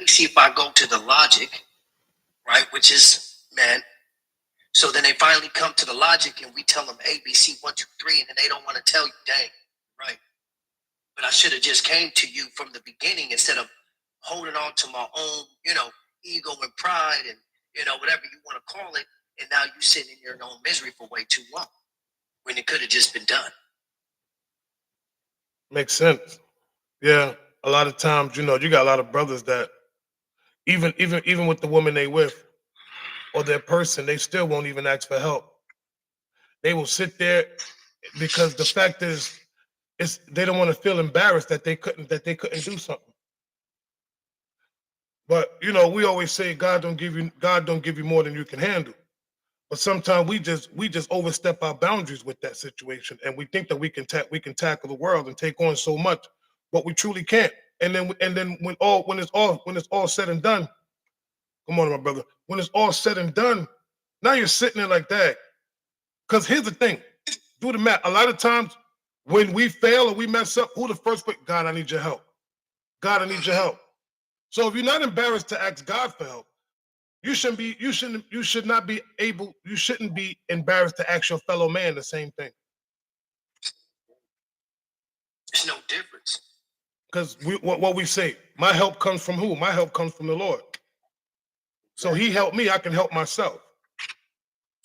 me see if I go to the logic, right, which is man. So then they finally come to the logic, and we tell them A, B, C, 1, 2, 3, and then they don't want to tell you, dang, right? But I should have just came to you from the beginning instead of holding on to my own, ego and pride and whatever you want to call it. And now you sitting in your own misery for way too long when it could have just been done. Makes sense. Yeah. A lot of times, you got a lot of brothers that even with the woman they with or their person, they still won't even ask for help. They will sit there because the fact is, they don't want to feel embarrassed that they couldn't do something. But we always say God don't give you more than you can handle. But sometimes we just overstep our boundaries with that situation, and we think that we can tackle the world and take on so much, but we truly can't. And then when it's all said and done, come on, my brother. When it's all said and done, now you're sitting there like that. Because here's the thing, do the math. A lot of times when we fail or we mess up, who the first put? God, I need your help. God, I need your help. So if you're not embarrassed to ask God for help, you shouldn't be embarrassed to ask your fellow man the same thing. There's no difference. Because what we say, my help comes from who? My help comes from the Lord. So he helped me, I can help myself.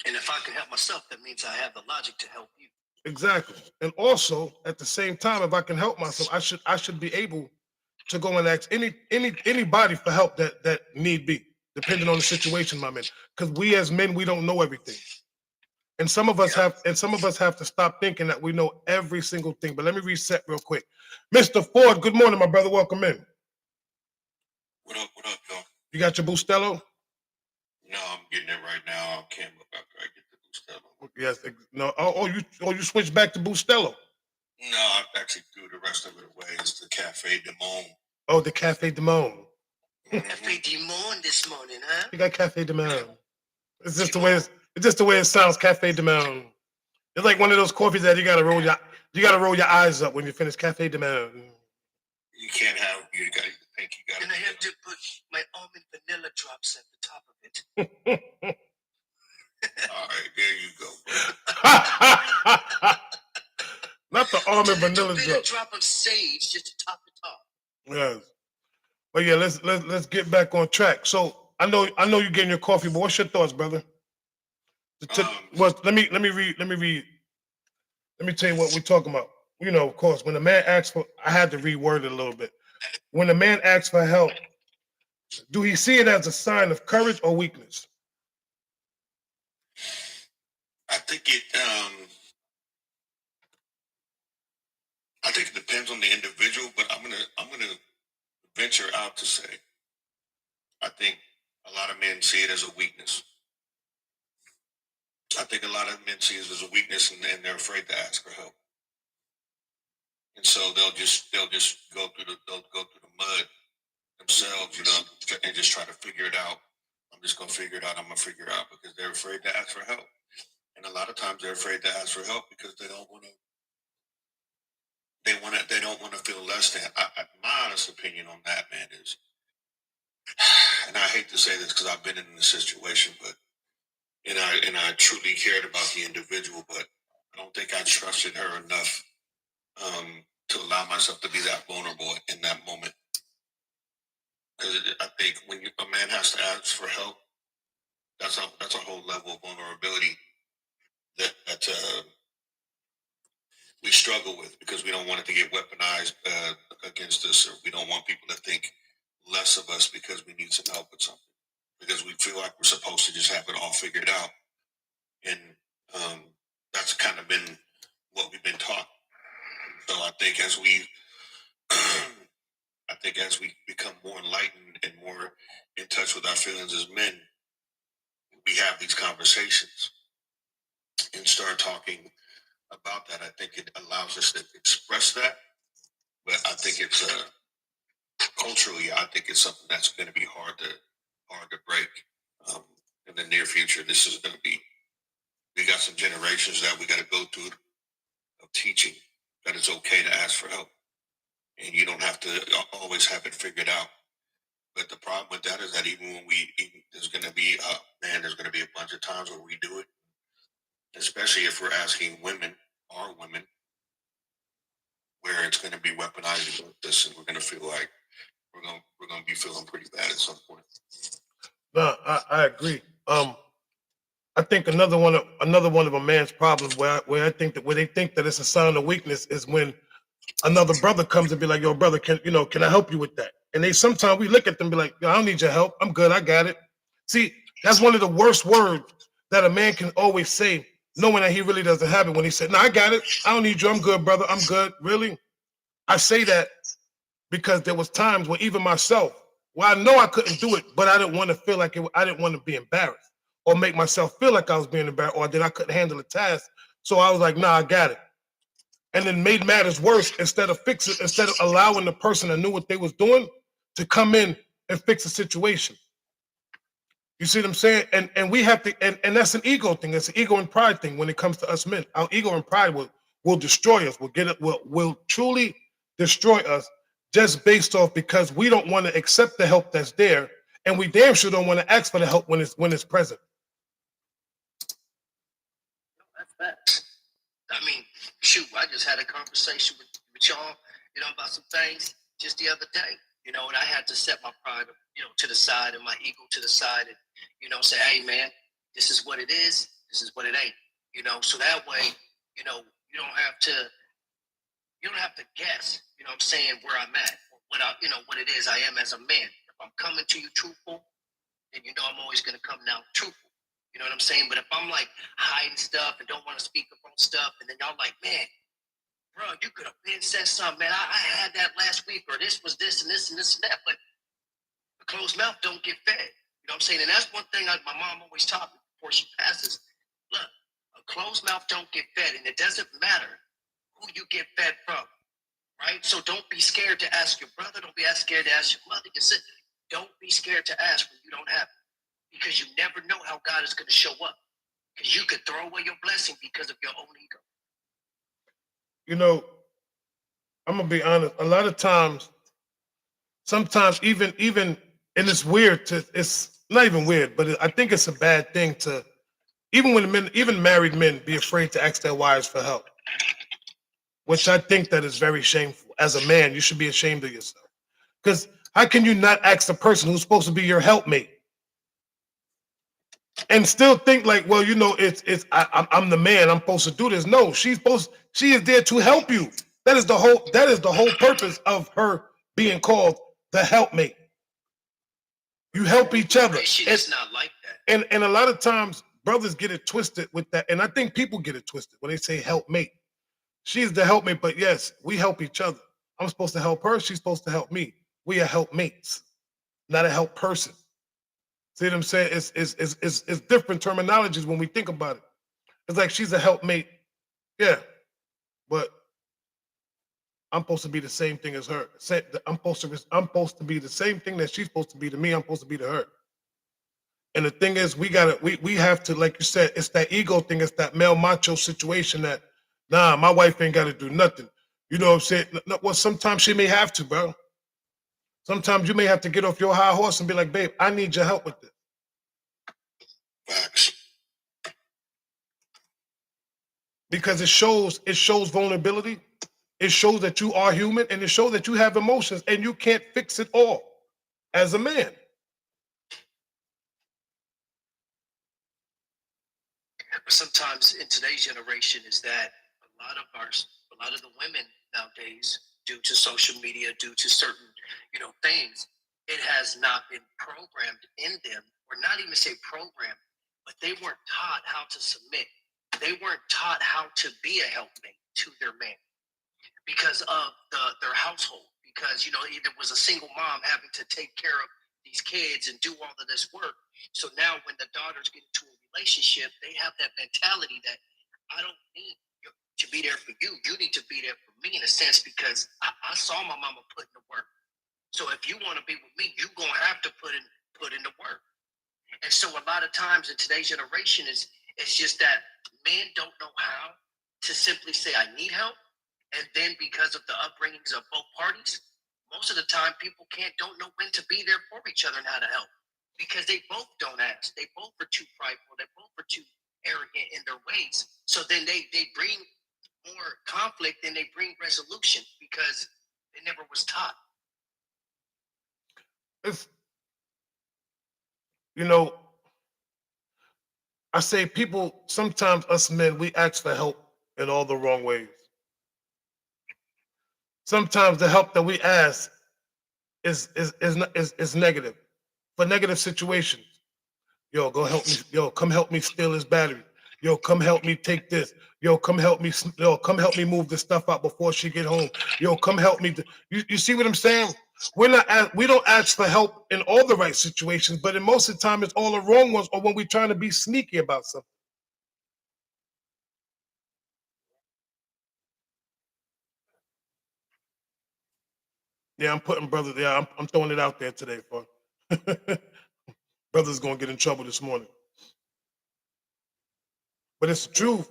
And if I can help myself, that means I have the logic to help you. Exactly. And also, at the same time, if I can help myself, I should be able to go and ask anybody for help that need be, depending on the situation I'm in. Because we as men, we don't know everything. And some of us have to stop thinking that we know every single thing. But let me reset real quick. Mr. Ford, good morning, my brother. Welcome in. What up, y'all? You got your Bustelo? No, I'm getting it right now. I can't look after I get the Bustelo. Yes. No. You switched back to Bustelo. No, I actually threw the rest of it away. It's the Cafe de Monde. Oh, the Cafe de Monde. Cafe de Monde this morning, huh? You got Cafe de Monde. It's just the way it sounds. Cafe de Monde. It's like one of those coffees that you gotta roll your eyes up when you finish. Cafe de Monde. You can't have. You got to think. You got. And I have to put my almond vanilla drops at the top of it. All right, there you go. Not the almond vanilla drop. A drop of sage just to top it off. Yes. But yeah, let's get back on track. So I know you're getting your coffee, but what's your thoughts, brother? Let me tell you what we're talking about. Of course, when a man asks for, I had to reword it a little bit. When a man asks for help, do he see it as a sign of courage or weakness? I think it depends on the individual, but I'm gonna venture out to say, I think a lot of men see it as a weakness. I think a lot of men see it as a weakness, and they're afraid to ask for help, and so they'll just go through the mud themselves, and just try to figure it out. I'm just gonna figure it out. I'm gonna figure it out because they're afraid to ask for help, and a lot of times they're afraid to ask for help because they don't want to. They don't want to feel less than. My honest opinion on that, man, is, and I hate to say this because I've been in this situation, but and I truly cared about the individual, but I don't think I trusted her enough to allow myself to be that vulnerable in that moment. Because I think when a man has to ask for help, that's a whole level of vulnerability that we struggle with because we don't want it to get weaponized against us, or we don't want people to think less of us because we need some help with something, because we feel like we're supposed to just have it all figured out, and that's kind of been what we've been taught. So I think as we become more enlightened and more in touch with our feelings as men, we have these conversations and start talking about that. I think it allows us to express that, but I think it's culturally, I think it's something that's going to be hard to break in the near future. This is going to be. We got some generations that we got to go through of teaching that it's okay to ask for help, and you don't have to always have it figured out. But the problem with that is that even when there's going to be there's going to be a bunch of times where we do it, especially if we're asking our women, where it's going to be weaponized against us, and we're going to feel like we're going to be feeling pretty bad at some point. No, I agree. I think another one of a man's problems where I think that where they think that it's a sign of weakness is when another brother comes and be like, "Yo, brother, can I help you with that?" And they sometimes we look at them and be like, "Yo, I don't need your help. I'm good. I got it." See, that's one of the worst words that a man can always say, knowing that he really doesn't have it. When he said, "No, I got it. I don't need you. I'm good, brother. I'm good." Really, I say that because there was times where even myself, well, I know I couldn't do it, but I didn't want to feel like it. I didn't want to be embarrassed or make myself feel like I was being embarrassed or that I couldn't handle the task. So I was like, "Nah, I got it." And then made matters worse instead of allowing the person that knew what they was doing to come in and fix the situation. You see what I'm saying? And we have to, and that's an ego thing. It's an ego and pride thing when it comes to us men. Our ego and pride will destroy us. Will truly destroy us just based off because we don't want to accept the help that's there, and we damn sure don't want to ask for the help when it's present. That's facts. I mean, shoot, I just had a conversation with y'all, about some things just the other day, and I had to set my pride, to the side and my ego to the side and, say, hey, man, this is what it is. This is what it ain't, so that way, you don't have to, guess, what I'm saying, where I'm at, what it is I am as a man. If I'm coming to you truthful, then, I'm always going to come down truthful. You know what I'm saying? But if I'm like hiding stuff and don't want to speak up on stuff, and then y'all like, man, bro, you could have been said something, man. I had that last week, or this was this and this and this and that. But a closed mouth don't get fed. You know what I'm saying? And that's one thing my mom always taught me before she passes. Look, a closed mouth don't get fed, and it doesn't matter who you get fed from, right? So don't be scared to ask your brother. Don't be scared to ask your mother. Don't be scared to ask when you don't have it, because you never know how God is going to show up. Because you could throw away your blessing because of your own ego. I'm gonna be honest. A lot of times, sometimes even and it's weird to. It's not even weird, but I think it's a bad thing to even married men, be afraid to ask their wives for help, which I think that is very shameful. As a man, you should be ashamed of yourself. Because how can you not ask the person who's supposed to be your helpmate and still think like, well, I'm the man, I'm supposed to do this? No, she is there to help you. That is the whole purpose of her being called the helpmate. You help each other. She is not like that. And a lot of times brothers get it twisted with that, and I think people get it twisted when they say helpmate. She's the helpmate, but yes, we help each other. I'm supposed to help her, she's supposed to help me. We are helpmates, not a help person. See what I'm saying? It's different terminologies when we think about it. It's like she's a helpmate, yeah, but I'm supposed to be the same thing as her. I'm supposed to be the same thing that she's supposed to be to me. I'm supposed to be to her. And the thing is, we have to, like you said, it's that ego thing. It's that male macho situation that, nah, my wife ain't got to do nothing. You know what I'm saying? Well, sometimes she may have to, bro. Sometimes you may have to get off your high horse and be like, babe, I need your help with this. Facts. Because it shows vulnerability. It shows that you are human, and it shows that you have emotions, and you can't fix it all as a man. But sometimes in today's generation is that a lot of the women nowadays, due to social media, due to certain, things, it has not been programmed in them, or not even say programmed, but they weren't taught how to submit. They weren't taught how to be a helpmate to their man because of their household. Because either was a single mom having to take care of these kids and do all of this work. So now when the daughters get into a relationship, they have that mentality that I don't need to be there for you. You need to be there for me in a sense, because I saw my mama put in the work. So if you want to be with me, you're gonna have to put in the work. And so a lot of times in today's generation it's just that men don't know how to simply say I need help. And then because of the upbringings of both parties, most of the time people don't know when to be there for each other and how to help because they both don't ask. They both are too prideful. They both are too arrogant in their ways. So then they bring more conflict than they bring resolution because they never was taught. It's, you know, I say people, sometimes us men, we ask for help in all the wrong ways. Sometimes the help that we ask is negative, for negative situations. Yo, go help me. Yo, come help me steal his battery. Yo, come help me take this. Yo, come help me. Yo, come help me move the stuff out before she get home. Yo, come help me. You see what I'm saying? We don't ask for help in all the right situations, but in most of the time it's all the wrong ones, or when we're trying to be sneaky about something. Yeah, I'm putting brother. Yeah, I'm throwing it out there today, for brother's gonna get in trouble this morning. But it's the truth.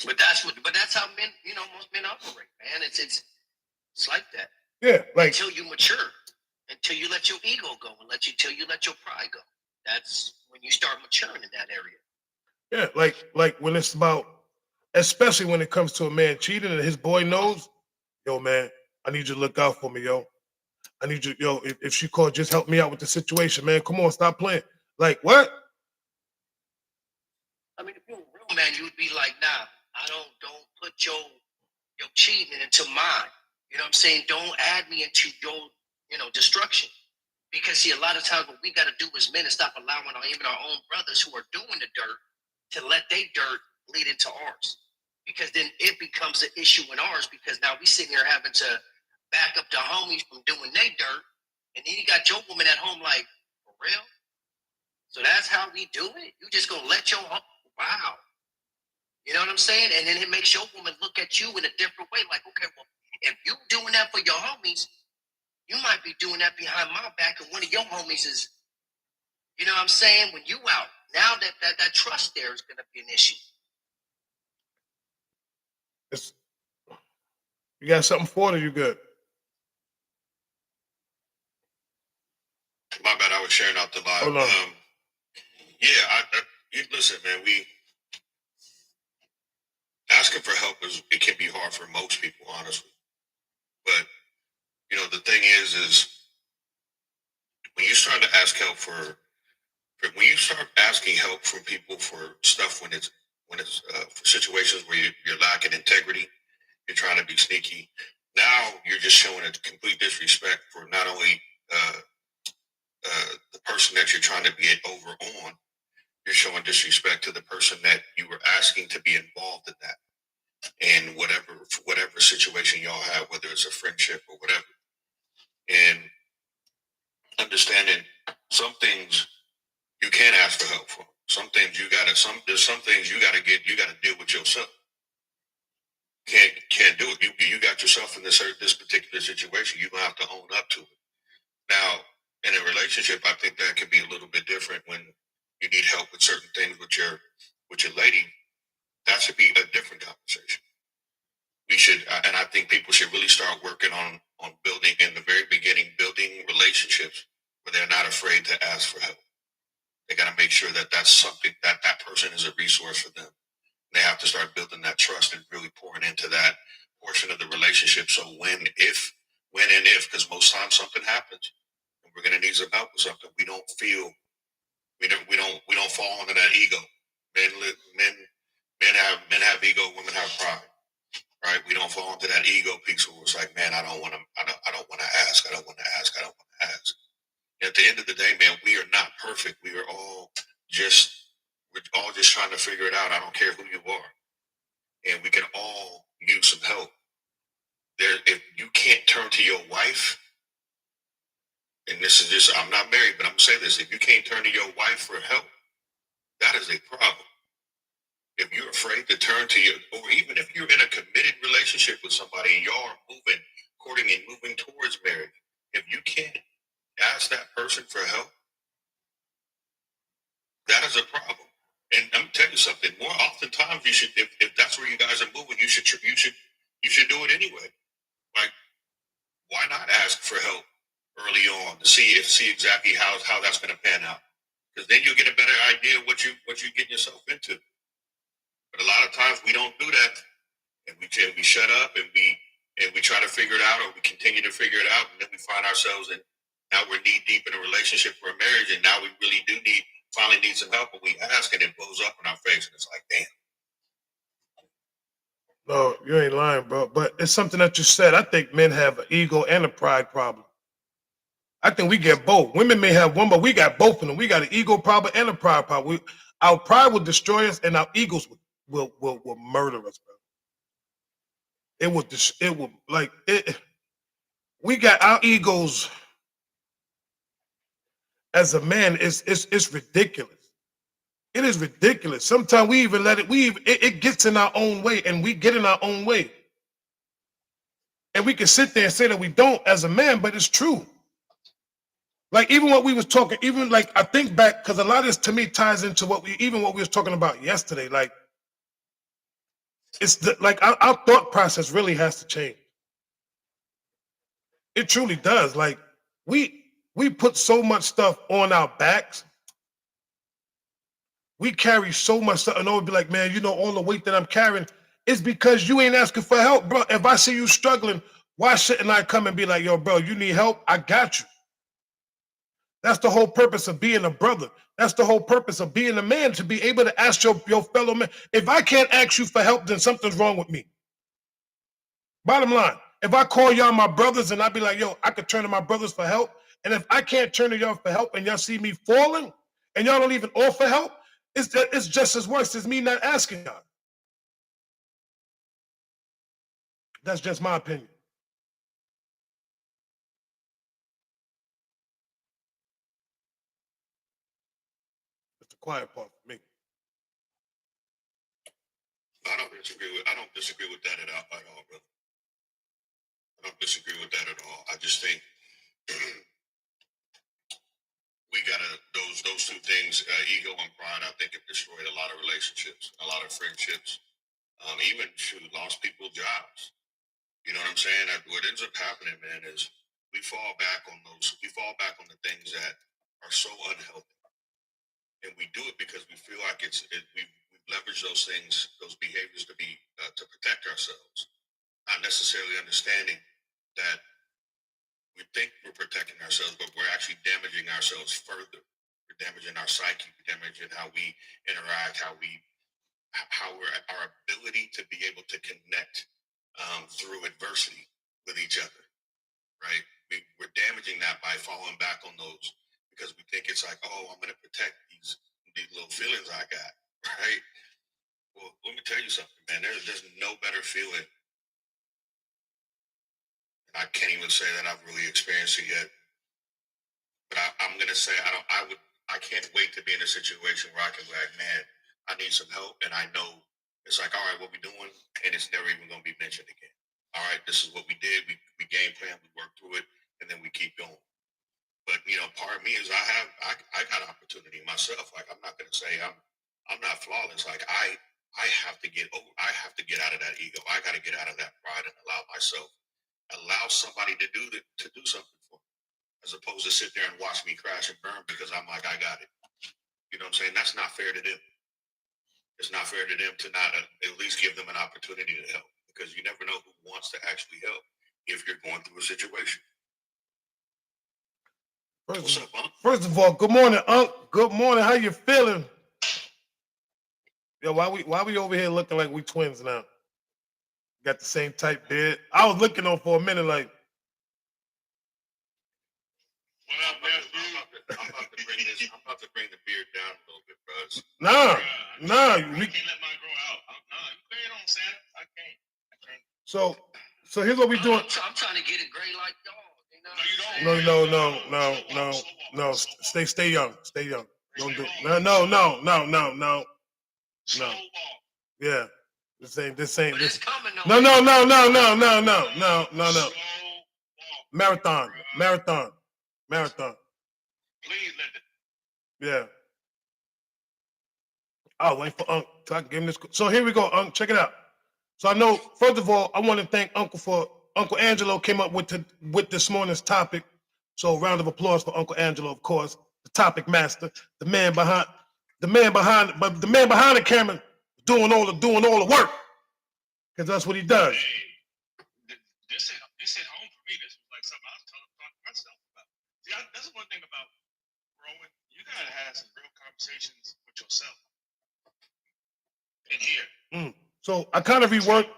But that's how men, most men operate, man. It's like that. Yeah, like until you mature, until you let your ego go, and till you let your pride go. That's when you start maturing in that area. yeah, like when it's about, especially when it comes to a man cheating and his boy knows, yo, man, I need you to look out for me, yo. I need you, yo, if she called, just help me out with the situation, man. Come on, stop playing. Like, what? I mean, if you're a real man, you would be like, nah, I don't put your cheating into mine. You know what I'm saying? Don't add me into your, destruction. Because see, a lot of times what we got to do as men is stop allowing even our own brothers who are doing the dirt to let their dirt lead into ours. Because then it becomes an issue in ours because now we sitting here having to back up the homies from doing their dirt. And then you got your woman at home like, for real? So that's how we do it? You just gonna let your wow. You know what I'm saying? And then it makes your woman look at you in a different way. Like, okay, well, if you doing that for your homies, you might be doing that behind my back, and one of your homies is, you know what I'm saying? When you out, now that trust there is gonna be an issue. It's, you got something for it, or you good? My bad, I was sharing out the live. Hold on. Yeah, listen, man. We asking for help it can be hard for most people, honestly. But the thing is when you start to ask help when you start asking help from people for stuff when it's for situations where you're lacking integrity, you're trying to be sneaky. Now you're just showing a complete disrespect for not only the person that you're trying to get over on. You're showing disrespect to the person that you were asking to be involved in that, and whatever situation y'all have, whether it's a friendship or whatever. And understanding some things you can't ask for help for. Some things there's some things you gotta deal with yourself. Can't do it. You got yourself in this particular situation. You're gonna have to own up to it. Now, in a relationship, I think that can be a little bit different when you need help with certain things with your lady. That should be a different conversation. We should, and I think people should really start working on building in the very beginning, building relationships where they're not afraid to ask for help. They got to make sure that that's something that person is a resource for them. They have to start building that trust and really pouring into that portion of the relationship. So when and if, because most times something happens and we're going to need some help with something, we don't fall into that ego. Men have ego, women have pride. Right? We don't fall into that ego piece where it's like, man, I don't want to ask. I don't want to ask. I don't want to ask. At the end of the day, man, we are not perfect. We're all just trying to figure it out. I don't care who you are. And we can all use some help. If you can't turn to your wife, and this is just, I'm not married, but I'm going to say this. If you can't turn to your wife for help, that is a problem. If you're afraid to turn to or even if you're in a committed relationship with somebody and y'all are courting and moving towards marriage, if you can't ask that person for help, that is a problem. And I'm gonna tell you something. More oftentimes, you should, if that's where you guys are moving, you should do it anyway. Like, why not for help early on to see exactly how that's going to pan out, because then you'll get a better idea of what you're getting yourself into. But a lot of times we don't do that, and we shut up and we try to figure it out, or we continue to figure it out, and then we find ourselves in, now we're knee deep in a relationship or a marriage, and now we really do finally need some help, and we ask, and it blows up in our face, and it's like, damn. No, you ain't lying, bro. But it's something that you said. I think men have an ego and a pride problem. I think we get both. Women may have one, but we got both of them. We got an ego problem and a pride problem. Our pride will destroy us, and our egos will murder us, bro. We got our egos as a man. It's ridiculous. It is ridiculous. Sometimes we even let it. It gets in our own way, and we get in our own way. And we can sit there and say that we don't as a man, but it's true. Like even what we was talking, even like I think back, because a lot of this to me ties into what we was talking about yesterday. Like it's like our thought process really has to change. It truly does. Like we put so much stuff on our backs. We carry so much stuff, and I would be like, man, all the weight that I'm carrying is because you ain't asking for help, bro. If I see you struggling, why shouldn't I come and be like, yo, bro, you need help? I got you. That's the whole purpose of being a brother. That's the whole purpose of being a man, to be able to ask your fellow man. If I can't ask you for help, then something's wrong with me. Bottom line, if I call y'all my brothers and I be like, yo, I could turn to my brothers for help, and if I can't turn to y'all for help and y'all see me falling and y'all don't even offer help, it's just as worse as me not asking y'all. That's just my opinion. It's the quiet part for me. I don't disagree with that at all, brother. I don't disagree with that at all. I just think we gotta those two things, ego and pride. I think have destroyed a lot of relationships, a lot of friendships, even lost people jobs. You know what I'm saying? What ends up happening, man, is we fall back on the things that are so unhealthy, and we do it because we feel like we've leveraged those things, those behaviors to protect ourselves, not necessarily understanding that we think we're protecting ourselves, but we're actually damaging ourselves further. We're damaging our psyche, we're damaging how we interact, our ability to be able to connect through adversity with each other, right? We're damaging that by falling back on those, because we think it's like, oh, I'm going to protect these little feelings I got, right? Well, let me tell you something, man. There's no better feeling. I can't even say that I've really experienced it yet, but I'm gonna say I can't wait to be in a situation where I can be like, man, I need some help, and I know it's like, all right, what we doing, and it's never even gonna be mentioned again. All right, this is what we did. We game plan, we work through it, and then we keep going. But part of me is I got opportunity myself. Like, I'm not gonna say I'm not flawless. Like I have to get out of that ego. I got to get out of that pride and allow somebody to do something for me, as opposed to sit there and watch me crash and burn because I'm like, I got it. You know what I'm saying? That's not fair to them. It's not fair to them to not at least give them an opportunity to help, because you never know who wants to actually help if you're going through a situation. What's up, Unc? First of all, good morning, Unc. Good morning. How you feeling? Yo, why we over here looking like we twins now? Got the same type beard. I was looking on for a minute like. I'm about to bring the beard down a little bit, bros. Nah. I can't let mine grow out. You carry it on, Santa. I can't. So here's what we doing. I'm trying to get it gray like y'all. No, you don't. No. Stay young. Stay young. Don't do. No. Yeah. This ain't. But it's coming though. No. Marathon. Please let it. Yeah. I'll wait for Unc. So I can give him this. So here we go, Unc. Check it out. So I know, first of all, I want to thank Uncle for Uncle Angelo came up with this morning's topic. So round of applause for Uncle Angelo, of course, the topic master, the man behind the camera, doing all the work, because that's what he does. Hey, this hit home for me. This was like something I was talking myself about. See, that's one thing about growing. You gotta have some real conversations with yourself in here. So I kind of reworded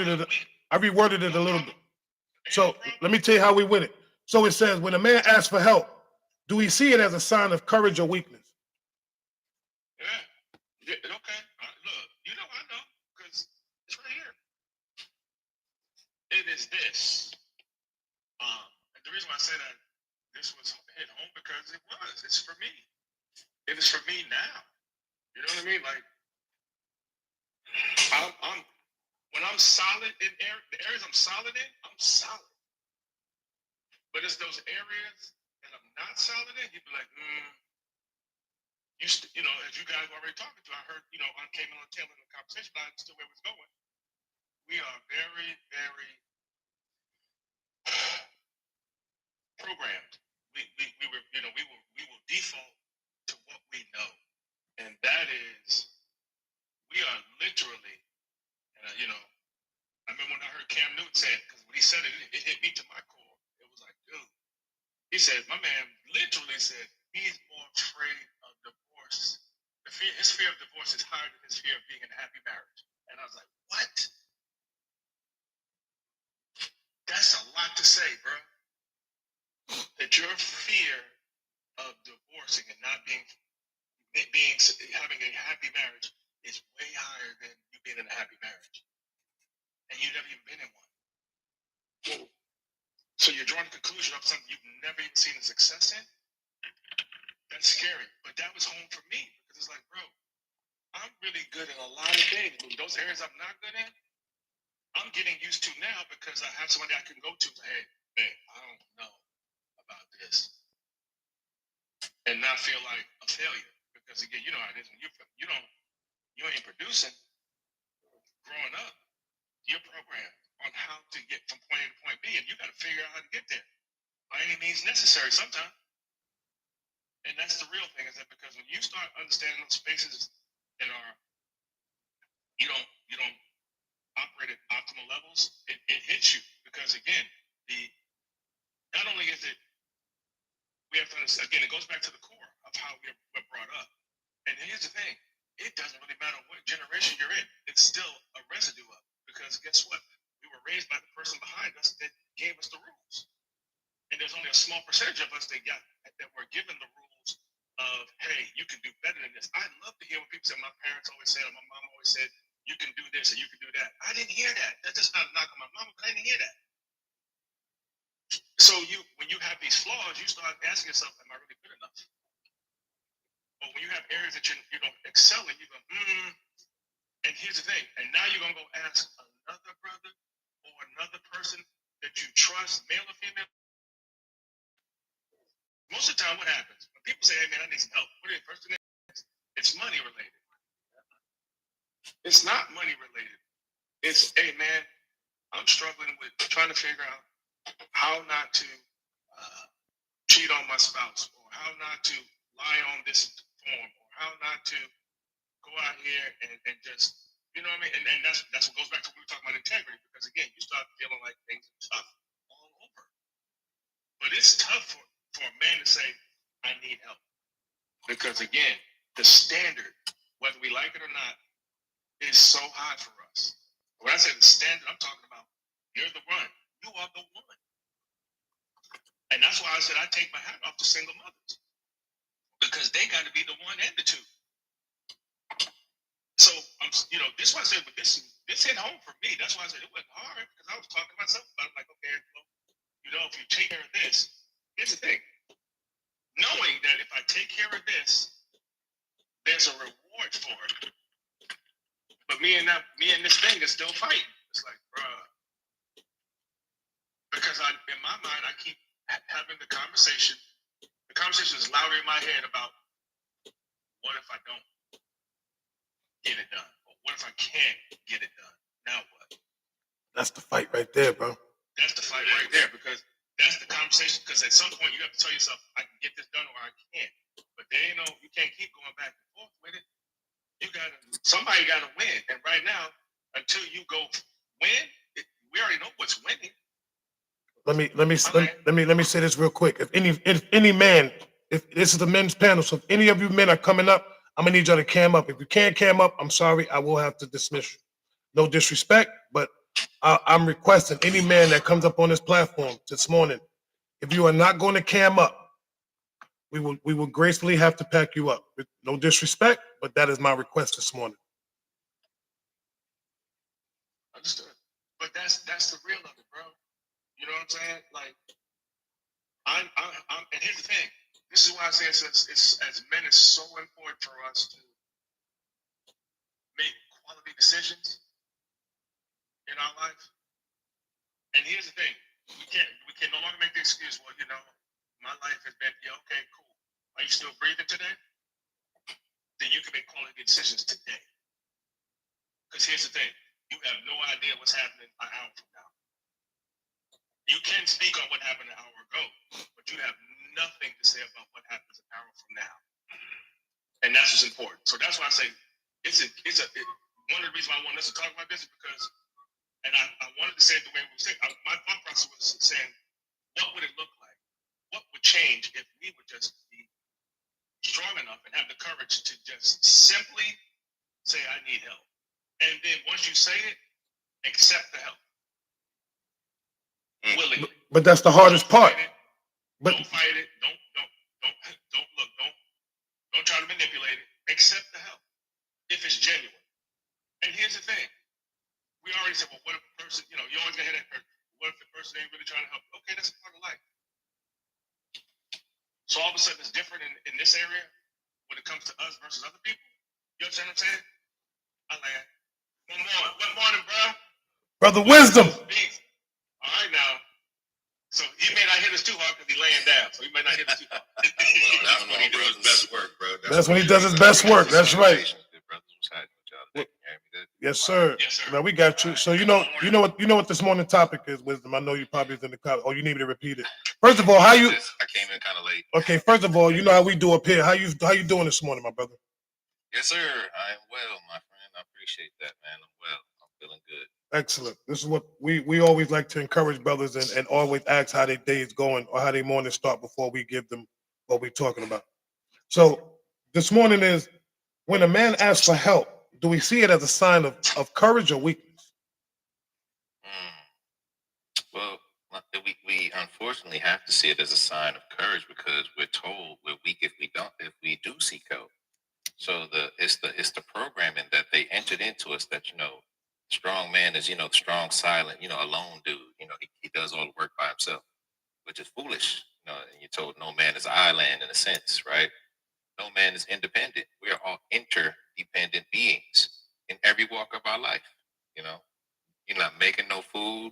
it. I reworded it a little bit. So let me tell you how we win it. So it says, when a man asks for help, do we see it as a sign of courage or weakness? Yeah. Okay. Look, I know, because it's right here. It is this. And the reason why I say that this was hit home because it's for me. It is for me now. You know what I mean? Like, I'm when I'm solid in the areas I'm solid in, I'm solid. But it's those areas that I'm not solid in, you'd be like, as you guys were already talking to, I heard, I came in on the tail end of the conversation, but I understood where it was going. We are very, very programmed. We will default to what we know, and that is we are literally, I remember when I heard Cam Newton say it, because when he said it, it hit me to my core. It was like, dude, he said, my man literally said he's more afraid of divorce. His fear of divorce is higher than his fear of being in a happy marriage. And I was like, what? That's a lot to say, bro. That your fear of divorcing and not having a happy marriage is way higher than you being in a happy marriage. And you've never even been in one. So you're drawing a conclusion of something you've never even seen a success in? That's scary. But that was home for me. Because it's like, bro, I'm really good in a lot of things. But those areas I'm not good in, I'm getting used to now because I have somebody I can go to. Hey, I don't know about this. And not feel like a failure. Because again, you know how it is. When you ain't producing growing up, you're programmed on how to get from point A to point B, and you got to figure out how to get there by any means necessary sometimes. And that's the real thing, is that because when you start understanding those spaces that are, you don't operate at optimal levels, it hits you. Because again, not only is it, we have to understand, again, it goes back to the core of how we're brought up. And here's the thing, it doesn't really matter what generation you're in, it's still a residue of. Because guess what? We were raised by the person behind us that gave us the rules. And there's only a small percentage of us that were given the rules of, hey, you can do better than this. I love to hear when people say, my parents always said, or my mom always said, you can do this and you can do that. I didn't hear that. That's just not a knock on my mom. I didn't hear that. So when you have these flaws, you start asking yourself, am I really good enough? But when you have areas that you don't excel in, you go, And here's the thing, and now you're gonna go ask another brother or another person that you trust, male or female. Most of the time, what happens when people say, "Hey man, I need some help"? What is the first thing? It's money related. It's not money related. It's, hey man, I'm struggling with trying to figure out how not to cheat on my spouse, or how not to lie on this form, or how not to go out here and just, you know what I mean? And that's what goes back to when we talk about integrity, because again, you start feeling like things are tough all over. But it's tough for a man to say, I need help. Because again, the standard, whether we like it or not, is so high for us. When I say the standard, I'm talking about you're the one. You are the one. And that's why I said I take my hat off to single mothers. Because they got to be the one and the two. So this is why I said, but this hit home for me. That's why I said it wasn't hard, because I was talking to myself about it, like, okay, if you take care of this, here's the thing. Knowing that if I take care of this, there's a reward for it. But me and this thing is still fighting. It's like, bruh. Because in my mind, I keep having the conversation. The conversation is louder in my head about, what if I don't get it done? Or what if I can't get it done? Now what? That's the fight right there, bro. That's the fight right there, because that's the conversation. Because at some point you have to tell yourself, I can get this done or I can't. But there ain't no, you can't keep going back and forth with it. Somebody gotta win. And right now, until you go win, we already know what's winning. Let me say this real quick. If any man, if this is the men's panel, so if any of you men are coming up, I'm gonna need y'all to cam up. If you can't cam up, I'm sorry, I will have to dismiss you. No disrespect, but I'm requesting any man that comes up on this platform this morning, if you are not going to cam up, we will gracefully have to pack you up. With no disrespect, but that is my request this morning. Understood. But that's the real of it, bro. You know what I'm saying? Like, I'm and here's the thing. This is why I say it's as men, it's so important for us to make quality decisions in our life. And here's the thing: we can no longer make the excuse. Well, you know, my life has been okay, cool. Are you still breathing today? Then you can make quality decisions today. Because here's the thing: you have no idea what's happening an hour from now. You can speak on what happened an hour ago, but you have nothing to say about what happens an hour from now. And that's what's important. So that's why I say one of the reasons why I wanted us to talk about this is because, and I wanted to say it the way we say, my thought process was saying, what would it look like? What would change if we would just be strong enough and have the courage to just simply say, I need help. And then once you say it, accept the help. Willingly. But that's the hardest part. Don't fight it. Don't look. Don't try to manipulate it. Accept the help if it's genuine. And here's the thing: we already said, well, what if the person, you always gonna hear that person. What if the person ain't really trying to help? Okay, that's a part of life. So all of a sudden, it's different in this area when it comes to us versus other people. You understand what I'm saying? I like. Good morning, bro. Brother Wisdom. All right, now. So he may not hit us too hard because he's laying down. So he may not hit us too hard. That's when he does his best work, bro. That's when he does his best work. That's right. Yes, sir. Yes, sir. Now we got you. So you know what this morning topic is, Wisdom. I know you probably is in the car. Oh, you need me to repeat it. First of all, I came in kind of late. Okay, first of all, you know how we do up here. How you doing this morning, my brother? Yes, sir. I am well, my friend. I appreciate that, man. I'm well. I'm feeling good. Excellent. This is what we always like to encourage brothers and always ask how their day is going or how their morning start before we give them what we're talking about. So this morning is, when a man asks for help, do we see it as a sign of courage or weakness? Well, we unfortunately have to see it as a sign of courage, because we're told we're weak if we do seek help. So it's the programming that they entered into us that, strong man is, the strong, silent, alone dude. He does all the work by himself, which is foolish. And you're told no man is an island in a sense, right? No man is independent. We are all interdependent beings in every walk of our life. You're not making no food.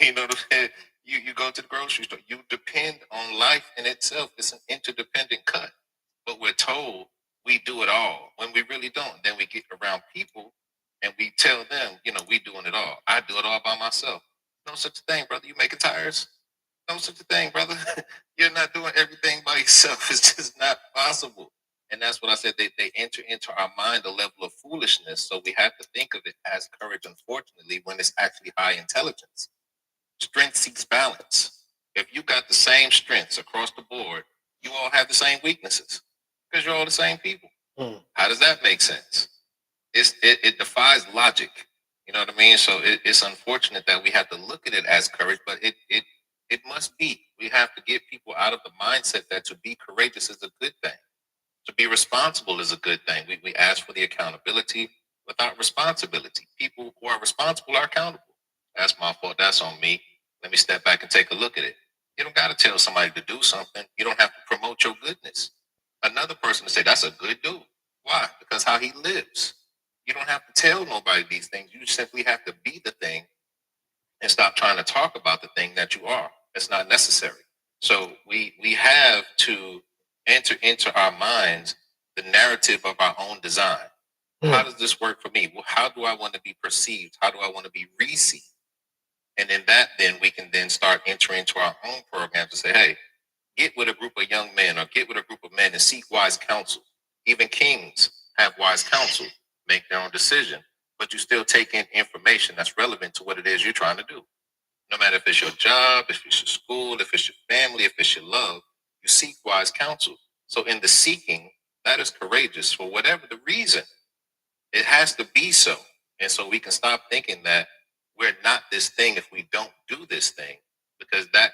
You know what I'm saying? You go to the grocery store. You depend on life in itself. It's an interdependent cut. But we're told we do it all when we really don't. Then we get around people and we tell them, we doing it all. I do it all by myself. No such a thing, brother. You making tires? No such a thing, brother. You're not doing everything by yourself. It's just not possible. And that's what I said. They enter into our mind a level of foolishness. So we have to think of it as courage, unfortunately, when it's actually high intelligence. Strength seeks balance. If you got the same strengths across the board, you all have the same weaknesses because you're all the same people. How does that make sense? It defies logic. You know what I mean? So it's unfortunate that we have to look at it as courage, but it must be. We have to get people out of the mindset that to be courageous is a good thing. To be responsible is a good thing. We ask for the accountability without responsibility. People who are responsible are accountable. That's my fault. That's on me. Let me step back and take a look at it. You don't got to tell somebody to do something. You don't have to promote your goodness. Another person to say, that's a good dude. Why? Because how he lives. You don't have to tell nobody these things. You simply have to be the thing and stop trying to talk about the thing that you are. It's not necessary. So we have to enter into our minds the narrative of our own design. How does this work for me? Well, how do I want to be perceived? How do I want to be received? And in that, then we can then start entering into our own programs to say, hey, get with a group of young men or get with a group of men and seek wise counsel. Even kings have wise counsel, make their own decision, but you still take in information that's relevant to what it is you're trying to do. No matter if it's your job, if it's your school, if it's your family, if it's your love, you seek wise counsel. So in the seeking, that is courageous for whatever the reason. It has to be so. And so we can stop thinking that we're not this thing if we don't do this thing, because that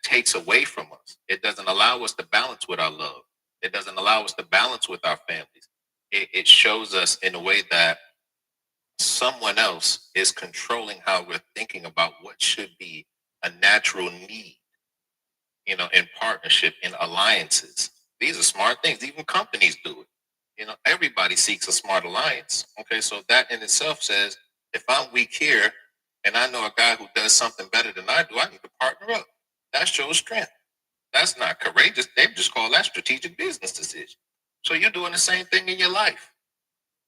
takes away from us. It doesn't allow us to balance with our love. It doesn't allow us to balance with our families. It shows us in a way that someone else is controlling how we're thinking about what should be a natural need, in partnership, in alliances. These are smart things. Even companies do it. Everybody seeks a smart alliance. Okay, so that in itself says, if I'm weak here and I know a guy who does something better than I do, I need to partner up. That shows strength. That's not courageous. They just call that strategic business decision. So you're doing the same thing in your life.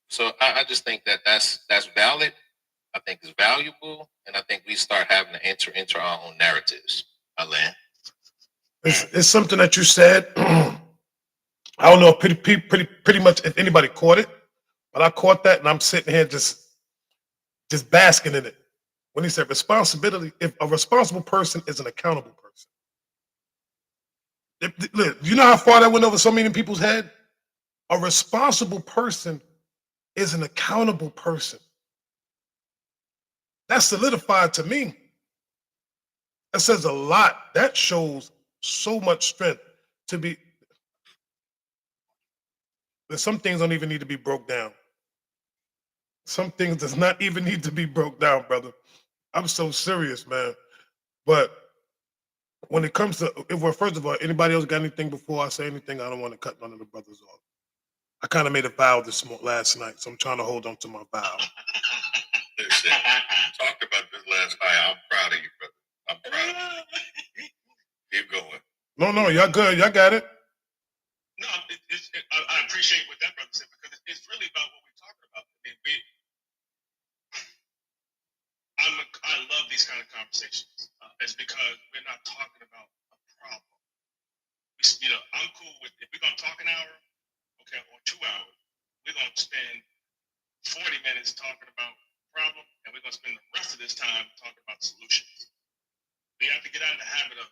So I just think that that's valid. I think it's valuable, and I think we start having to enter into our own narratives. Alain. It's something that you said. I don't know pretty much if anybody caught it, but I caught that, and I'm sitting here just basking in it. When he said responsibility, if a responsible person is an accountable person. Look, you know how far that went over so many people's head? A responsible person is an accountable person. That's solidified to me. That says a lot. That shows so much strength to be. Some things don't even need to be broke down. Some things does not even need to be broke down, brother. I'm so serious, man. But when it comes to, first of all, anybody else got anything before I say anything? I don't want to cut none of the brothers off. I kind of made a vow last night, so I'm trying to hold on to my vow. Listen, we talked about this last night. I'm proud of you, brother. I'm proud of you. Keep going. No, y'all good. Y'all got it. No, I appreciate what that brother said, because it's really about what we're talking about. I love these kind of conversations. It's because we're not talking about a problem. I'm cool with, if we're gonna talk an hour, okay, or 2 hours, we're gonna spend 40 minutes talking about problem, and we're gonna spend the rest of this time talking about solutions. We have to get out of the habit of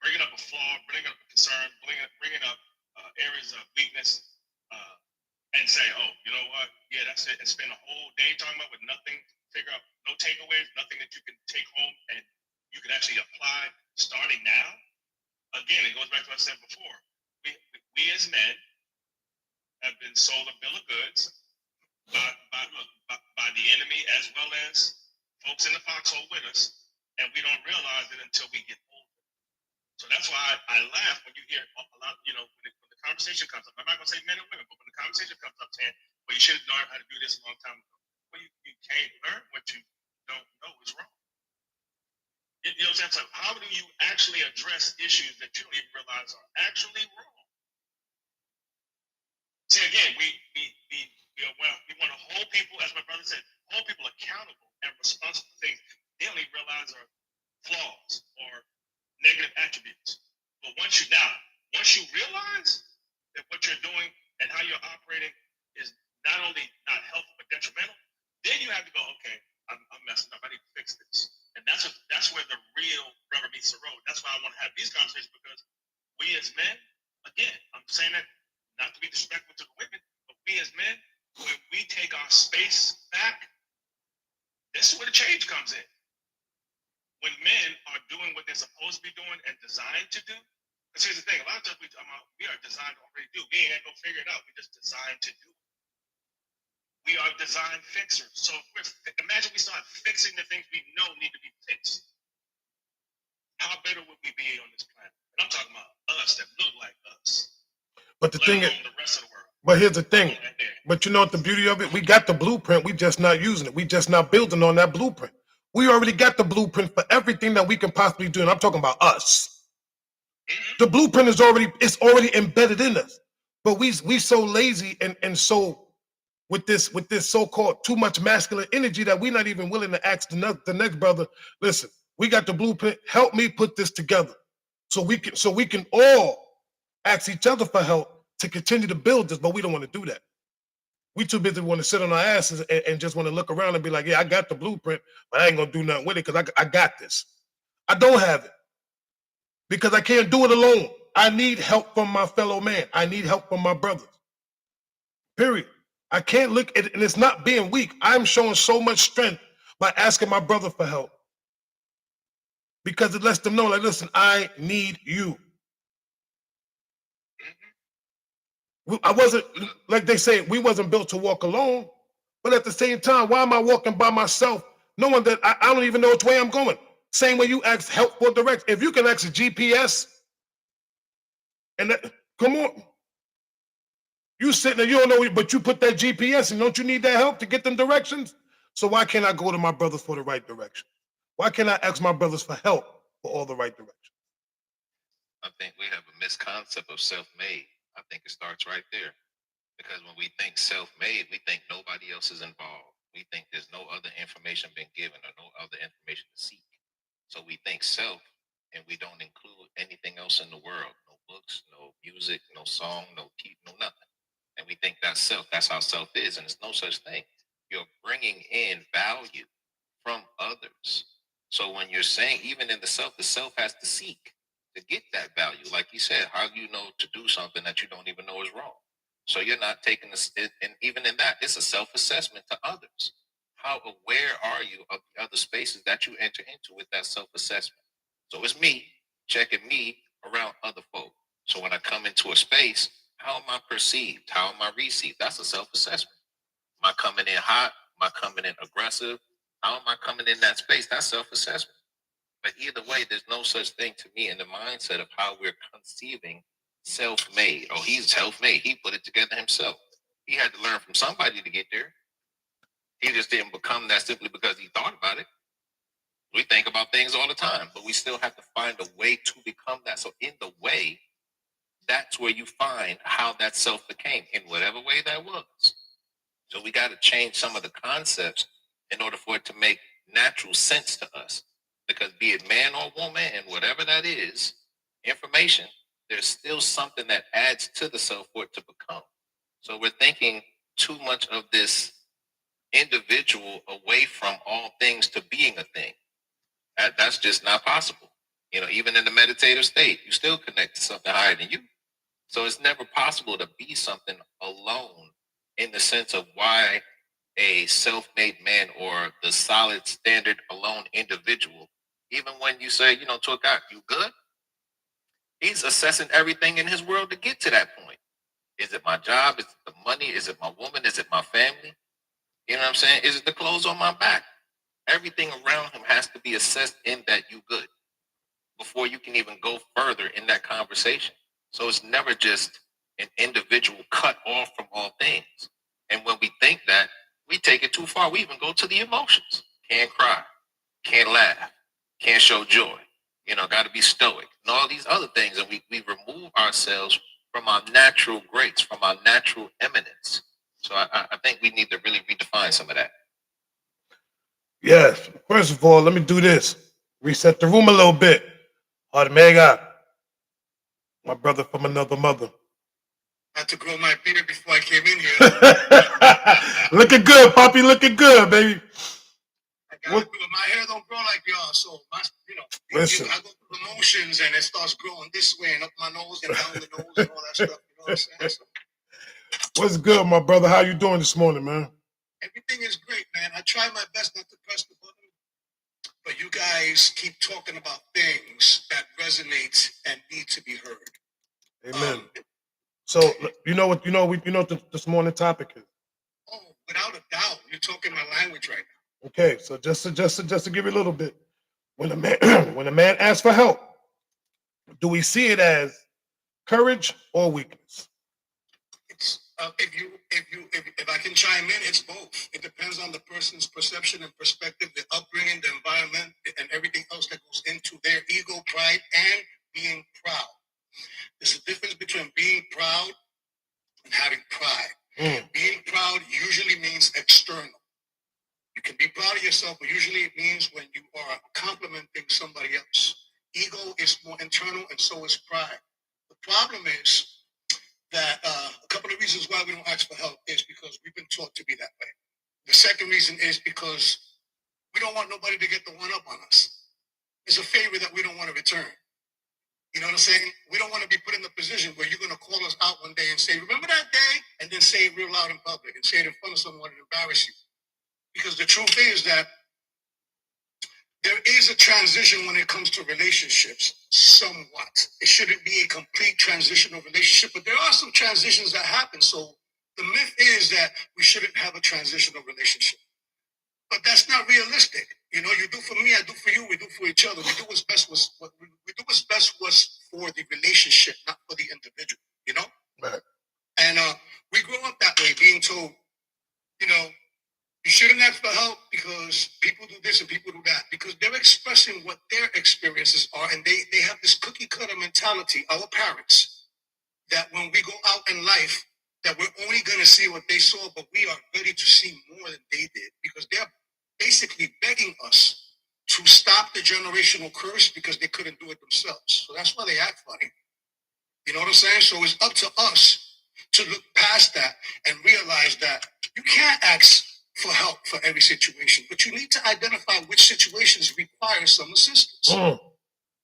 bringing up a flaw, bringing up a concern, bringing up areas of weakness, and say, oh, you know what? Yeah, that's it. And spend a whole day talking about with nothing, figure out no takeaways, nothing that you can take home and you can actually apply starting now. Again, it goes back to what I said before. We as men have been sold a bill of goods by the enemy as well as folks in the foxhole with us, and we don't realize it until we get older. So that's why I laugh when you hear a lot, when the conversation comes up. I'm not going to say men and women, but when the conversation comes up saying, well, you should have learned how to do this a long time ago. Well, you can't learn what you don't know is wrong. You know what I'm saying? So how do you actually address issues that you don't even realize are actually wrong? See, again, we want to hold people, as my brother said, hold people accountable and responsible for things they don't even realize are flaws or negative attributes. But once you realize that what you're doing and how you're operating is not only not helpful but detrimental, then you have to go, okay, I'm messing up. I need to fix this. And that's where the real rubber meets the road. That's why I want to have these conversations, because we as men, again, I'm saying that not to be disrespectful to the women, but we as men, when we take our space back, this is where the change comes in. When men are doing what they're supposed to be doing and designed to do, because here's the thing, a lot of times we are designed to already do. We ain't gonna figure it out. We're just designed to do it. We are design fixers. So imagine we start fixing the things we know need to be fixed. How better would we be on this planet? And I'm talking about us that look like us. But the thing is, the rest of the world. But here's the thing. But you know what the beauty of it? We got the blueprint. We just not using it. We just not building on that blueprint. We already got the blueprint for everything that we can possibly do. And I'm talking about us. The blueprint is already embedded in us. But we so lazy and so with this so-called too much masculine energy that we're not even willing to ask the next brother, listen, we got the blueprint, help me put this together. So we can all ask each other for help to continue to build this, but we don't want to do that. We too busy want to sit on our asses and just want to look around and be like, yeah, I got the blueprint, but I ain't gonna do nothing with it because I got this. I don't have it because I can't do it alone. I need help from my fellow man. I need help from my brothers. Period. I can't look at it, and it's not being weak. I'm showing so much strength by asking my brother for help because it lets them know, like, listen, I need you. I wasn't, like they say, we wasn't built to walk alone, but at the same time, why am I walking by myself knowing that I don't even know which way I'm going? Same way you ask help for direction. If you can ask a GPS, and that, come on, you sitting there, you don't know, but you put that GPS, and don't you need that help to get them directions? So why can't I go to my brothers for the right direction? Why can't I ask my brothers for help for all the right direction? I think we have a misconcept of self-made. I think it starts right there. Because when we think self-made, we think nobody else is involved. We think there's no other information being given or no other information to seek. So we think self, and we don't include anything else in the world. No books, no music, no song, no TV, no nothing. And we think that's self. That's how self is, and there's no such thing. You're bringing in value from others. So when you're saying, even in the self has to seek to get that value. Like you said, how do you know to do something that you don't even know is wrong? So you're not taking this, and even in that, it's a self-assessment to others. How aware are you of the other spaces that you enter into with that self-assessment? So it's me checking me around other folk. So when I come into a space, how am I perceived? How am I received? That's a self-assessment. Am I coming in hot? Am I coming in aggressive? How am I coming in that space? That's self-assessment. But either way, there's no such thing to me in the mindset of how we're conceiving self-made. Oh, he's self-made. He put it together himself. He had to learn from somebody to get there. He just didn't become that simply because he thought about it. We think about things all the time, but we still have to find a way to become that. So in the way, that's where you find how that self became, in whatever way that was. So we got to change some of the concepts in order for it to make natural sense to us. Because be it man or woman, and whatever that is, information, there's still something that adds to the self for it to become. So we're thinking too much of this individual away from all things to being a thing. That's just not possible. You know, even in the meditative state, you still connect to something higher than you. So it's never possible to be something alone in the sense of why a self-made man or the solid standard alone individual, even when you say, you know, to a guy, you good? He's assessing everything in his world to get to that point. Is it my job? Is it the money? Is it my woman? Is it my family? You know what I'm saying? Is it the clothes on my back? Everything around him has to be assessed in that you good before you can even go further in that conversation. So it's never just an individual cut off from all things. And when we think that, we take it too far. We even go to the emotions. Can't cry, can't laugh, can't show joy. You know, got to be stoic and all these other things. And we remove ourselves from our natural grace, from our natural eminence. So I think we need to really redefine some of that. Yes. First of all, let me do this. Reset the room a little bit. Mega, my brother from another mother. I had to grow my beard before I came in here. Looking good, Poppy. Looking good, baby. My hair don't grow like y'all, so Listen. I go through the motions and it starts growing this way and up my nose and down the nose and all that stuff. You know what I'm saying? So, what's good, my brother? How you doing this morning, man? Everything is great, man. I try my best not to press the button, but you guys keep talking about things that resonate and need to be heard. Amen. So you know what this morning topic is? Oh, without a doubt, you're talking my language right now. Okay, so just to give you a little bit, when a man asks for help, do we see it as courage or weakness? It's if I can chime in, it's both. It depends on the person's perception and perspective, the upbringing, the environment, and everything else that goes into their ego, pride, and being proud. There's a difference between being proud and having pride. Being proud usually be proud of yourself, but usually it means when you are complimenting somebody else. Ego is more internal, and so is pride. The problem is that a couple of reasons why we don't ask for help is because we've been taught to be that way. The second reason is because we don't want nobody to get the one up on us. It's a favor that we don't want to return. You know what I'm saying? We don't want to be put in the position where you're going to call us out one day and say, remember that day? And then say it real loud in public and say it in front of someone and embarrass you. Because the truth is that there is a transition when it comes to relationships, somewhat. It shouldn't be a complete transitional relationship, but there are some transitions that happen. So the myth is that we shouldn't have a transitional relationship. But that's not realistic. You know, you do for me, I do for you, we do for each other. We do what's best was for the relationship, not for the individual, you know? Right. And we grow up that way, being told, you know, you shouldn't ask for help because people do this and people do that. Because they're expressing what their experiences are, and they have this cookie cutter mentality, our parents, that when we go out in life, that we're only going to see what they saw, but we are ready to see more than they did, because they're basically begging us to stop the generational curse because they couldn't do it themselves. So that's why they act funny. You know what I'm saying? So it's up to us to look past that and realize that you can't ask for help for every situation, but you need to identify which situations require some assistance.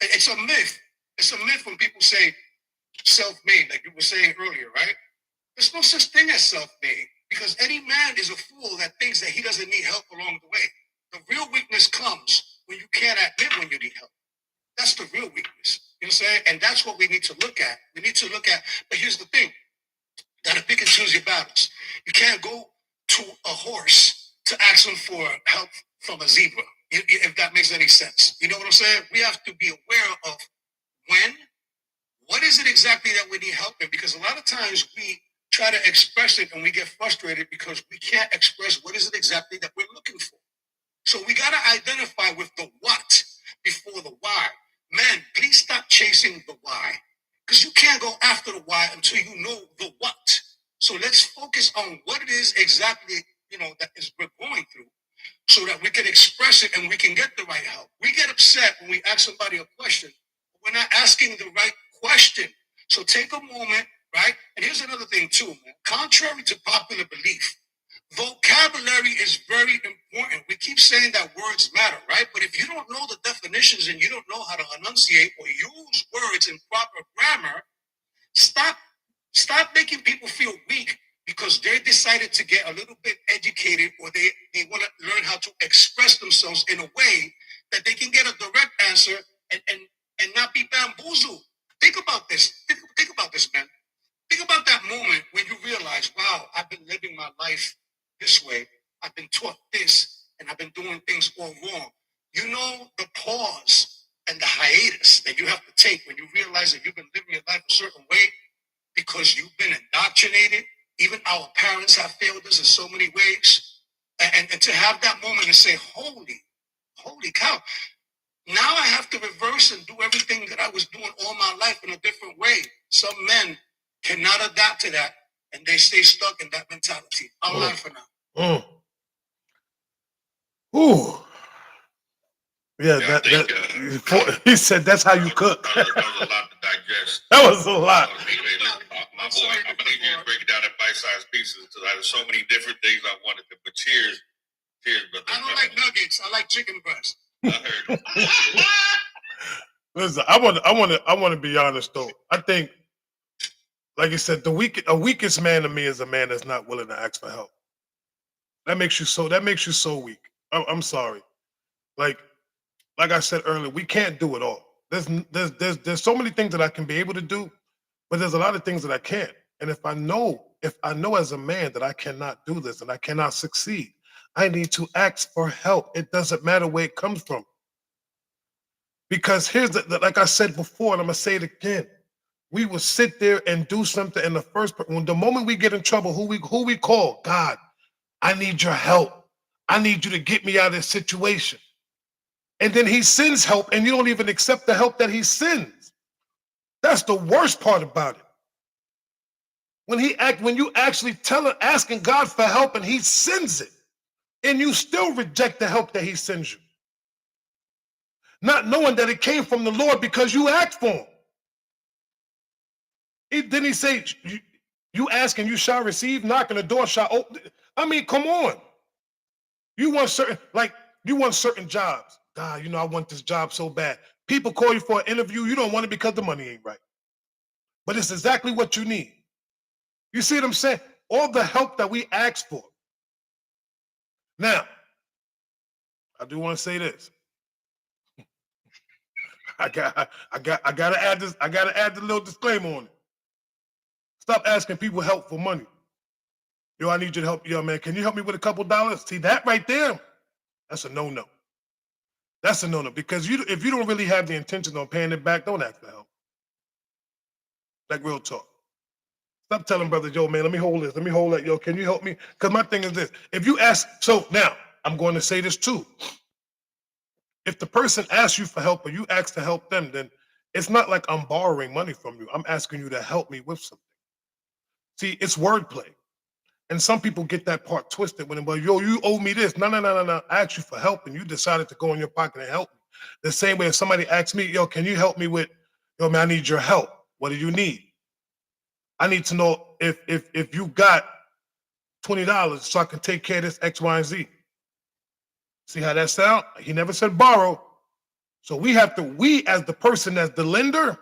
It's a myth. It's a myth when people say self-made, like you were saying earlier, right? There's no such thing as self-made, because any man is a fool that thinks that he doesn't need help along the way. The real weakness comes when you can't admit when you need help. That's the real weakness. You know what I'm saying? And that's what we need to look at. We need to look at, but here's the thing. You gotta pick and choose your battles. You can't go to a horse to ask him for help from a zebra, if that makes any sense. You know what I'm saying? We have to be aware of what is it exactly that we need help in? Because a lot of times we try to express it and we get frustrated because we can't express what is it exactly that we're looking for. So we got to identify with the what before the why. Man, please stop chasing the why, because you can't go after the why until you know the what. So let's focus on what it is exactly, that is we're going through, so that we can express it and we can get the right help. We get upset when we ask somebody a question. We're not asking the right question. So take a moment, right? And here's another thing too, man. Contrary to popular belief, vocabulary is very important. We keep saying that words matter, right? But if you don't know the definitions and you don't know how to enunciate or use words in proper grammar, stop making people feel weak because they decided to get a little bit educated, or they want to learn how to express themselves in a way that they can get a direct answer and not be bamboozled. Think about this. Think about this, man. Think about that moment when you realize, wow, I've been living my life this way. I've been taught this, and I've been doing things all wrong. You know the pause and the hiatus that you have to take when you realize that you've been living your life a certain way because you've been indoctrinated. Even our parents have failed us in so many ways. And to have that moment and say, holy cow. Now I have to reverse and do everything that I was doing all my life in a different way. Some men cannot adapt to that, and they stay stuck in that mentality. I'll lie for now. Ooh. Yeah, he said that's how you cook. That was a lot to digest. That was a lot. My boy, I'm going to need you to break it down in bite-sized pieces because I have so many different things I wanted to. But cheers, brother. I don't like nuggets. I like chicken breast. I heard. Listen, I want to be honest though. I think, like you said, a weakest man to me is a man that's not willing to ask for help. That makes you so weak. I'm sorry. Like I said earlier, we can't do it all. There's so many things that I can be able to do, but there's a lot of things that I can't. And if I know as a man that I cannot do this and I cannot succeed, I need to ask for help. It doesn't matter where it comes from. Because here's like I said before, and I'm gonna say it again. We will sit there and do something, and the moment we get in trouble, who we call? God, I need your help. I need you to get me out of this situation. And then he sends help, and you don't even accept the help that he sends. That's the worst part about it. When you actually asking God for help and he sends it. and you still reject the help that he sends you, not knowing that it came from the Lord because you asked for him. Didn't he say, you ask and you shall receive, knock and the door shall open? I mean, come on. You want certain jobs. God, I want this job so bad. People call you for an interview. You don't want it because the money ain't right. But it's exactly what you need. You see what I'm saying? All the help that we ask for. Now, I do want to say this. I gotta add this. I gotta add the little disclaimer on it. Stop asking people help for money. Yo, I need you to help. Yo, man, can you help me with a couple dollars? See that right there? That's a no-no. That's a no-no because if you don't really have the intention on paying it back, don't ask for help. Like real talk. Stop telling brother Joe, man, let me hold this. Let me hold that. Yo, can you help me? Because my thing is this. If you ask, so now I'm going to say this too. If the person asks you for help or you ask to help them, then it's not like I'm borrowing money from you. I'm asking you to help me with something. See, it's wordplay. And some people get that part twisted when, well, yo, you owe me this. No. I asked you for help and you decided to go in your pocket and help me. The same way if somebody asks me, yo, can you help me with, yo, man, I need your help. What do you need? I need to know if you got $20 so I can take care of this X, Y, and Z. See how that sound? He never said borrow. So we as the person, as the lender,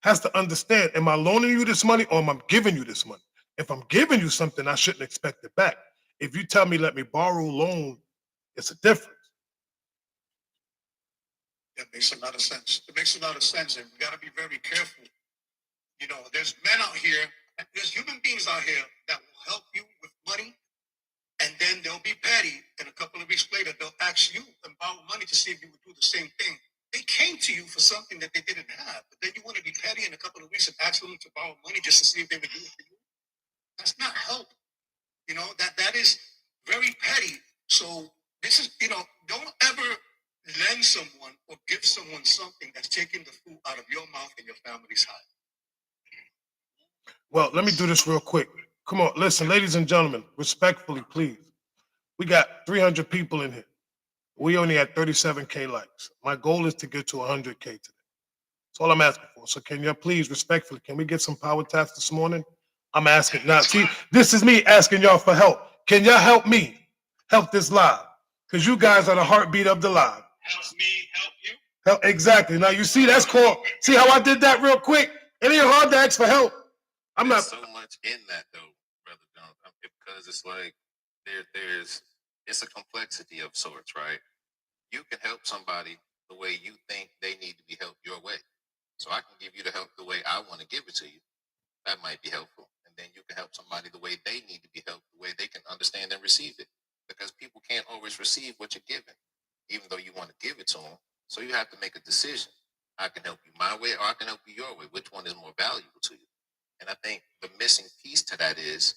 has to understand, am I loaning you this money or am I giving you this money? If I'm giving you something, I shouldn't expect it back. If you tell me, let me borrow, loan, it's a difference. That makes a lot of sense. It makes a lot of sense, and we got to be very careful. There's men out here, there's human beings out here that will help you with money, and then they'll be petty, and a couple of weeks later, they'll ask you and borrow money to see if you would do the same thing. They came to you for something that they didn't have, but then you want to be petty in a couple of weeks and ask them to borrow money just to see if they would do it for you. That's not help. That is very petty. So this is, don't ever lend someone or give someone something that's taking the food out of your mouth and your family's house. Well, let me do this real quick. Come on, listen, ladies and gentlemen, respectfully, please. We got 300 people in here. We only had 37K likes. My goal is to get to 100K today. That's all I'm asking for. So can you please, respectfully, can we get some power taps this morning? I'm asking now. See, this is me asking y'all for help. Can y'all help me help this live? Because you guys are the heartbeat of the live. Help me, help you. Help, exactly. Now you see that's called. See how I did that real quick? It ain't hard to ask for help. There's so much in that though, Brother John, because it's like it's a complexity of sorts, right? You can help somebody the way you think they need to be helped your way. So I can give you the help the way I want to give it to you. That might be helpful. And then you can help somebody the way they need to be helped, the way they can understand and receive it. Because people can't always receive what you're giving, even though you want to give it to them. So you have to make a decision. I can help you my way or I can help you your way. Which one is more valuable to you? And I think the missing piece to that is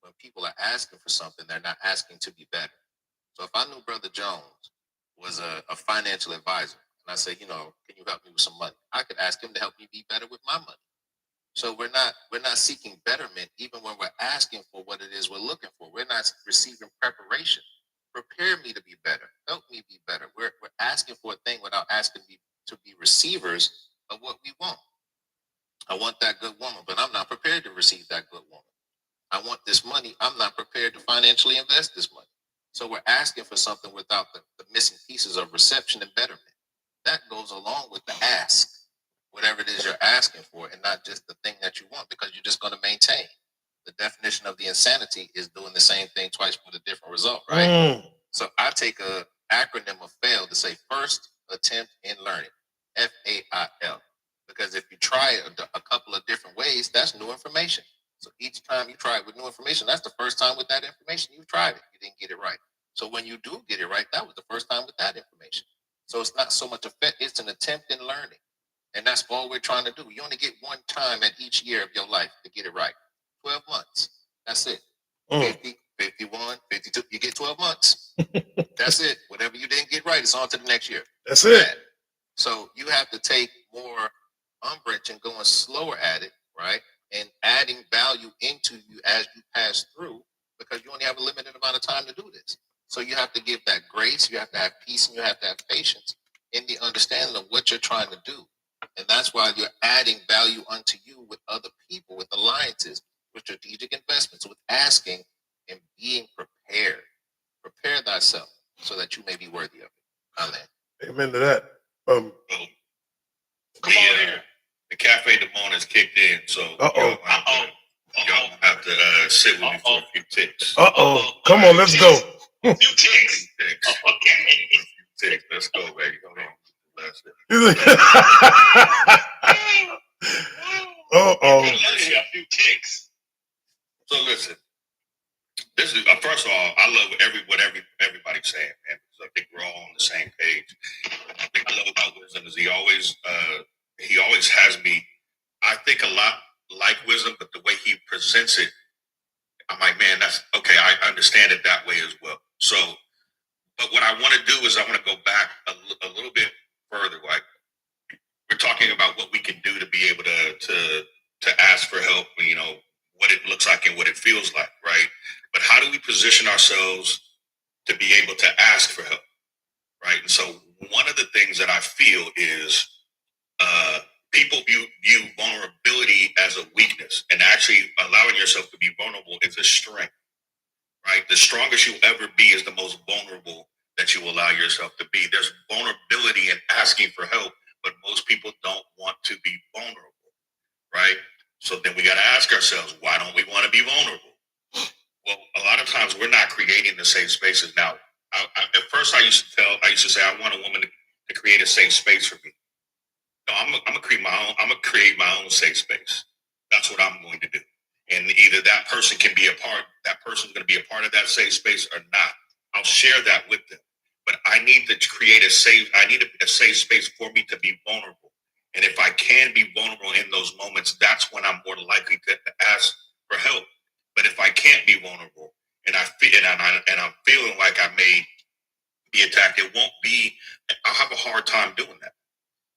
when people are asking for something, they're not asking to be better. So if I knew Brother Jones was a financial advisor, and I said, can you help me with some money? I could ask him to help me be better with my money. So we're not seeking betterment, even when we're asking for what it is we're looking for. We're not receiving preparation. Prepare me to be better. Help me be better. We're asking for a thing without asking to be receivers of what we want. I want that good woman, but I'm not prepared to receive that good woman. I want this money. I'm not prepared to financially invest this money. So we're asking for something without the missing pieces of reception and betterment. That goes along with the ask, whatever it is you're asking for, and not just the thing that you want, because you're just going to maintain. The definition of the insanity is doing the same thing twice with a different result, right? So I take an acronym of FAIL to say first attempt in learning, FAIL. Because if you try it a couple of different ways, that's new information. So each time you try it with new information, that's the first time with that information you tried it. You didn't get it right. So when you do get it right, that was the first time with that information. So it's not so much it's an attempt in learning. And that's all we're trying to do. You only get one time at each year of your life to get it right. 12 months. That's it. 50, 51, 52. You get 12 months. That's it. Whatever you didn't get right, it's on to the next year. That's it. So you have to take more umbrage and going slower at it, right? And adding value into you as you pass through, because you only have a limited amount of time to do this. So you have to give that grace, you have to have peace, and you have to have patience in the understanding of what you're trying to do. And that's why you're adding value unto you with other people, with alliances, with strategic investments, with asking and being prepared. Prepare thyself so that you may be worthy of it. Amen. Amen to that. Well, the Cafe de Monde has kicked in, so y'all have to sit with me for a few ticks. Come on, let's go. Few ticks. Okay. Ticks. Let's go, baby. Hold on. That's it. A few ticks. So listen, this is first of all, I love what everybody's saying, man. Because I think we're all on the same page. I think I love about Wisdom is he always has me. I think a lot like Wisdom, but the way he presents it, I'm like, man, that's okay. I understand it that way as well. So, but what I want to do is I want to go back a little bit further. Like we're talking about what we can do to be able to ask for help. You know what it looks like and what it feels like, right? But how do we position ourselves to be able to ask for help, right? And so one of the things that I feel is people view vulnerability as a weakness, and actually allowing yourself to be vulnerable is a strength, right? The strongest you'll ever be is the most vulnerable that you allow yourself to be. There's vulnerability in asking for help, but most people don't want to be vulnerable, right? So then we got to ask ourselves, why don't we want to be vulnerable? Well, a lot of times we're not creating the safe spaces. Now, at first I used to say, I want a woman to create a safe space for me. No, I'm gonna create my own. I'm gonna create my own safe space. That's what I'm going to do. And either that person can be a part. That person's going to be a part of that safe space or not. I'll share that with them. But I need to create a safe. I need a safe space for me to be vulnerable. And if I can be vulnerable in those moments, that's when I'm more likely to ask for help. But if I can't be vulnerable and I'm feeling like I may be attacked, it won't be. I'll have a hard time doing that.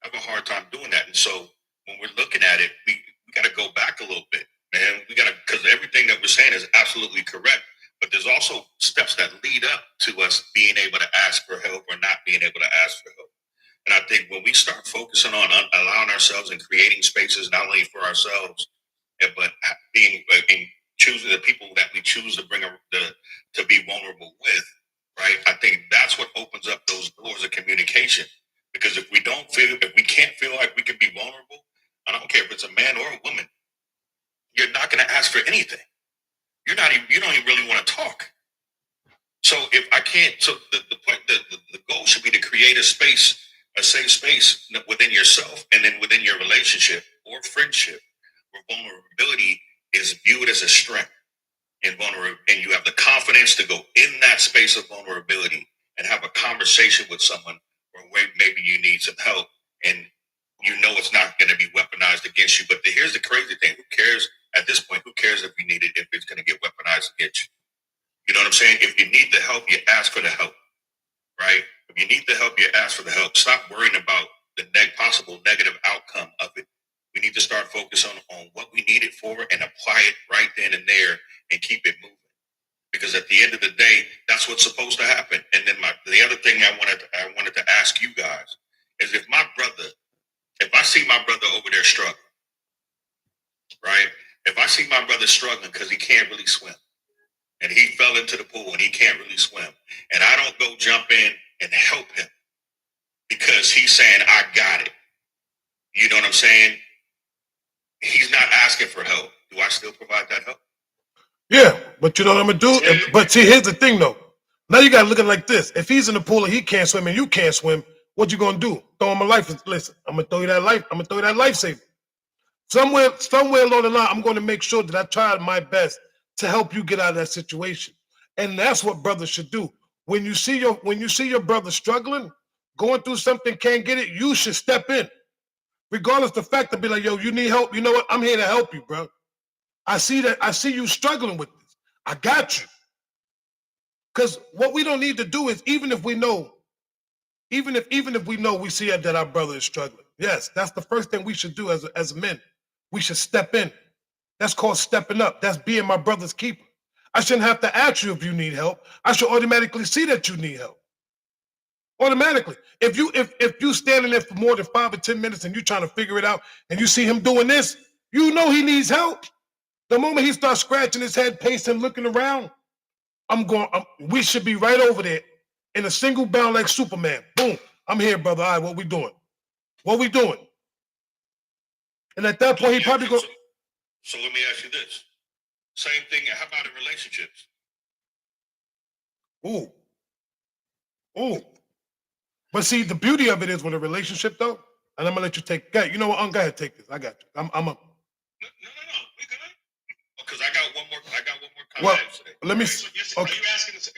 I have a hard time doing that. And so when we're looking at it, we got to go back a little bit, man. We got to, because everything that we're saying is absolutely correct. But there's also steps that lead up to us being able to ask for help or not being able to ask for help. And I think when we start focusing on allowing ourselves and creating spaces, not only for ourselves, but being choosing the people that we choose to to be vulnerable with, right? I think that's what opens up those doors of communication. Because if we can't feel like we can be vulnerable, I don't care if it's a man or a woman, you're not going to ask for anything. You don't even really want to talk. So if I can't, so the goal should be to create a safe space within yourself and then within your relationship or friendship, where vulnerability is viewed as a strength, and you have the confidence to go in that space of vulnerability and have a conversation with someone where maybe you need some help, and you know it's not going to be weaponized against you. But here's the crazy thing: who cares at this point? Who cares if you need it, if it's going to get weaponized against you? You know what I'm saying? If you need the help, you ask for the help, right? If you need the help, you ask for the help. Stop worrying about the possible negative outcome of it. We need to start focusing on what we need it for and apply it right then and there and keep it moving. Because at the end of the day, that's what's supposed to happen. And then the other thing I wanted to ask you guys is if I see my brother over there struggling, right? If I see my brother struggling because he can't really swim, and he fell into the pool and he can't really swim, and I don't go jump in and help him because he's saying, I got it. You know what I'm saying? He's not asking for help. Do I still provide that help? Yeah, but you know what I'm gonna do? But see, here's the thing though. Now you gotta look at it like this. If he's in the pool and he can't swim and you can't swim, what you gonna do? Throw him a life. Listen, I'm gonna throw you that lifesaver. Somewhere along the line, I'm gonna make sure that I try my best to help you get out of that situation. And that's what brothers should do. When you see your brother struggling, going through something, can't get it, you should step in. Regardless of the fact to be like, yo, you need help. You know what? I'm here to help you, bro. I see you struggling with this. I got you. Because what we don't need to do is, even if we know we see that our brother is struggling. Yes, that's the first thing we should do as men. We should step in. That's called stepping up. That's being my brother's keeper. I shouldn't have to ask you if you need help. I should automatically see that you need help. Automatically. If you standing there for more than 5 or 10 minutes and you trying to figure it out and you see him doing this, you know he needs help. The moment he starts scratching his head, pacing, looking around, we should be right over there in a single bound like Superman. Boom. I'm here, brother. All right, what we doing? What we doing? And at that point, he probably go. So let me ask you this. Same thing. How about in relationships? Ooh. Ooh. But see, the beauty of it is with a relationship, though, and I'm gonna let you take. You know what? Go ahead, take this. I got you. I'm a. No. We good? Because I got one more comment. Well, let me. So Okay. are you asking? Ask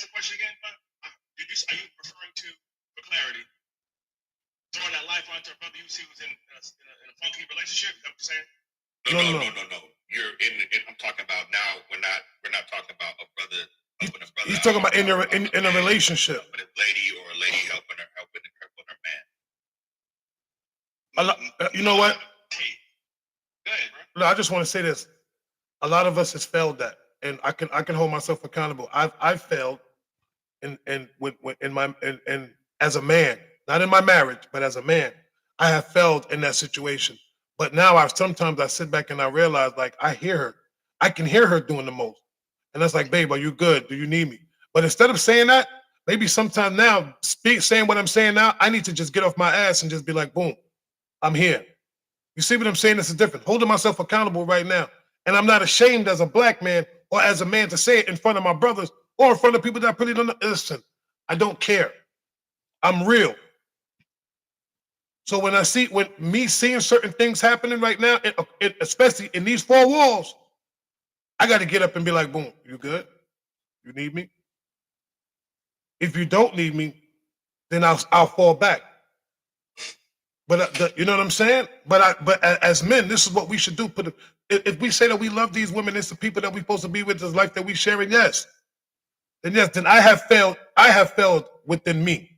the question again. Are you referring to, for clarity, throwing that life onto a brother you see was in a funky relationship? Is that what you're saying? No. You're in. I'm talking about now. We're not talking about a brother helping a brother. He's talking about in a relationship. Helping a lady or a lady helping her man. You know what? Go ahead, bro. No, I just want to say this. A lot of us has failed that, and I can hold myself accountable. I've failed, and as a man, not in my marriage, but as a man, I have failed in that situation. But now sometimes I sit back and I realize, like, I hear her. I can hear her doing the most, and that's like, babe, are you good? Do you need me? But instead of saying that, maybe sometime now, saying what I'm saying now, I need to just get off my ass and just be like, boom, I'm here. You see what I'm saying? This is different. Holding myself accountable right now. And I'm not ashamed as a black man or as a man to say it in front of my brothers or in front of people that really don't listen. I don't care. I'm real. So when me seeing certain things happening right now, especially in these 4 walls, I got to get up and be like, boom, you good? You need me? If you don't need me, then I'll fall back. But you know what I'm saying? But as men, this is what we should do. If we say that we love these women, it's the people that we're supposed to be with, this life that we sharing. Yes. Then I have failed. I have failed within me.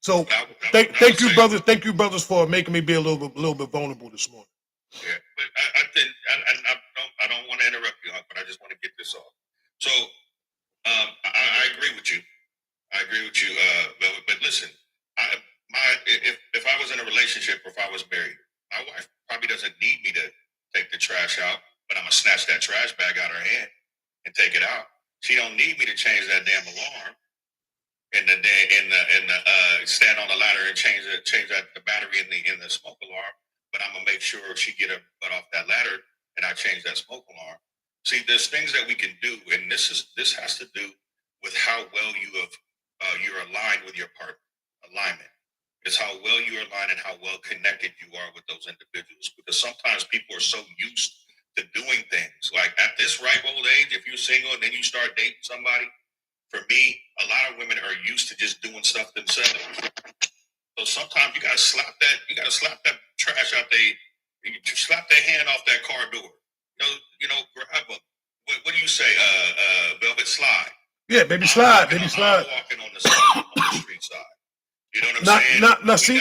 So thank you, brothers. Thank you, brothers, for making me be a little bit vulnerable this morning. Yeah, but I think I don't want to interrupt you, but I just want to get this off. So I agree with you. But listen, if I was in a relationship or if I was married, my wife probably doesn't need me to take the trash out, but I'm gonna snatch that trash bag out of her hand and take it out. She don't need me to change that damn alarm and stand on the ladder and change the battery in the smoke alarm. But I'm gonna make sure she get her butt off that ladder and I change that smoke alarm. See, there's things that we can do, and this has to do with how well you're aligned with your partner. Alignment. It's how well you align and how well connected you are with those individuals. Because sometimes people are so used to doing things. Like at this ripe old age, if you're single and then you start dating somebody, for me, a lot of women are used to just doing stuff themselves. So sometimes you gotta slap that trash out you slap their hand off that car door. Grab them. What do you say? Velvet slide. Yeah, baby slide, baby slide. Walking on the street side. You know what I'm saying? See,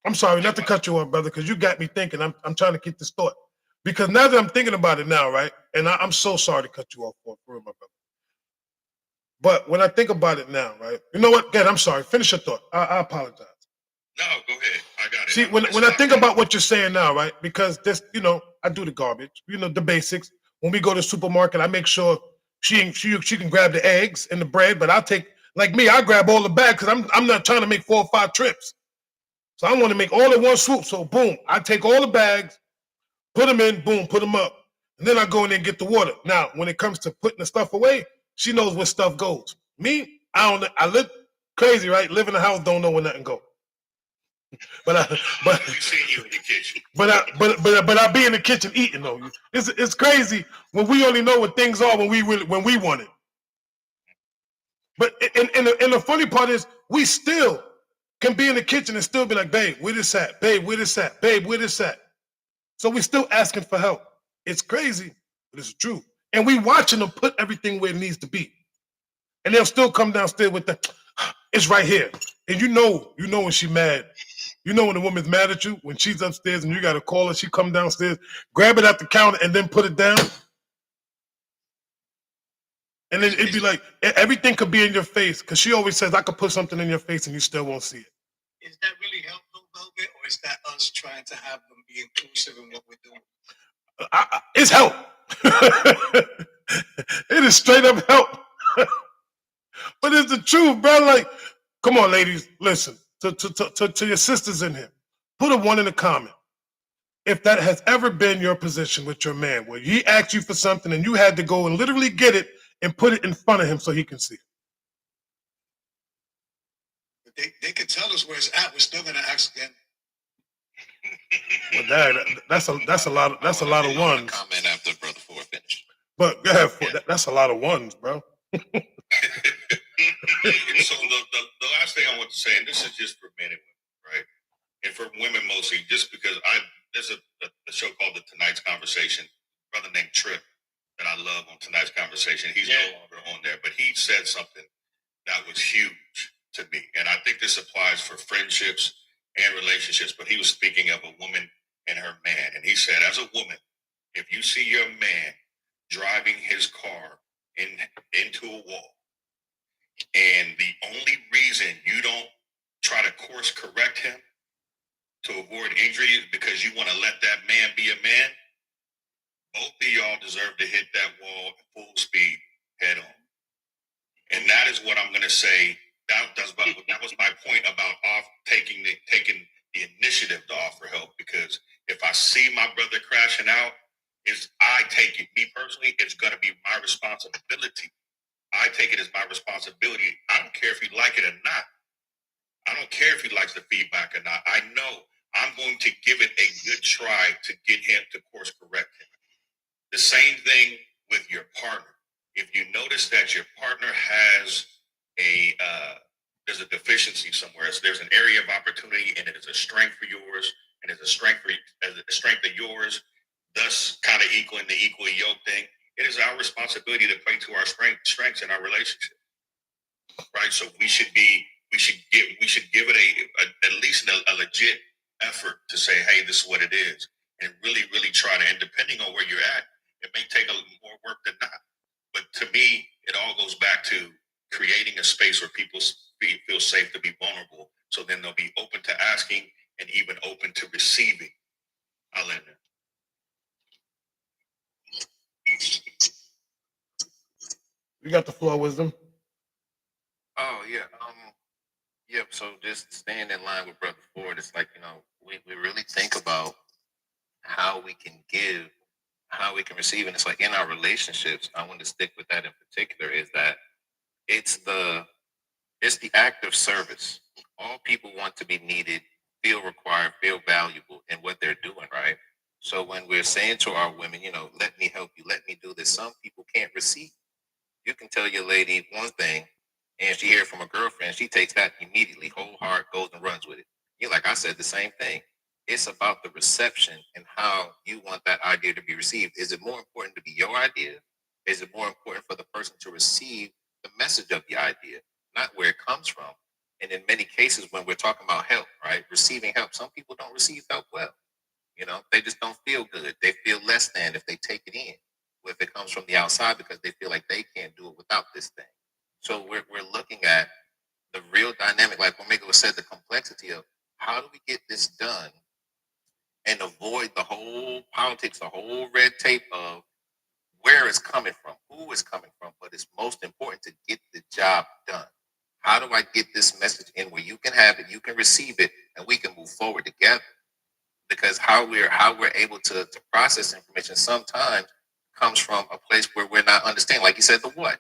I'm sorry, not to cut you off, brother, because you got me thinking. I'm trying to keep this thought. Because now that I'm thinking about it now, right? And I'm so sorry to cut you off for real, my brother. But when I think about it now, right? You know what? Good, I'm sorry. Finish your thought. I apologize. No, go ahead. I got it. See, when I think about what you're saying now, right? Because this, I do the garbage, the basics. When we go to the supermarket, I make sure she can grab the eggs and the bread, but I'll take, like me, I grab all the bags because I'm not trying to make 4 or 5 trips. So I want to make all in one swoop. So boom, I take all the bags, put them in, boom, put them up. And then I go in there and get the water. Now, when it comes to putting the stuff away, she knows where stuff goes. Me, I live crazy, right? Live in a house, don't know where nothing goes. But we see you in the kitchen. But I be in the kitchen eating though. It's crazy when we only know what things are when we want it. But and the funny part is we still can be in the kitchen and still be like, babe, where this at? Babe, where this at? Babe, where this at? So we still asking for help. It's crazy, but it's true. And we watching them put everything where it needs to be. And they'll still come downstairs with it's right here. And you know when she's mad. You know when the woman's mad at you, when she's upstairs and you got to call her, she come downstairs, grab it at the counter and then put it down. And then it'd be like everything could be in your face because she always says I could put something in your face and you still won't see it. Is that really helpful, Velvet, or is that us trying to have them be inclusive in what we're doing? It's help. It is straight up help. But it's the truth, bro. Like, come on, ladies, listen to your sisters in here. Put a 1 in the comment if that has ever been your position with your man, where he asked you for something and you had to go and literally get it and put it in front of him so he can see it. They can tell us where it's at. We're still gonna ask again. Well, that's a lot. That's a lot of ones. Comment after Brother Ford finished. But go ahead, that's a lot of ones, bro. So the last thing I want to say, and this is just for men and women, right? And for women mostly, just because there's a show called The Tonight's Conversation, a brother named Trip that I love on Tonight's Conversation. He's no longer on there, but he said something that was huge to me. And I think this applies for friendships and relationships, but he was speaking of a woman and her man. And he said, as a woman, if you see your man driving his car into a wall, and the only reason you don't try to course correct him to avoid injury is because you want to let that man be a man, both of y'all deserve to hit that wall at full speed head on. And that is what I'm going to say. That was my point about taking the initiative to offer help, because if I see my brother crashing out, I take it. Me personally, it's going to be my responsibility. I take it as my responsibility. I don't care if he like it or not. I don't care if he likes the feedback or not. I know I'm going to give it a good try to get him to course correct him. The same thing with your partner. If you notice that your partner has there's a deficiency somewhere, so there's an area of opportunity, and it is a strength for yours, and it's a strength of yours, thus kind of equaling the equal yoke thing. It is our responsibility to play to our strengths in our relationship, right? So we should give it at least a legit effort to say, hey, this is what it is, and really, really try to. And depending on where you're at, it may take a little more work than not. But to me, it all goes back to creating a space where people feel safe to be vulnerable. So then they'll be open to asking and even open to receiving. I'll end there. You got the floor, Wisdom. Oh yeah. Yep. So just staying in line with Brother Ford, it's like, we really think about how we can give, how we can receive, and it's like in our relationships. I want to stick with that in particular. Is that it's the act of service. All people want to be needed, feel required, feel valuable in what they're doing, right? So when we're saying to our women, let me help you, let me do this, some people can't receive. You can tell your lady one thing, and she hears from a girlfriend, she takes that immediately, whole heart, goes and runs with it. You're like, I said the same thing. It's about the reception and how you want that idea to be received. Is it more important to be your idea? Is it more important for the person to receive the message of the idea, not where it comes from? And in many cases, when we're talking about help, right, receiving help, some people don't receive help well. They just don't feel good. They feel less than if they take it in, if it comes from the outside, because they feel like they can't do it without this thing. So we're looking at the real dynamic, like when Mega said, the complexity of how do we get this done and avoid the whole politics, the whole red tape of where it's coming from, who it's coming from, but it's most important to get the job done. How do I get this message in where you can have it, you can receive it, and we can move forward together? Because how we're able to process information sometimes comes from a place where we're not understanding. Like you said, the what?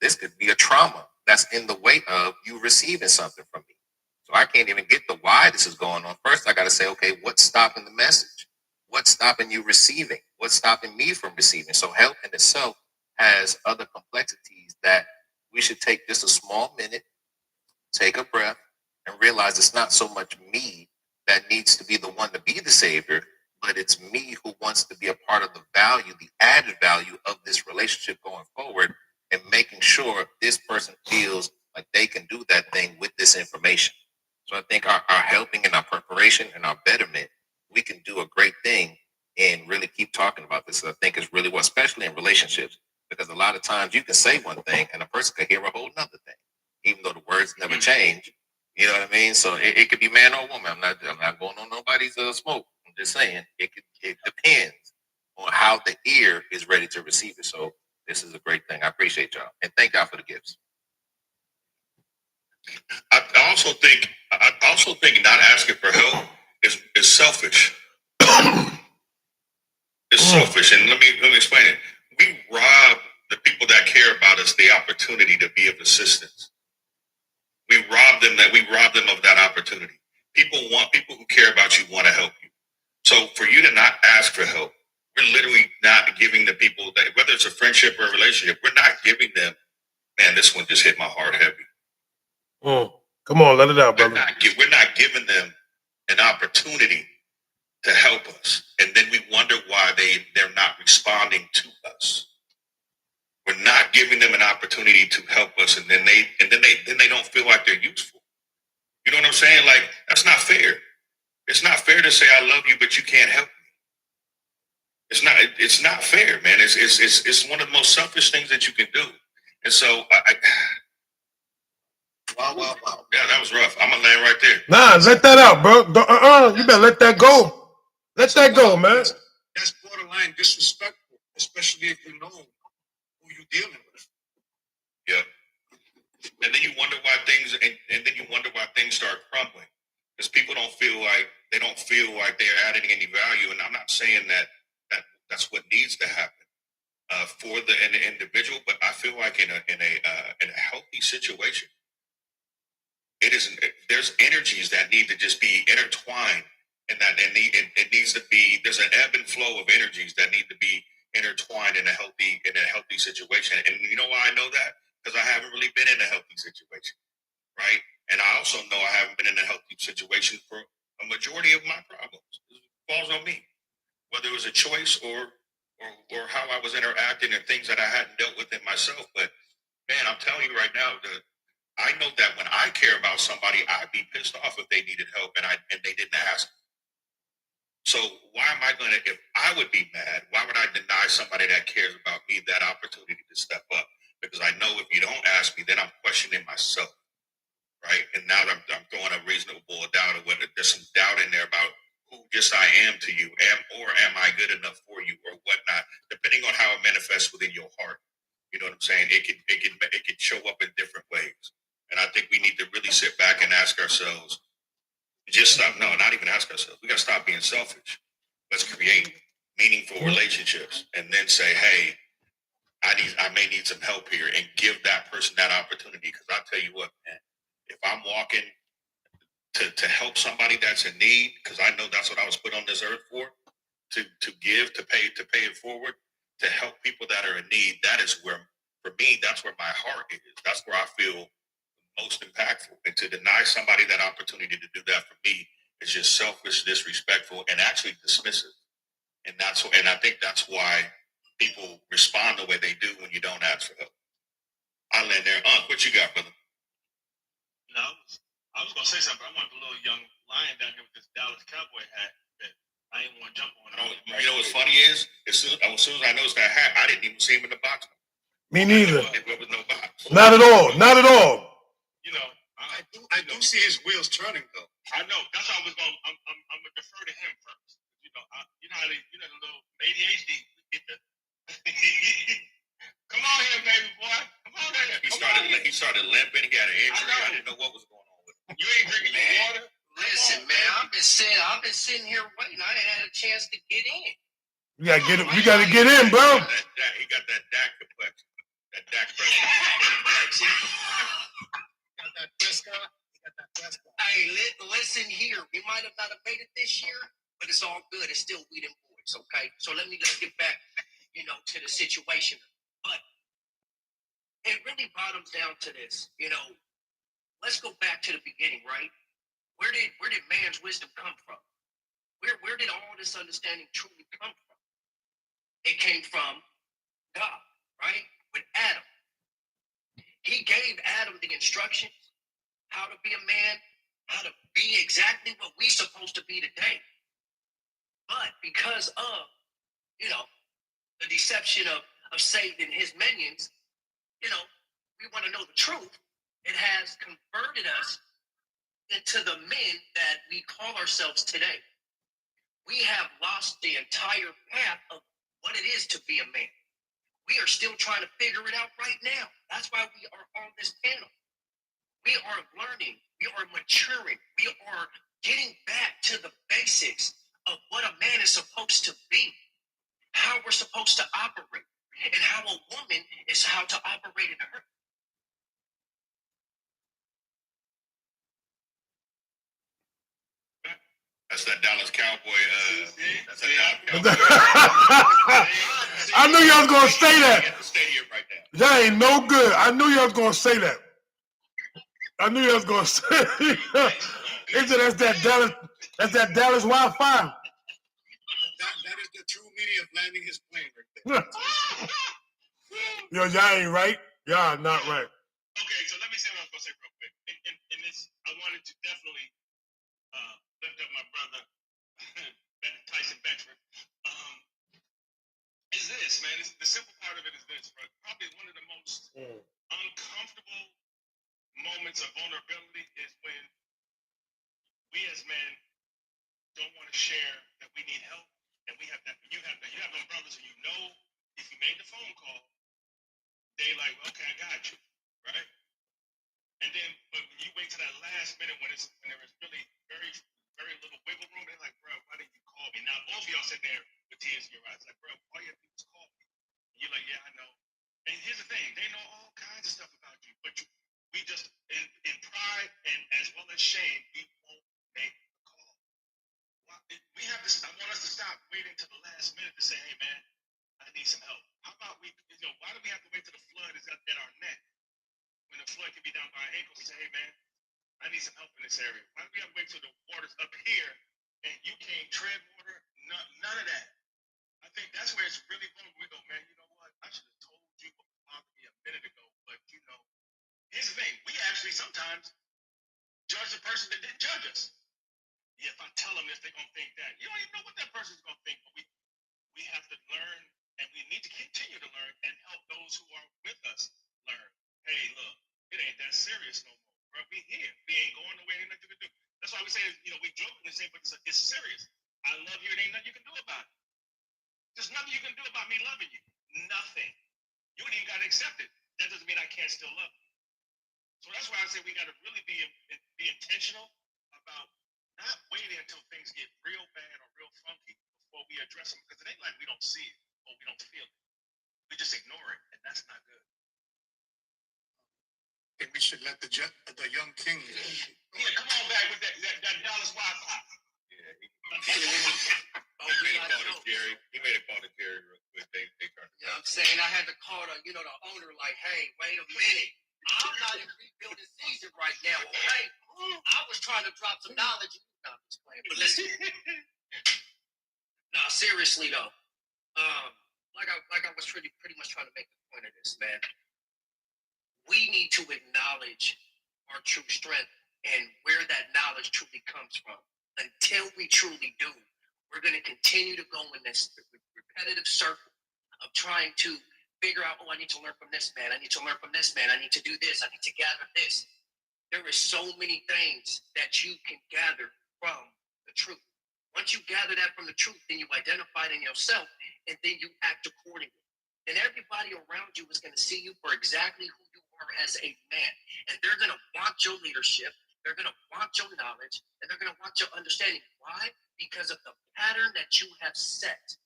This could be a trauma that's in the way of you receiving something from me. So I can't even get the why this is going on. First, I got to say, okay, what's stopping the message? What's stopping you receiving? What's stopping me from receiving? So help in itself has other complexities that we should take just a small minute, take a breath, and realize it's not so much me that needs to be the one to be the savior, but it's me who wants to be a part of the value, the added value of this relationship going forward, and making sure this person feels like they can do that thing with this information. So I think our helping and our preparation and our betterment, we can do a great thing and really keep talking about this. I think it's really especially in relationships, Because a lot of times you can say one thing and a person can hear a whole nother thing, even though the words never change. You know what I mean? So it could be man or woman. I'm not going on nobody's smoke. I'm just saying it depends on how the ear is ready to receive it. So this is a great thing. I appreciate y'all. And thank y'all for the gifts. I also think not asking for help is selfish. It's selfish, and let me explain it. We rob the people that care about us the opportunity to be of assistance. We rob them of that opportunity. People who care about you want to help you. So for you to not ask for help, we're literally not giving the people that, whether it's a friendship or a relationship, we're not giving them. Man, this one just hit my heart heavy. Come on, let it out, brother. We're not giving them an opportunity to help us, and then we wonder why they're not responding to us. We're not giving them an opportunity to help us, and then they don't feel like they're useful. You know what I'm saying? Like, that's not fair. It's not fair to say I love you, but you can't help me. It's not fair, man. It's one of the most selfish things that you can do. And so Wow. yeah, that was rough. I'm gonna land right there. Nah, let that out, bro. You better let that go. Let that go, man. That's borderline disrespectful, especially if you know who you're dealing with. Yep. And then you wonder why things start crumbling, because people don't feel like they're adding any value. And I'm not saying that's what needs to happen for the individual, but I feel like in a healthy situation, there's energies that need to just be intertwined, and it needs to be, there's an ebb and flow of energies that need to be intertwined in a healthy situation. And you know why I know that? Because I haven't really been in a healthy situation, right? And I also know I haven't been in a healthy situation for a majority of my problems. It falls on me, whether it was a choice or how I was interacting and things that I hadn't dealt with in myself. But man, I'm telling you right now, I know that when I care about somebody, I'd be pissed off if they needed help and they didn't ask. So why am I going to, if I would be mad, why would I deny somebody that cares about me that opportunity to step up? Because I know if you don't ask me, then I'm questioning myself, right? And now I'm throwing a reasonable doubt of whether there's some doubt in there about who just I am to you, or am I good enough for you, or whatnot, depending on how it manifests within your heart. You know what I'm saying? It could show up in different ways. And I think we need to really sit back and ask ourselves, not even ask ourselves. We got to stop being selfish. Let's create meaningful relationships, and then say, hey, I may need some help here, and give that person that opportunity. Because I'll tell you what, man, if I'm walking to help somebody that's in need, because I know that's what I was put on this earth for, to give, to pay it forward, to help people that are in need, that is where, for me, that's where my heart is. That's where I feel most impactful. And to deny somebody that opportunity to do that for me is just selfish, disrespectful, and actually dismissive. And I think that's why people respond the way they do when you don't ask for help. I land there. What you got, brother? No, I was gonna say something, but I wanted the little young lion down here with this Dallas Cowboy hat that I didn't want to jump on. You know what's funny is, as soon as I noticed that hat, I didn't even see him in the box. Me neither. There was no box. Not at all. Not at all. You know, I do see his wheels turning though. I know. That's how I was going. I'm gonna defer to him first. You know, you know how the little ADHD get the. Come on here, baby boy. Come on here. He started limping. He had an injury. I didn't know what was going on with him. You ain't drinking no water. Listen, man, I've been sitting here waiting. I ain't had a chance to get in. You gotta get it. You gotta get in, bro. He got that Dak complexion. That Dak complexion. Got that Prescott. Hey, listen here. We might have not made it this year, but it's all good. It's still we them boys, okay? So let's get back, to the situation. But it really bottoms down to this. Let's go back to the beginning, right? Where did man's wisdom come from? Where did all this understanding truly come from? It came from God, right? With Adam. He gave Adam the instructions, how to be a man, how to be exactly what we're supposed to be today. But because of, the deception of of Satan and his minions, you know, we want to know the truth. It has converted us into the men that we call ourselves today. We have lost the entire path of what it is to be a man. We are still trying to figure it out right now. That's why we are on this panel. We are learning. We are maturing. We are getting back to the basics of what a man is supposed to be, how we're supposed to operate, and how a woman is how to operate in her. That's that Dallas Cowboy. That's that Dallas Cowboy. I knew y'all was gonna say that. Get the stadium right now. That ain't no good. I knew y'all was gonna say that. I knew y'all was gonna say that. That's that Dallas Wi-Fi. That is the true meaning of landing his plane right there. Yo, y'all ain't right. Y'all not right. Okay, so let me say what I was going to say real quick. In this, I wanted to definitely lift up my brother, Tyson Beckford. Is this, man? The simple part of it is this, bro. Probably one of the most uncomfortable moments of vulnerability is when we as men don't want to share that we need help, and we have that. You have them brothers who if you made the phone call, they like, okay, I got you, right? And then, but when you wait to that last minute when there is really very, very little wiggle room, they're like, bro, why didn't you call me? Now both of y'all sit there with tears in your eyes, like, bro, all you have to do is call me. And you're like, yeah, I know. And here's the thing, they know all kinds of stuff about you, but we just, in pride and as well as shame, we won't make the call. We have to. I want us to stop waiting to the last minute to say, "Hey, man, I need some help." How about we? Why do we have to wait till the flood is at our neck when the flood can be down by our ankles? We say, "Hey, man, I need some help in this area." Why do we have to wait till the water's up here and you can't tread water? None of that. I think that's where it's really going. We go, man. You know what? I should have told you what bothered me a minute ago. But here's the thing: we actually sometimes judge the person that didn't judge us. Yeah, if I tell them this, they're gonna think that. You don't even know what that person's gonna think, but we have to learn, and we need to continue to learn and help those who are with us learn. Hey, look, it ain't that serious no more, bro. We here. We ain't going nowhere. Ain't nothing to do. That's why we say, we jokingly say, but it's serious. I love you. It ain't nothing you can do about it. There's nothing you can do about me loving you. Nothing. You ain't even got to accept it. That doesn't mean I can't still love you. So that's why I say we got to really be intentional about not waiting until things get real bad or real funky before we address them, because it ain't like we don't see it or we don't feel it. We just ignore it, and that's not good. And we should let the young king. Yeah, come on back with that Dallas Wi-Fi. Yeah, he made a call to Jerry. He made a call to Jerry real quick. They turned. You know what I'm saying? I had to call the owner, like, hey, wait a minute. I'm not in rebuilding season right now, okay? I was trying to drop some knowledge. No, I'm just playing. But listen. No, seriously though. Like I was pretty much trying to make the point of this, man. We need to acknowledge our true strength and where that knowledge truly comes from. Until we truly do, we're going to continue to go in this repetitive circle of trying to figure out, I need to learn from this man. I need to learn from this man. I need to do this. I need to gather this. There is so many things that you can gather from the truth. Once you gather that from the truth, then you identify it in yourself, and then you act accordingly. And everybody around you is going to see you for exactly who you are as a man. And they're going to want your leadership. They're going to want your knowledge, and they're going to want your understanding. Why? Because of the pattern that you have set.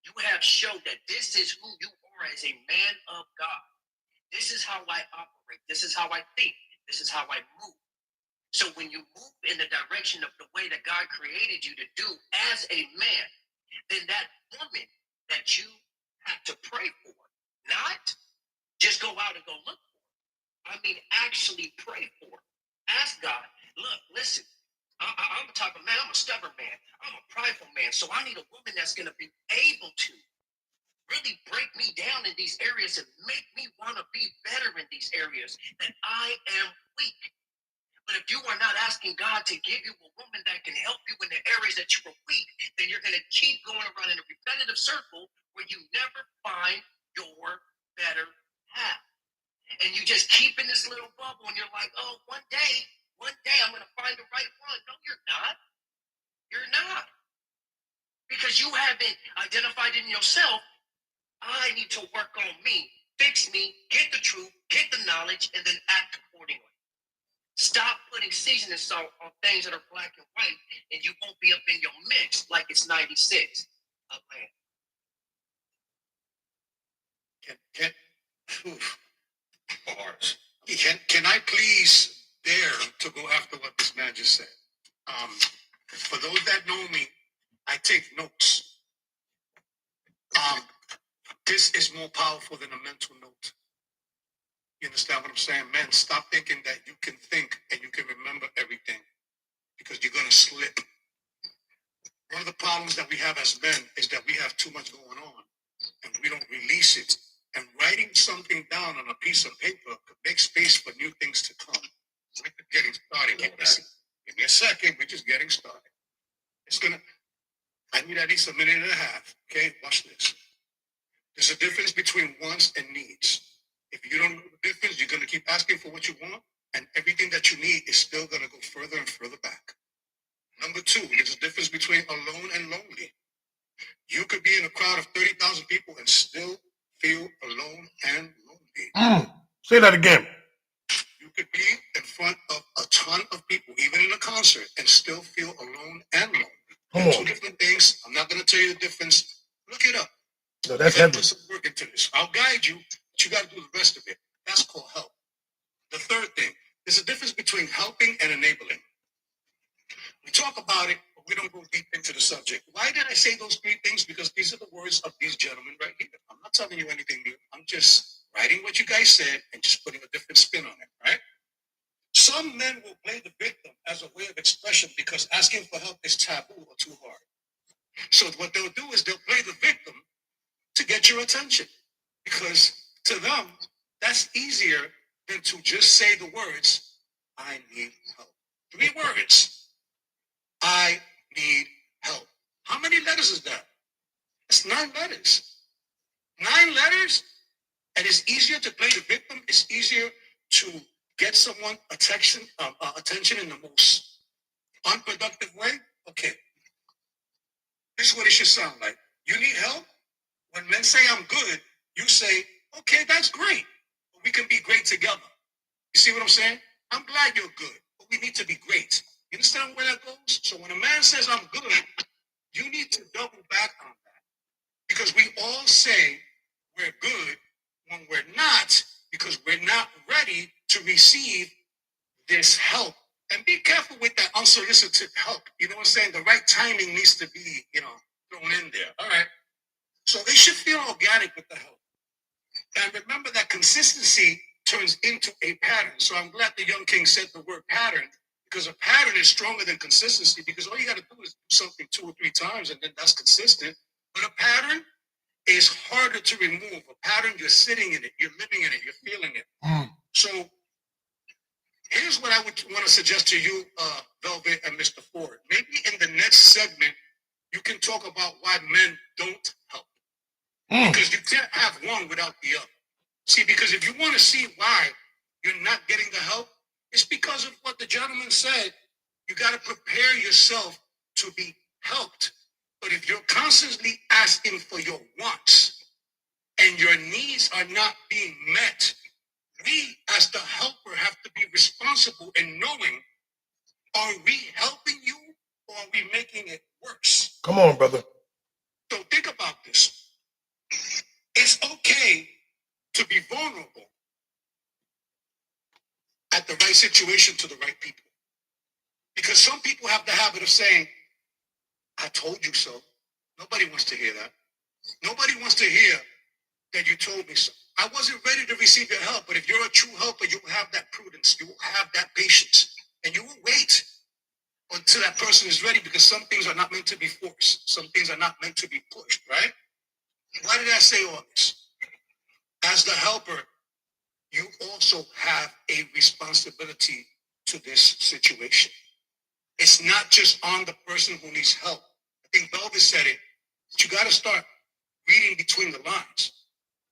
You have showed that this is who you are as a man of God. This is how I operate. This is how I think. This is how I move. So when you move in the direction of the way that God created you to do as a man, then that woman that you have to pray for, not just go out and go look for. I mean, actually pray for. Ask God, look, listen, I'm the type of man, I'm a stubborn man. I'm a prideful man. So I need a woman that's going to be able to really break me down in these areas and make me want to be better in these areas that I am weak. But if you are not asking God to give you a woman that can help you in the areas that you are weak, then you're going to keep going around in a repetitive circle where you never find your better half. And you just keep in this little bubble and you're like, oh, one day I'm going to find the right one. No, you're not. You're not. Because you haven't identified in yourself, I need to work on me, fix me, get the truth, get the knowledge, and then act accordingly. Stop putting seasoning salt on things that are black and white, and you won't be up in your mix like it's 96. Bars. Can I please dare to go after what this man just said? For those that know me, I take notes. This is more powerful than a mental note. You understand what I'm saying? Men, stop thinking that you can think and you can remember everything, because you're going to slip. One of the problems that we have as men is that we have too much going on and we don't release it. And writing something down on a piece of paper could make space for new things to come. We're getting started. Give me a second. We're just getting started. I need at least a minute and a half. Okay, watch this. There's a difference between wants and needs. If you don't know the difference, you're going to keep asking for what you want, and everything that you need is still going to go further and further back. Number two, there's a difference between alone and lonely. You could be in a crowd of 30,000 people and still feel alone and lonely. Say that again. You could be in front of a ton of people, even in a concert, and still feel alone and lonely. Come on. Two different things. I'm not going to tell you the difference. Look it up. No, that's You gotta heavy. put some work into this. I'll guide you, but you got to do the rest of it. That's called help. The third thing, there's a difference between helping and enabling. We talk about it, but we don't go deep into the subject. Why did I say those three things? Because these are the words of these gentlemen right here. I'm not telling you anything new. I'm just writing what you guys said and just putting a different spin on it, right? Some men will play the victim as a way of expression because asking for help is taboo or too hard. So what they'll do is they'll play the victim to get your attention, because to them, that's easier than to just say the words, I need help. 3 words. I need help. How many letters is that? It's 9 letters. 9 letters, and it's easier to play the victim. It's easier to get someone attention in the most unproductive way. Okay. This is what it should sound like. You need help? When men say I'm good, you say, okay, that's great. But we can be great together. You see what I'm saying? I'm glad you're good, but we need to be great. You understand where that goes? So when a man says I'm good, you need to double back on that. Because we all say we're good when we're not, because we're not ready to receive this help. And be careful with that unsolicited help. You know what I'm saying? The right timing needs to be, thrown in there. All right. So they should feel organic with the help. And remember that consistency turns into a pattern. So I'm glad the young king said the word pattern, because a pattern is stronger than consistency, because all you got to do is do something 2 or 3 times and then that's consistent. But a pattern is harder to remove. A pattern, you're sitting in it, you're living in it, you're feeling it. So here's what I would want to suggest to you, Velvet and Mr. Ford. Maybe in the next segment, you can talk about why men don't help. Because you can't have one without the other. See, because if you want to see why you're not getting the help, it's because of what the gentleman said. You got to prepare yourself to be helped. But if you're constantly asking for your wants and your needs are not being met, we as the helper have to be responsible in knowing, are we helping you or are we making it worse? Come on, brother. So think about this. It's okay to be vulnerable at the right situation to the right people. Because some people have the habit of saying, I told you so. Nobody wants to hear that. Nobody wants to hear that you told me so. I wasn't ready to receive your help, but if you're a true helper, you will have that prudence, you will have that patience, and you will wait until that person is ready, because some things are not meant to be forced. Some things are not meant to be pushed, right? Why did I say all this? As the helper, you also have a responsibility to this situation. It's not just on the person who needs help. I think Belvis said it, but you got to start reading between the lines.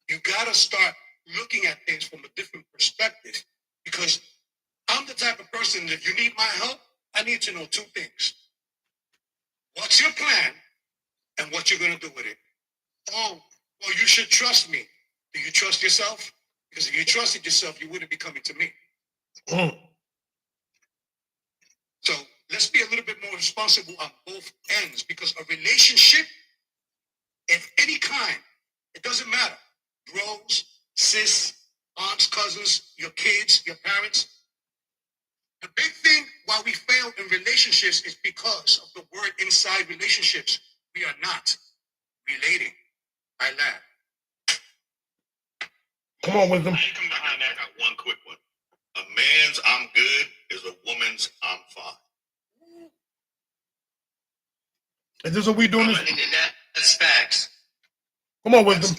You got to start looking at things from a different perspective, because I'm the type of person that if you need my help, I need to know two things. What's your plan and what you're going to do with it? Oh, well, you should trust me. Do you trust yourself? Because if you trusted yourself, you wouldn't be coming to me. Mm. So let's be a little bit more responsible on both ends, because a relationship of any kind, it doesn't matter. Bros, sis, aunts, cousins, your kids, your parents. The big thing why we fail in relationships is because of the word inside relationships. We are not relating. I laugh. Come on, Wisdom. I ain't come behind I that. got one quick one. A man's I'm good is a woman's I'm fine. Is this what we doing? This? And that's facts. Come on, Wisdom.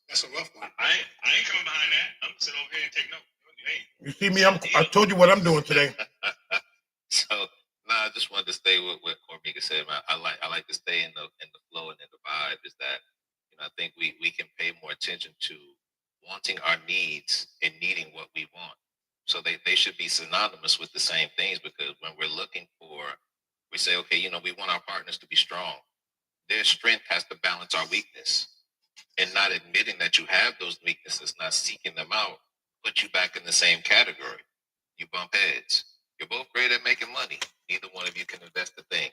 That's a rough one. I ain't coming behind that. I'm gonna sit over here and take notes. Hey, You see me? I told you what I'm doing today. So I just wanted to stay with what Cormega said, man. I like to stay in the flow and in the vibe. Is that I think we can pay more attention to wanting our needs and needing what we want. So they should be synonymous with the same things, because when we're looking for, we say, okay, we want our partners to be strong. Their strength has to balance our weakness, and not admitting that you have those weaknesses, not seeking them out, put you back in the same category. You bump heads. You're both great at making money. Neither one of you can invest a thing.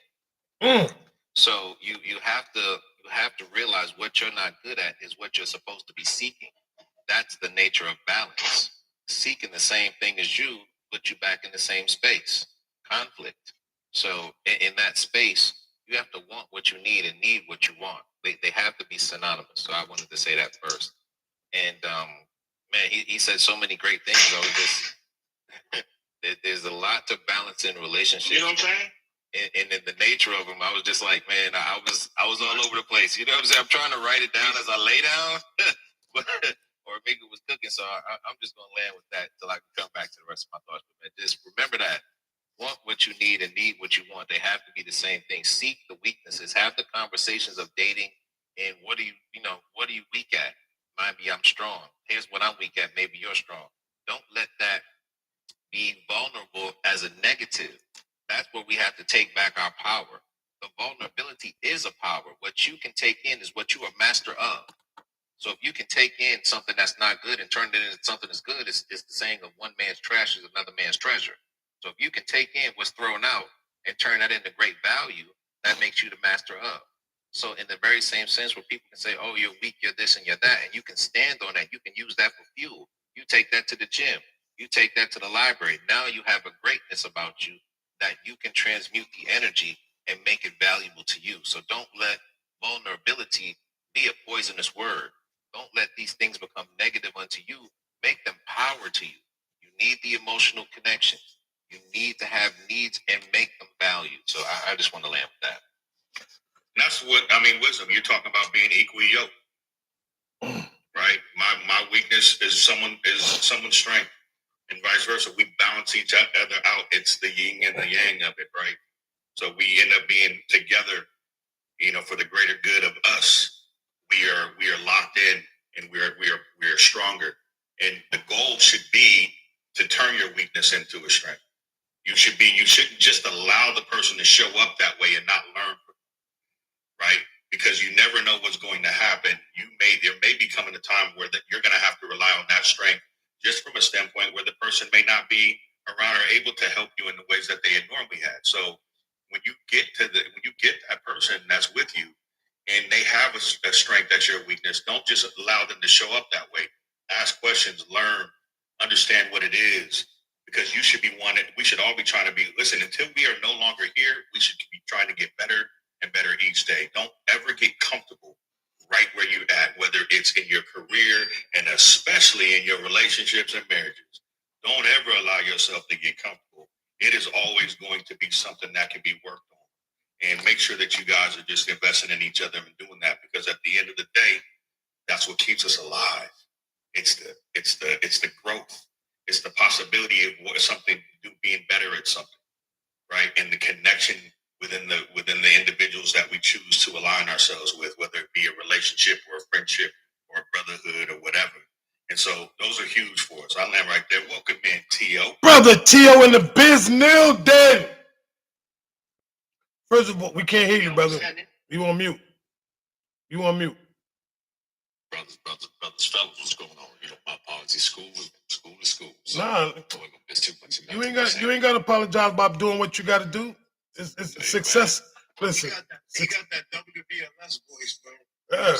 Mm. So you have to realize what you're not good at is what you're supposed to be seeking. That's the nature of balance. Seeking the same thing as you put you back in the same space. Conflict. So in that space, you have to want what you need and need what you want. They have to be synonymous. So I wanted to say that first. And man, he said so many great things. There's a lot to balance in relationships. you know what I'm saying? And in the nature of them, I was just like, man, I was all over the place. You know what I'm saying? I'm trying to write it down as I lay down, or maybe it was cooking. So I'm just gonna land with that until I can come back to the rest of my thoughts. But man, just remember that: want what you need and need what you want. They have to be the same thing. Seek the weaknesses. Have the conversations of dating. And what are you weak at? Might be I'm strong. Here's what I'm weak at. Maybe you're strong. Don't let that be vulnerable as a negative. That's where we have to take back our power. The vulnerability is a power. What you can take in is what you are master of. So if you can take in something that's not good and turn it into something that's good, it's the saying of one man's trash is another man's treasure. So if you can take in what's thrown out and turn that into great value, that makes you the master of. So in the very same sense where people can say, oh, you're weak, you're this and you're that, and you can stand on that, you can use that for fuel. You take that to the gym. You take that to the library. Now you have a greatness about you that you can transmute the energy and make it valuable to you. So don't let vulnerability be a poisonous word. Don't let these things become negative unto you. Make them power to you. You need the emotional connection. You need to have needs and make them valued. So I just want to land with that. That's what wisdom. You're talking about being equally yoked, right? My weakness is someone's strength, and vice versa. We balance each other out. It's the yin and the yang of it, right? So we end up being together, for the greater good of us. We are locked in, and we are stronger. And the goal should be to turn your weakness into a strength. You shouldn't just allow the person to show up that way and not learn, right? Because you never know what's going to happen. There may be coming a time where that you're going to have to rely on that strength, just from a standpoint where the person may not be around or able to help you in the ways that they had normally had. So when you get that person that's with you, and they have a strength that's your weakness, don't just allow them to show up that way. Ask questions, learn, understand what it is, because we should all be trying to be, listen, until we are no longer here, we should be trying to get better and better each day. Don't ever get comfortable right where you're at, whether it's in your career and especially in your relationships and marriages. Don't ever allow yourself to get comfortable. It is always going to be something that can be worked on. And make sure that you guys are just investing in each other and doing that, because at the end of the day, that's what keeps us alive. It's the growth. It's the possibility of something being better at something, right? And the connection within the individuals that we choose to align ourselves with, whether it be a relationship or a friendship or a brotherhood or whatever. And so those are huge for us. I land right there. Welcome in, T.O. Brother T.O. in the business. First of all, we can't hear you, brother. You on mute. You on mute. Brothers, fellas, what's going on? You know, my apologies. School to school. So Nah, too much you ain't got to apologize about doing what you got to do. It's success. Man. Listen, He got that WBLS voice, bro. yeah.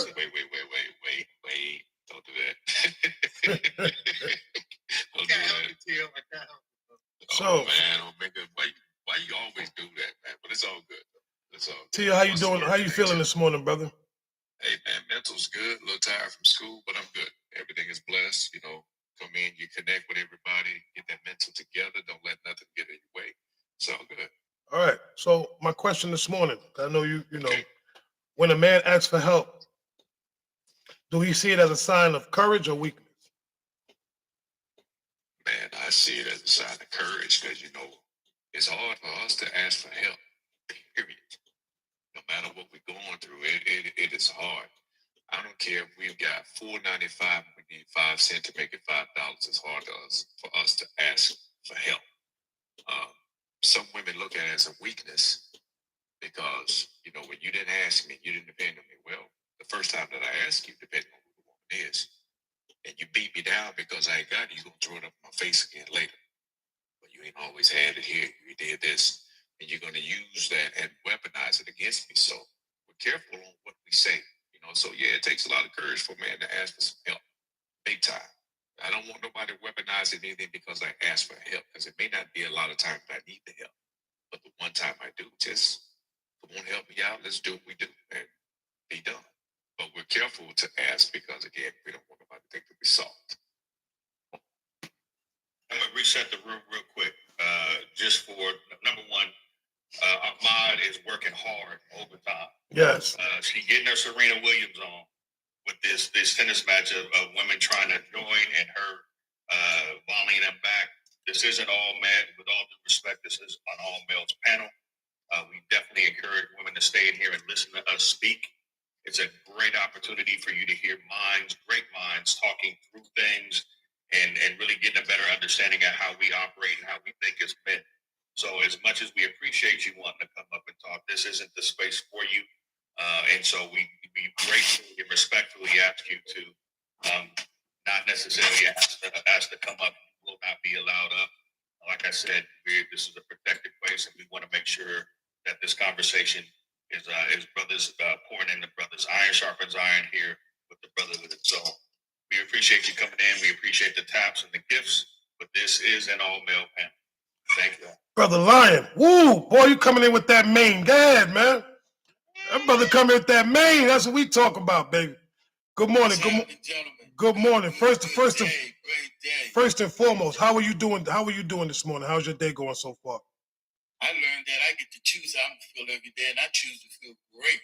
Wait. Don't do that. Don't do that. So, oh, man, why you always do that, man? But it's all good. It's all good. Tia, how you doing? How you feeling this morning, brother? Hey, man, mental's good. A little tired from school, but I'm good. Everything is blessed. You know, come in, you connect with everybody, get that mental together. Don't let nothing get in your way. It's all good. All right. So my question this morning, I know you know, Okay. when a man asks for help, do he see it as a sign of courage or weakness? Man, I see it as a sign of courage because, you know, it's hard for us to ask for help, period. No matter what we're going through, it is hard. I don't care if we've got $4.95, we need 5 cents to make it $5. It's hard for us to ask for help. Some women look at it as a weakness because, you know, when you didn't ask me, you didn't depend on me. Well, the first time that I asked you, depending on who the woman is, and you beat me down because I ain't got it, you're going to throw it up in my face again later. But you ain't always had it here. You did this, and you're going to use that and weaponize it against me. So we're careful on what we say. You know, so yeah, it takes a lot of courage for a man to ask for some help. Big time. I don't want nobody weaponizing anything because I ask for help, because it may not be a lot of times I need the help. But the one time I do, just come on, help me out. Let's do what we do and be done. But we're careful to ask because, again, we don't want nobody to think that we're soft. I'm going to reset the room real quick. Just for number one, Ahmad is working hard overtime. Yes. She's getting her Serena Williams on with this tennis match of women trying to join and her volleying them back. This isn't all men. With all due respect, this is an all males panel. We definitely encourage women to stay in here and listen to us speak. It's a great opportunity for you to hear great minds talking through things and really getting a better understanding of how we operate and how we think as men. So as much as we appreciate you wanting to come up and talk, this isn't the space for you. And so we gratefully and respectfully ask you to not necessarily ask to come up. Will not be allowed up. Like I said, this is a protected place, and we want to make sure that this conversation is brothers pouring into brothers. Iron sharpens iron here with the brotherhood. So we appreciate you coming in. We appreciate the taps and the gifts, but this is an all-male panel. Thank you. Brother Lion. Woo, boy, you coming in with that mane. Go ahead, man. That brother coming with that mane. That's what we talk about, baby. Good morning. Good morning. First and foremost, how are you doing? How are you doing this morning? How's your day going so far? I learned that I get to choose how I'm gonna feel every day, and I choose to feel great.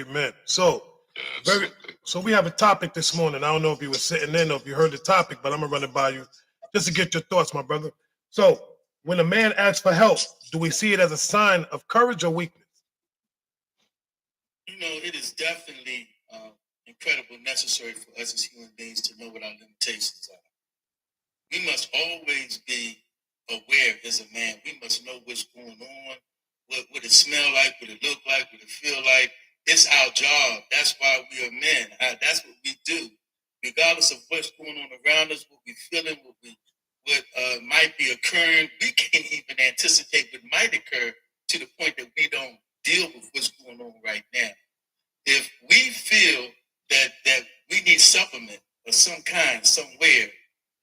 Amen. So we have a topic this morning. I don't know if you were sitting in or if you heard the topic, but I'm gonna run it by you just to get your thoughts, my brother. So when a man asks for help, do we see it as a sign of courage or weakness? You know, it is definitely incredibly necessary for us as human beings to know what our limitations are. We must always be aware as a man. We must know what's going on, what it smell like, what it look like, what it feel like. It's our job. That's why we are men. That's what we do. Regardless of what's going on around us, what we're feeling, what might be occurring, we can't even anticipate what might occur to the point that we don't deal with what's going on right now. If we feel that we need supplement of some kind, somewhere,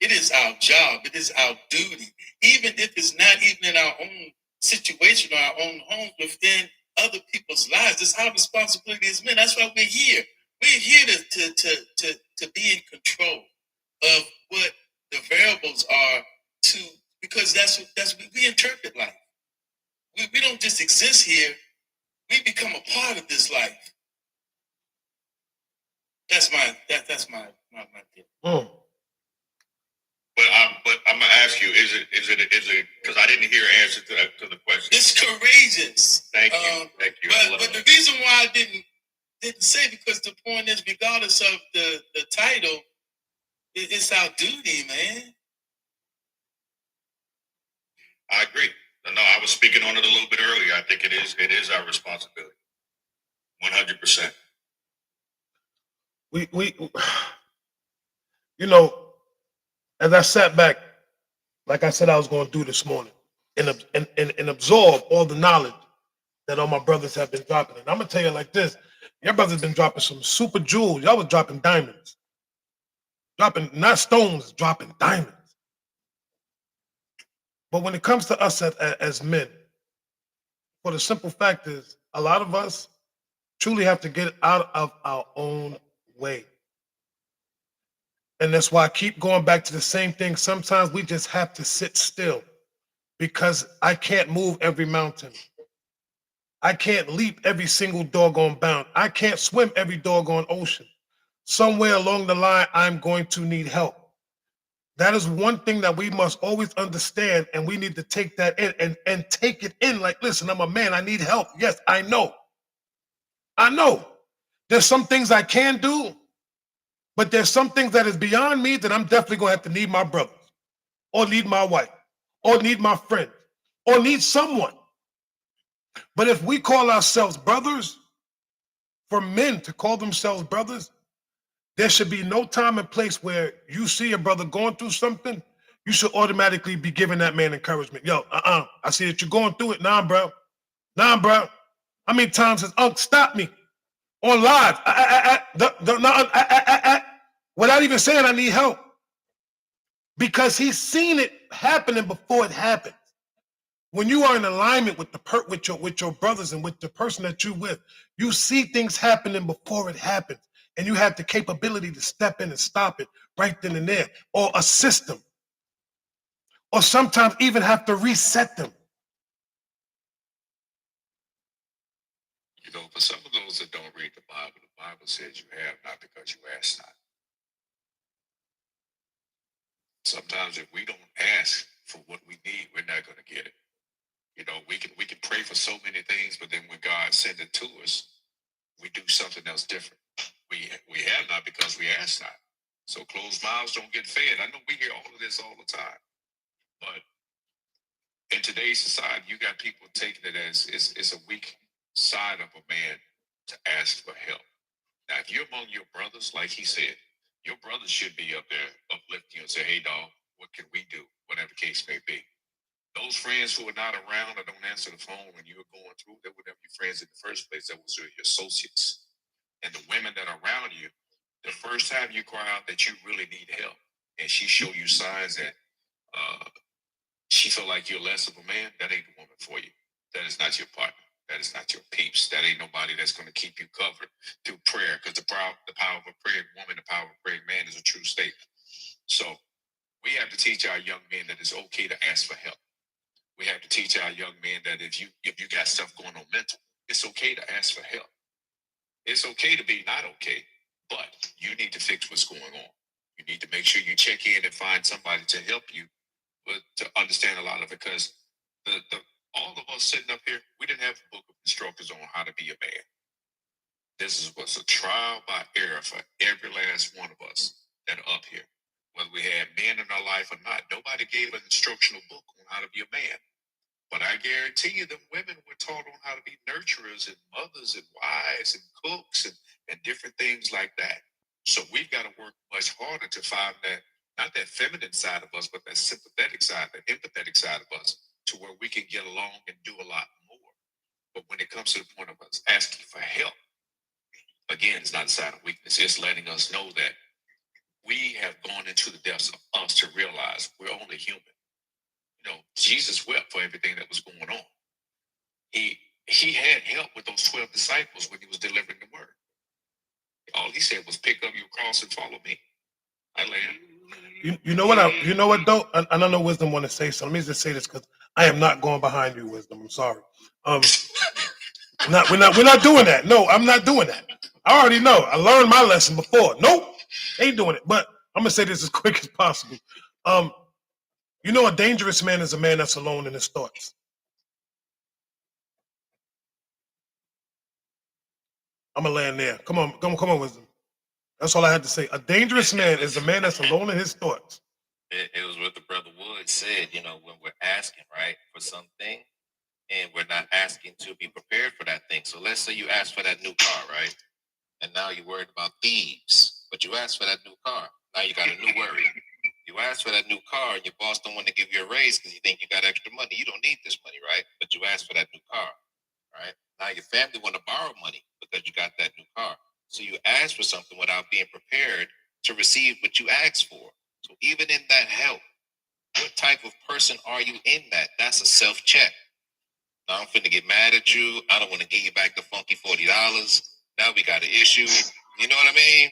it is our job, it is our duty, even if it's not even in our own situation or our own home, within other people's lives. It's our responsibility as men. That's why we're here. We're here to be in control of what the variables are, because that's what we interpret life. We don't just exist here. We become a part of this life. That's my deal. But I'm gonna ask you: is it? Because I didn't hear an answer to the question. It's courageous. Thank you. But the reason why I didn't didn't say, because the point is, regardless of the title, it's our duty, man. I agree. No, I was speaking on it a little bit earlier. I think it is our responsibility. 100%. We you know, as I sat back, like I said I was going to do this morning, and absorb all the knowledge that all my brothers have been dropping. And I'm gonna tell you like this: your brothers been dropping some super jewels. Y'all was dropping diamonds, dropping not stones, dropping diamonds. But when it comes to us as men, for the simple fact is, a lot of us truly have to get out of our own way. And that's why I keep going back to the same thing. Sometimes we just have to sit still, because I can't move every mountain. I can't leap every single doggone bound. I can't swim every doggone ocean. Somewhere along the line, I'm going to need help. That is one thing that we must always understand, and we need to take that in and take it in. Like, listen, I'm a man, I need help. Yes, I know. I know. There's some things I can do, but there's some things that is beyond me that I'm definitely gonna have to need my brothers, or need my wife, or need my friend, or need someone. But if we call ourselves brothers, for men to call themselves brothers, there should be no time and place where you see a brother going through something, you should automatically be giving that man encouragement. Yo, I see that you're going through it. Nah, bro. Nah, bro. How many times has Unc stopped me on live without even saying I need help? Because he's seen it happening before it happens. When you are in alignment with with your brothers and with the person that you're with, you see things happening before it happens, and you have the capability to step in and stop it right then and there, or assist them, or sometimes even have to reset them. You know, for some of those that don't read the Bible says you have not because you ask not. Sometimes if we don't ask for what we need, we're not going to get it. You know, we can pray for so many things, but then when God sends it to us, we do something else different. We have not because we ask not. So closed mouths don't get fed. I know we hear all of this all the time, but in today's society, you got people taking it as it's a weak side of a man to ask for help. Now, if you're among your brothers, like he said, your brothers should be up there uplifting you and say, "Hey, dog, what can we do?" Whatever the case may be. Those friends who are not around or don't answer the phone when you're going through, they would never be friends in the first place. That was your associates. And the women that are around you, the first time you cry out that you really need help, and she show you signs that she feel like you're less of a man, that ain't the woman for you. That is not your partner. That is not your peeps. That ain't nobody that's going to keep you covered through prayer. Because the power of a praying woman, the power of a praying man is a true statement. So we have to teach our young men that it's okay to ask for help. We have to teach our young men that if you got stuff going on mental, it's okay to ask for help. It's okay to be not okay, but you need to fix what's going on. You need to make sure you check in and find somebody to help you to understand a lot of it. Because all of us sitting up here, we didn't have a book of instructors on how to be a man. This was a trial by error for every last one of us that are up here. Whether we had men in our life or not, nobody gave an instructional book on how to be a man. But I guarantee you, the women were taught on how to be nurturers and mothers and wives and cooks and different things like that. So we've got to work much harder to find that, not that feminine side of us, but that sympathetic side, that empathetic side of us, to where we can get along and do a lot more. But when it comes to the point of us asking for help, again, it's not a sign of weakness. It's letting us know that we have gone into the depths of us to realize we're only human. You know, Jesus wept for everything that was going on. He had help with those 12 disciples when he was delivering the word. All he said was, "Pick up your cross and follow me." I land. You know what though? I don't know Wisdom want to say something. Let me just say this, because I am not going behind you, Wisdom. I'm sorry. We're not doing that. No, I'm not doing that. I already know. I learned my lesson before. Nope, ain't doing it. But I'm gonna say this as quick as possible. You know, a dangerous man is a man that's alone in his thoughts. I'm gonna land there. Come on, wisdom. That's all I had to say. A dangerous man is a man that's alone in his thoughts. It was what the brother Wood said, you know, when we're asking, right, for something and we're not asking to be prepared for that thing. So let's say you ask for that new car, right? And now you're worried about thieves, but you asked for that new car. Now you got a new worry. You asked for that new car and your boss don't want to give you a raise because you think you got extra money. You don't need this money, right? But you asked for that new car, right? Now your family want to borrow money because you got that new car. So you asked for something without being prepared to receive what you asked for. So even in that help, what type of person are you in that? That's a self-check. Now I'm finna get mad at you. I don't want to give you back the funky $40. Now we got an issue. You know what I mean?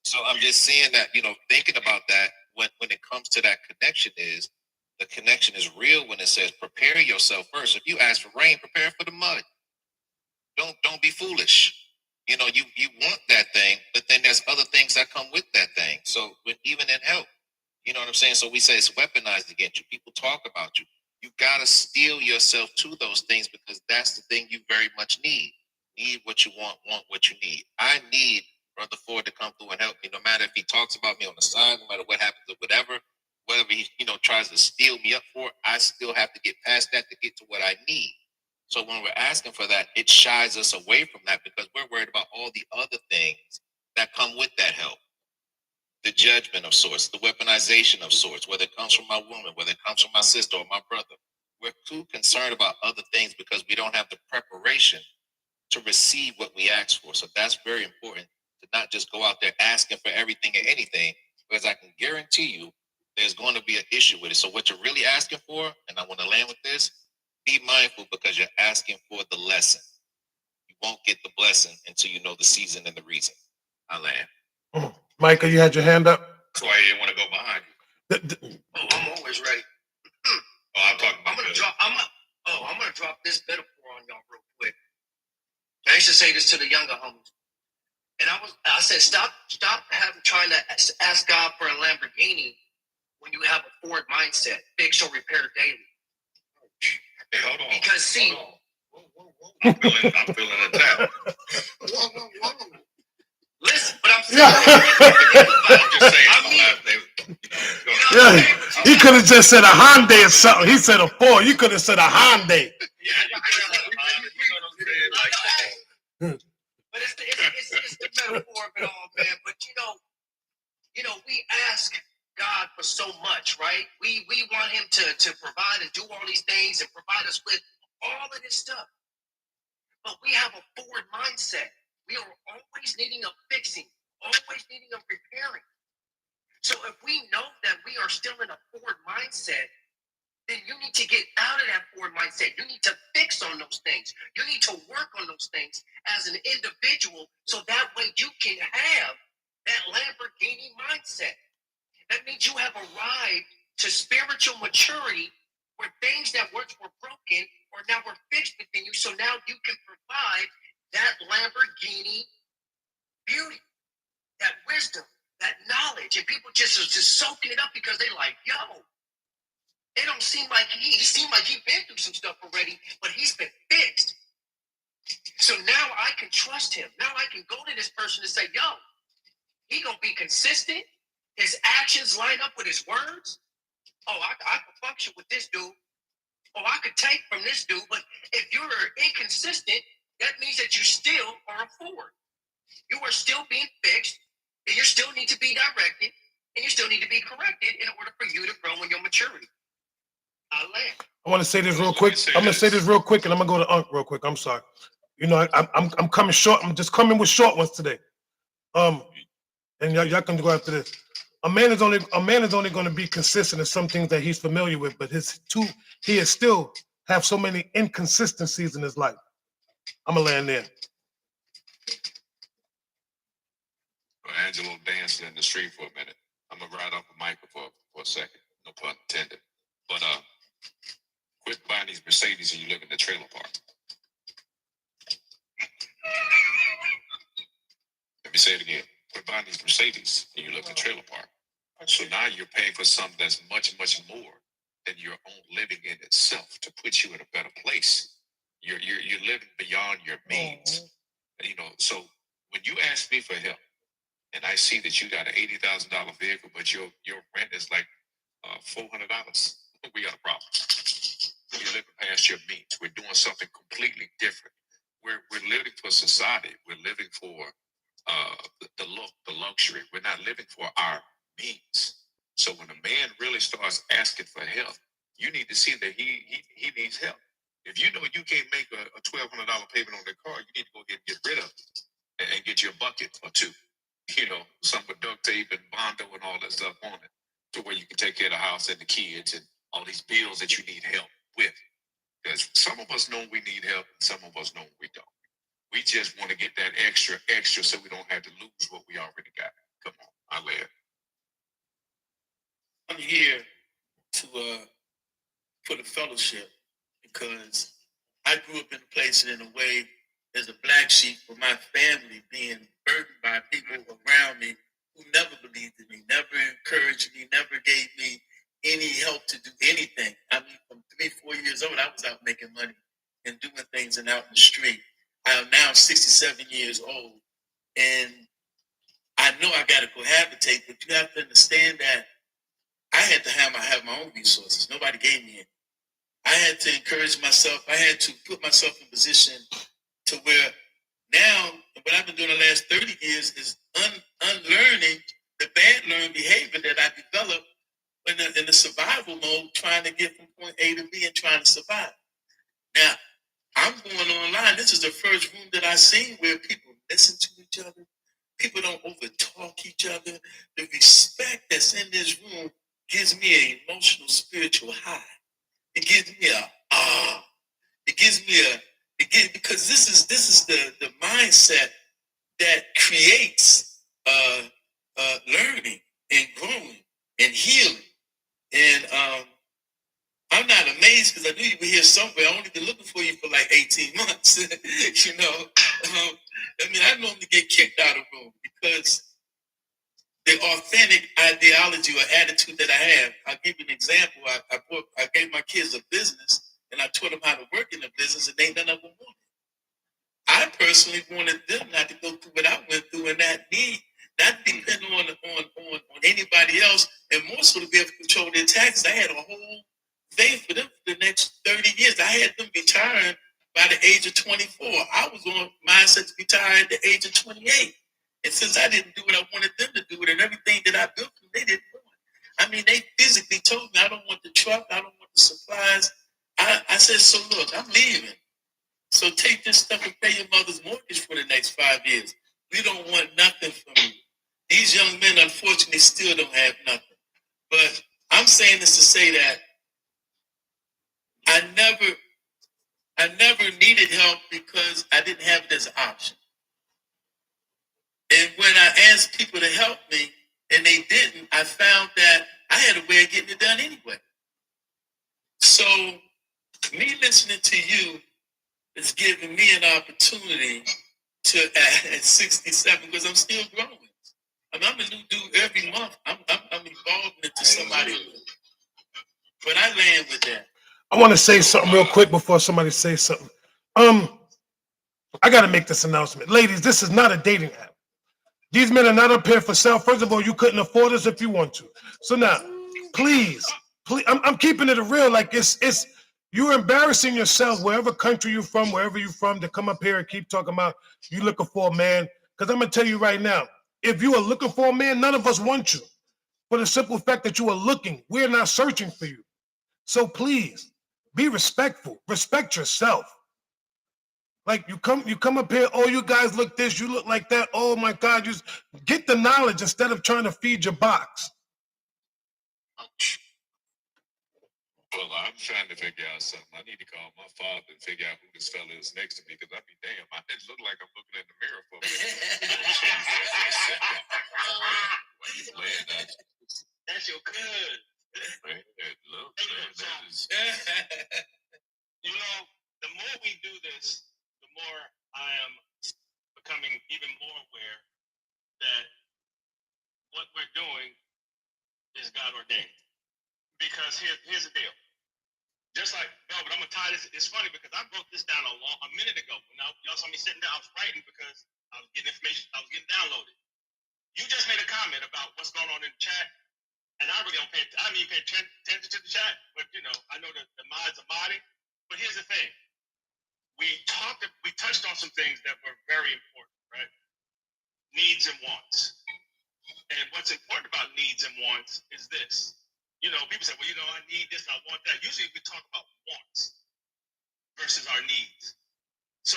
So I'm just saying that, you know, thinking about that when it comes to that connection is the connection is real when it says prepare yourself first. If you ask for rain, prepare for the mud. Don't be foolish. You know, you want that thing, but then there's other things that come with that thing. So when even in help, you know what I'm saying? So we say it's weaponized against you. People talk about you. You gotta steel yourself to those things because that's the thing you very much need. Need what you want what you need. I need Brother Ford to come through and help me, no matter if he talks about me on the side, no matter what happens or whatever he, you know, tries to steal me up for, I still have to get past that to get to what I need. So when we're asking for that, it shies us away from that because we're worried about all the other things that come with that help. The judgment of sorts, the weaponization of sorts, whether it comes from my woman, whether it comes from my sister or my brother. We're too concerned about other things because we don't have the preparation to receive what we ask for. So that's very important to not just go out there asking for everything and anything, because I can guarantee you there's going to be an issue with it. So what you're really asking for, and I want to land with this, be mindful because you're asking for the lesson. You won't get the blessing until you know the season and the reason. I land. Micah, you had your hand up? That's why I didn't want to go behind you. I'm always ready. I'm talking about I'm gonna drop this metaphor on y'all real quick. I used to say this to the younger homies, and I said stop trying to ask God for a Lamborghini when you have a Ford mindset, fix or repair daily. Hey, hold on. Because see, I'm feeling attacked. Listen, but I'm saying, I'm just saying. Yeah, he could have just said a Hyundai or something. He said a Ford. You could have said a Hyundai. But it's the metaphor of it all, man. But you know, we ask God for so much, right? We want Him to provide and do all these things and provide us with all of this stuff. But we have a forward mindset. We are always needing a fixing, always needing a repairing. So if we know that we are still in a forward mindset, then you need to get out of that forward mindset. You need to fix on those things. You need to work on those things as an individual so that way you can have that Lamborghini mindset. That means you have arrived to spiritual maturity where things that once were broken are now were fixed within you. So now you can provide that Lamborghini beauty, that wisdom, that knowledge. And people just soaking it up because they like, yo, it don't seem like he seemed like he's been through some stuff already, but he's been fixed. So now I can trust him. Now I can go to this person and say, yo, he gonna be consistent. His actions line up with his words. Oh, I can function with this dude. Oh, I could take from this dude. But if you're inconsistent, that means that you still are a forward. You are still being fixed, and you still need to be directed, and you still need to be corrected in order for you to grow in your maturity. I want to say this real quick. I'm gonna say this real quick, and I'm gonna go to Unc real quick. I'm sorry. You know, I'm coming short. I'm just coming with short ones today. And y'all can go after this. A man is only going to be consistent in some things that he's familiar with, but he is still have so many inconsistencies in his life. I'm gonna land there. Angelo dancing in the street for a minute. I'm gonna ride off the mic for a second. No pun intended. But quit buying these Mercedes and you live in the trailer park. Let me say it again. Quit buying these Mercedes and you live in the trailer park. So now you're paying for something that's much, much more than your own living in itself to put you in a better place. You're living beyond your means. You know, so when you ask me for help, and I see that you got an $80,000 vehicle, but your rent is like $400, we got a problem. You're living past your means. We're doing something completely different. We're living for society. We're living for the look, the luxury. We're not living for our means. So when a man really starts asking for help, you need to see that he needs help. If you know you can't make a $1,200 payment on the car, you need to go ahead and get rid of it and get you a bucket or two. You know, some with duct tape and Bondo and all that stuff on it, to where you can take care of the house and the kids and all these bills that you need help with. Because some of us know we need help, and some of us know we don't. We just want to get that extra, so we don't have to lose what we already got. Come on, I laugh. I'm here to for the fellowship because I grew up in a place and in a way as a black sheep for my family being burdened by people around me who never believed in me, never encouraged me, never gave me any help to do anything. I mean, from 3, 4 years old, I was out making money and doing things and out in the street. I am now 67 years old, and I know I got to cohabitate, but you have to understand that I had to have my own resources. Nobody gave me it. I had to encourage myself. I had to put myself in position to where now what I've been doing the last 30 years is unlearning the bad learned behavior that I developed in the survival mode, trying to get from point A to B and trying to survive. Now, I'm going online. This is the first room that I've seen where people listen to each other. People don't overtalk each other. The respect that's in this room gives me an emotional, spiritual high. It gives me It gives me because this is the mindset that creates learning and growing and healing. And I'm not amazed because I knew you were here somewhere. I only been looking for you for like 18 months. You know, I mean, I normally get kicked out of room because the authentic ideology or attitude that I have. I'll give you an example. I gave my kids a business and I taught them how to work in the business, and they none of them wanted. I personally wanted them not to go through what I went through and not depend on anybody else, and more so to be able to control their taxes. I had a whole thing for them for the next 30 years. I had them retiring by the age of 24. I was on mindset to retire at the age of 28. And since I didn't do what I wanted them to do it, and everything that I built, they didn't want it. I mean, they physically told me, I don't want the truck, I don't want the supplies. I said, so look, I'm leaving. So take this stuff and pay your mother's mortgage for the next 5 years. We don't want nothing from you. These young men, unfortunately, still don't have nothing. But I'm saying this to say that I never needed help because I didn't have it as an option. And when I asked people to help me and they didn't, I found that I had a way of getting it done anyway. So me listening to you is giving me an opportunity to at 67 because I'm still growing. I mean, I'm a new dude every month. I'm evolving into somebody. But I land with that. I want to say something real quick before somebody says something. I got to make this announcement. Ladies, this is not a dating app. These men are not up here for sale. First of all, you couldn't afford us if you want to. So now, please, I'm keeping it real. Like it's you're embarrassing yourself wherever country you're from, wherever you're from, to come up here and keep talking about you looking for a man. Because I'm gonna tell you right now, if you are looking for a man, none of us want you. For the simple fact that you are looking, we're not searching for you. So please be respectful. Respect yourself. Like you come up here, oh, you guys look this, you look like that. Oh my God, you get the knowledge instead of trying to feed your box. Well, I'm trying to figure out something. I need to call my father and figure out who this fella is next to me because I'd be damn. I didn't look like I'm looking in the mirror for me. That's your cousin. Man, look, man, that is. You know, the more we do this, the more I am becoming even more aware that what we're doing is God ordained. Because here's the deal. Just like, no, but I'm gonna tired. It's funny because I wrote this down a minute ago. When y'all saw me sitting down, I was writing because I was getting information. I was getting downloaded. You just made a comment about what's going on in the chat, and I really don't pay. I mean, pay attention to the chat, but you know, I know that the mods are modding. But here's the thing: we touched on some things that were very important, right? Needs and wants. And what's important about needs and wants is this. You know, people say, well, you know, I need this, I want that. Usually we talk about wants versus our needs. So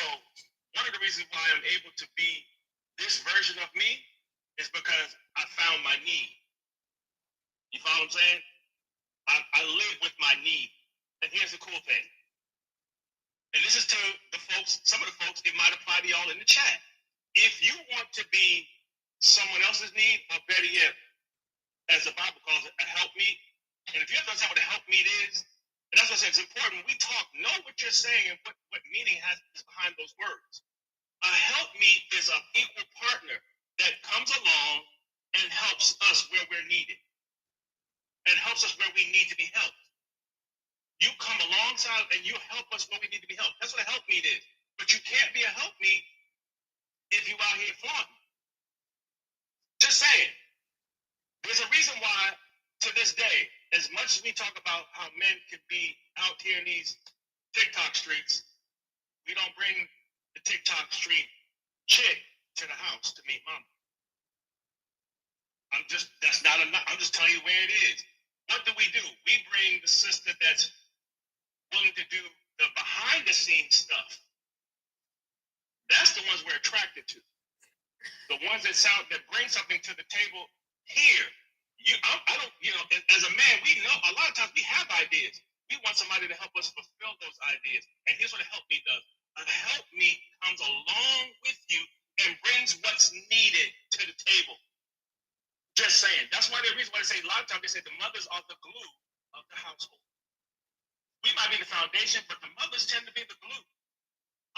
one of the reasons why I'm able to be this version of me is because I found my need. You follow what I'm saying? I live with my need. And here's the cool thing. And this is to the folks, some of the folks, it might apply to y'all in the chat. If you want to be someone else's need, or better yet, as the Bible calls it, a helpmeet. And if you have to understand what a helpmeet is, and that's what I said, it's important when we talk, know what you're saying and what meaning is behind those words. A helpmeet is an equal partner that comes along and helps us where we're needed and helps us where we need to be helped. You come alongside and you help us where we need to be helped. That's what a helpmeet is. But you can't be a helpmeet if you out here flaunting. Just saying. There's a reason why, to this day, as much as we talk about how men could be out here in these TikTok streets, we don't bring the TikTok street chick to the house to meet mama. I'm just telling you where it is. What do? We bring the sister that's willing to do the behind the scenes stuff. That's the ones we're attracted to. The ones that bring something to the table here. I don't, you know, as a man, we know a lot of times we have ideas. We want somebody to help us fulfill those ideas. And here's what a helpmeet does. A helpmeet comes along with you and brings what's needed to the table. Just saying. That's why the reason why they say a lot of times they say the mothers are the glue of the household. We might be the foundation, but the mothers tend to be the glue.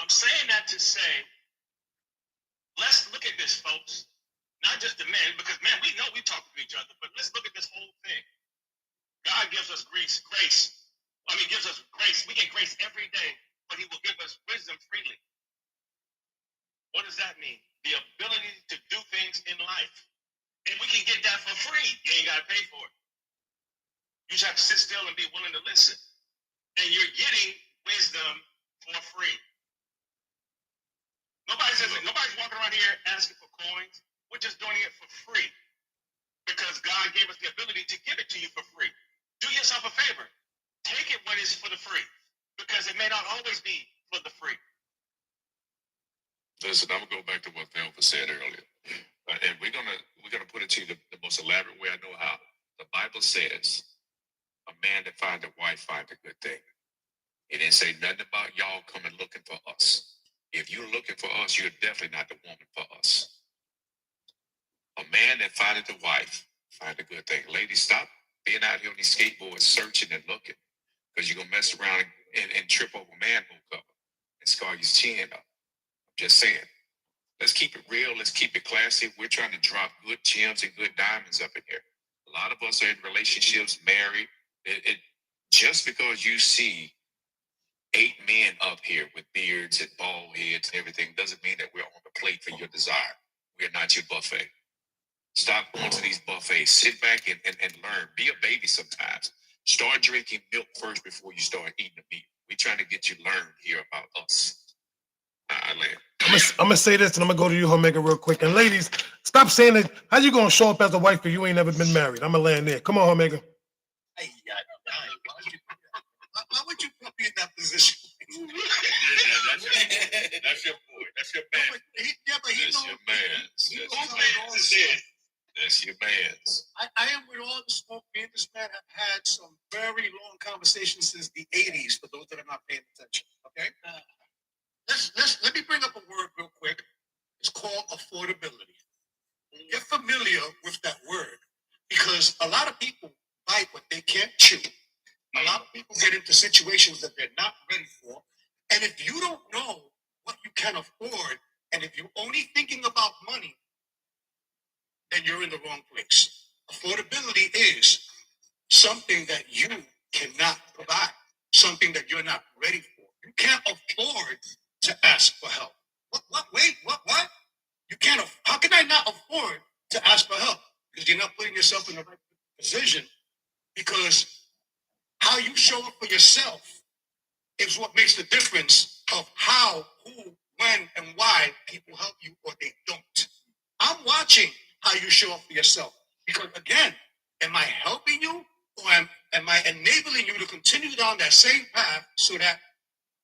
I'm saying that to say, let's look at this, folks. Not just the men, because men, we know we talk to each other, but let's look at this whole thing. God gives us grace. Gives us grace. We get grace every day, but he will give us wisdom freely. What does that mean? The ability to do things in life. And we can get that for free. You ain't got to pay for it. You just have to sit still and be willing to listen. And you're getting wisdom for free. Nobody's walking around here asking for coins. We're just doing it for free because God gave us the ability to give it to you for free. Do yourself a favor. Take it when it's for the free because it may not always be for the free. Listen, I'm gonna go back to what Velva said earlier, and we're gonna put it to you the most elaborate way I know how. The Bible says, "A man that finds a wife finds a good thing." It didn't say nothing about y'all coming looking for us. If you're looking for us, you're definitely not the woman for us. A man that findeth a wife find a good thing. Ladies, stop being out here on these skateboards searching and looking because you're going to mess around and trip over manhole cover and scar your chin up. I'm just saying. Let's keep it real. Let's keep it classy. We're trying to drop good gems and good diamonds up in here. A lot of us are in relationships, married. Just because you see 8 men up here with beards and bald heads and everything doesn't mean that we're on the plate for your desire. We're not your buffet. Stop going to these buffets. Sit back and learn. Be a baby sometimes. Start drinking milk first before you start eating the meat. We're trying to get you learned here about us. I'm gonna say this and I'm gonna go to you, Omega, real quick. And ladies, stop saying it. How you gonna show up as a wife if you ain't never been married? I'm gonna land there. Come on, Omega. Why would you put me in that position? That's your boy. That's your man. That's your man. That's your man's. I am with all the smoke. Me and this man have had some very long conversations since the 80s, for those that are not paying attention. Okay? Let me bring up a word real quick. It's called affordability. Get familiar with that word because a lot of people bite what they can't chew. A lot of people get into situations that they're not ready for. And if you don't know what you can afford, and if you're only thinking about money, then you're in the wrong place. Affordability is something that you cannot provide. something that you're not ready for. You can't afford to ask for help. What? Wait, what? You can't. How can I not afford to ask for help? Because you're not putting yourself in the right position. Because how you show up for yourself is what makes the difference of how, who, when, and why people help you or they don't. I'm watching how you show up for yourself. Because again, am I helping you or am I enabling you to continue down that same path so that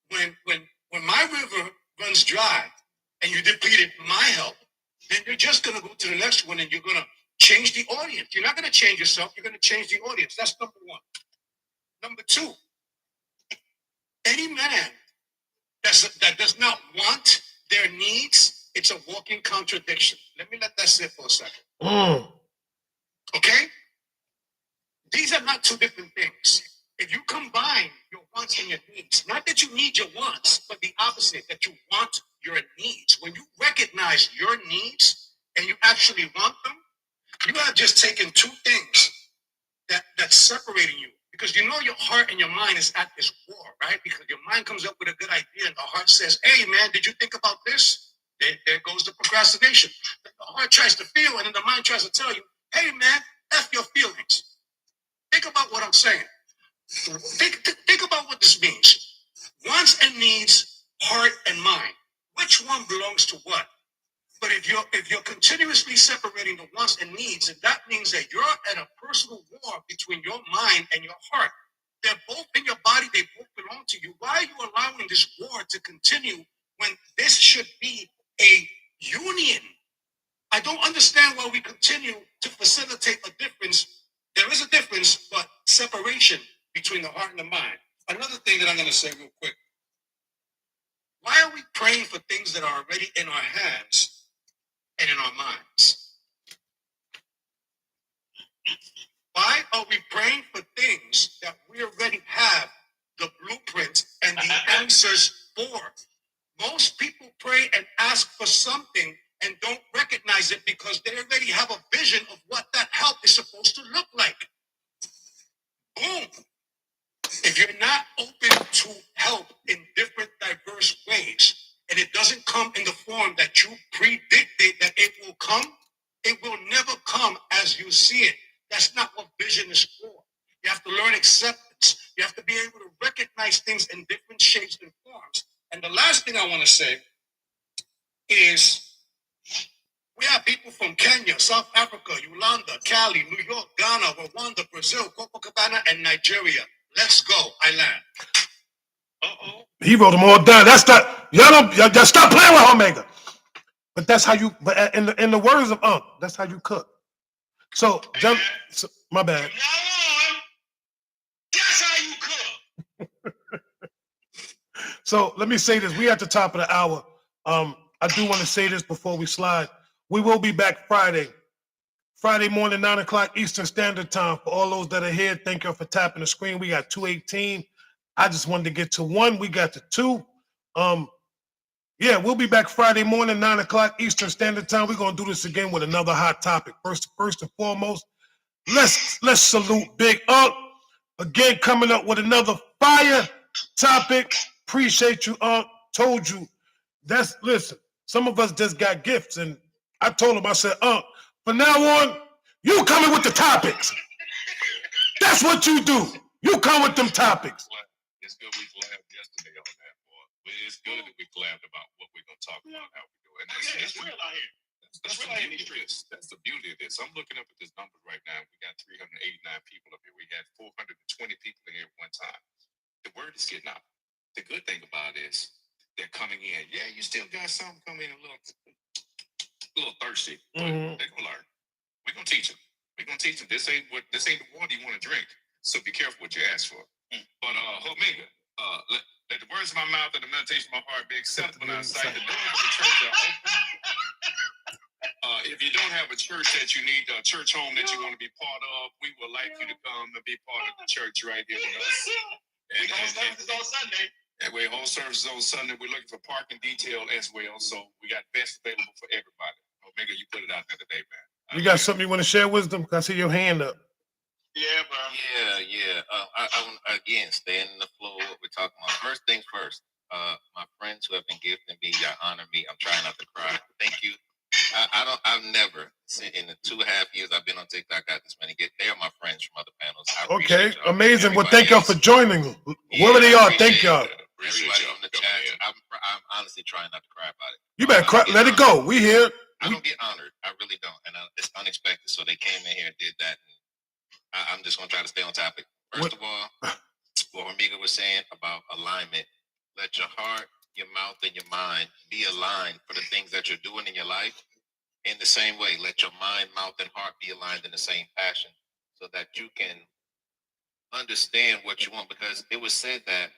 when my river runs dry and you depleted my help, then you're just gonna go to the next one and you're gonna change the audience. You're not gonna change yourself, you're gonna change the audience. That's number one. Number two, any man that does not want their needs, it's a walking contradiction. Let me let that sit for a second. Okay? These are not two different things. If you combine your wants and your needs, not that you need your wants, but the opposite, that you want your needs. When you recognize your needs and you actually want them, you have just taken two things that's separating you. Because you know your heart and your mind is at this war, right? Because your mind comes up with a good idea and the heart says, hey man, did you think about this? There goes the procrastination. The heart tries to feel and then the mind tries to tell you, hey man, F your feelings. Think about what I'm saying. Think about what this means. Wants and needs, heart and mind. Which one belongs to what? But if you're continuously separating the wants and needs, and that means that you're at a personal war between your mind and your heart. They're both in your body, they both belong to you. Why are you allowing this war to continue when this should be a union? I don't understand why we continue to facilitate a difference. There is a difference, but separation between the heart and the mind. Another thing that I'm going to say real quick. Why are we praying for things that are already in our hands and in our minds? Why are we praying for things that we already have the blueprint and the answers for? Most people pray and ask for something and don't recognize it because they already have a vision of what that help is supposed to look like. Boom. If you're not open to help in different, diverse ways, and it doesn't come in the form that you predicted that it will come, it will never come as you see it. That's not what vision is for. You have to learn acceptance. You have to be able to recognize things in different shapes and forms. And the last thing I want to say is we have people from Kenya, South Africa, Uganda, Cali, New York, Ghana, Rwanda, Brazil, Copacabana, and Nigeria. Let's go. I land. Uh-oh. He wrote them all down. That's not y'all just stop playing with Omega. But that's how you. But in the words of that's how you cook. So, my bad. From now on, that's how you cook. So let me say this. We at the top of the hour. I do want to say this before we slide. We will be back Friday morning, 9 o'clock Eastern Standard Time. For all those that are here, thank you for tapping the screen. We got 218. I just wanted to get to 1. We got to 2. Yeah, we'll be back Friday morning, 9 o'clock Eastern Standard Time. We're gonna do this again with another hot topic. First and foremost, let's salute Big Unc. Again, coming up with another fire topic. Appreciate you, Unc. Told you. Listen, some of us just got gifts, and I told him, I said, Unc, from now on, you coming with the topics. That's what you do. You come with them topics. It's good we collabed yesterday on that, boy. It's good that we collabed about what we're going to talk about, how we do it. And It's real out here. that's the beauty of this. That's the beauty of this. I'm looking up at this number right now. We got 389 people up here. We had 420 people in here at one time. The word is getting out. The good thing about it is they're coming in. Yeah, you still got some coming in a little thirsty, but they're gonna learn. We're gonna teach them. We're gonna teach them. This ain't the water you want to drink. So be careful what you ask for. But Omega, let the words of my mouth and the meditation of my heart be acceptable in our sight. The doors of the church are open. If you don't have a church that you need, a church home that you want to be part of, we would like you to come and be part of the church right here with us. We hold services on Sunday. And we hold services on Sunday. We're looking for parking detail as well. So we got best available for everybody. Omega, you put it out there today, man. You got something you want to share, Wisdom? I see your hand up. Yeah, bro. Yeah. I again, stay in the flow talk about. First things first. My friends who have been gifting me, y'all honor me. I'm trying not to cry. Thank you. I've never, in the 2.5 years I've been on TikTok, got this many gifts. They are my friends from other panels. I Okay, appreciate y'all. amazing. Well, Everybody thank y'all else. for joining. Yeah, Whoever they I are, thank appreciate y'all. Everybody on the chat. I'm honestly trying not to cry about it. You better cry. Let it go. We here. I don't get honored. I really don't. And it's unexpected. So they came in here and did that. And I'm just going to try to stay on topic. First of all, what Amiga was saying about alignment, let your heart, your mouth, and your mind be aligned for the things that you're doing in your life. In the same way, let your mind, mouth, and heart be aligned in the same passion so that you can understand what you want. Because it was said that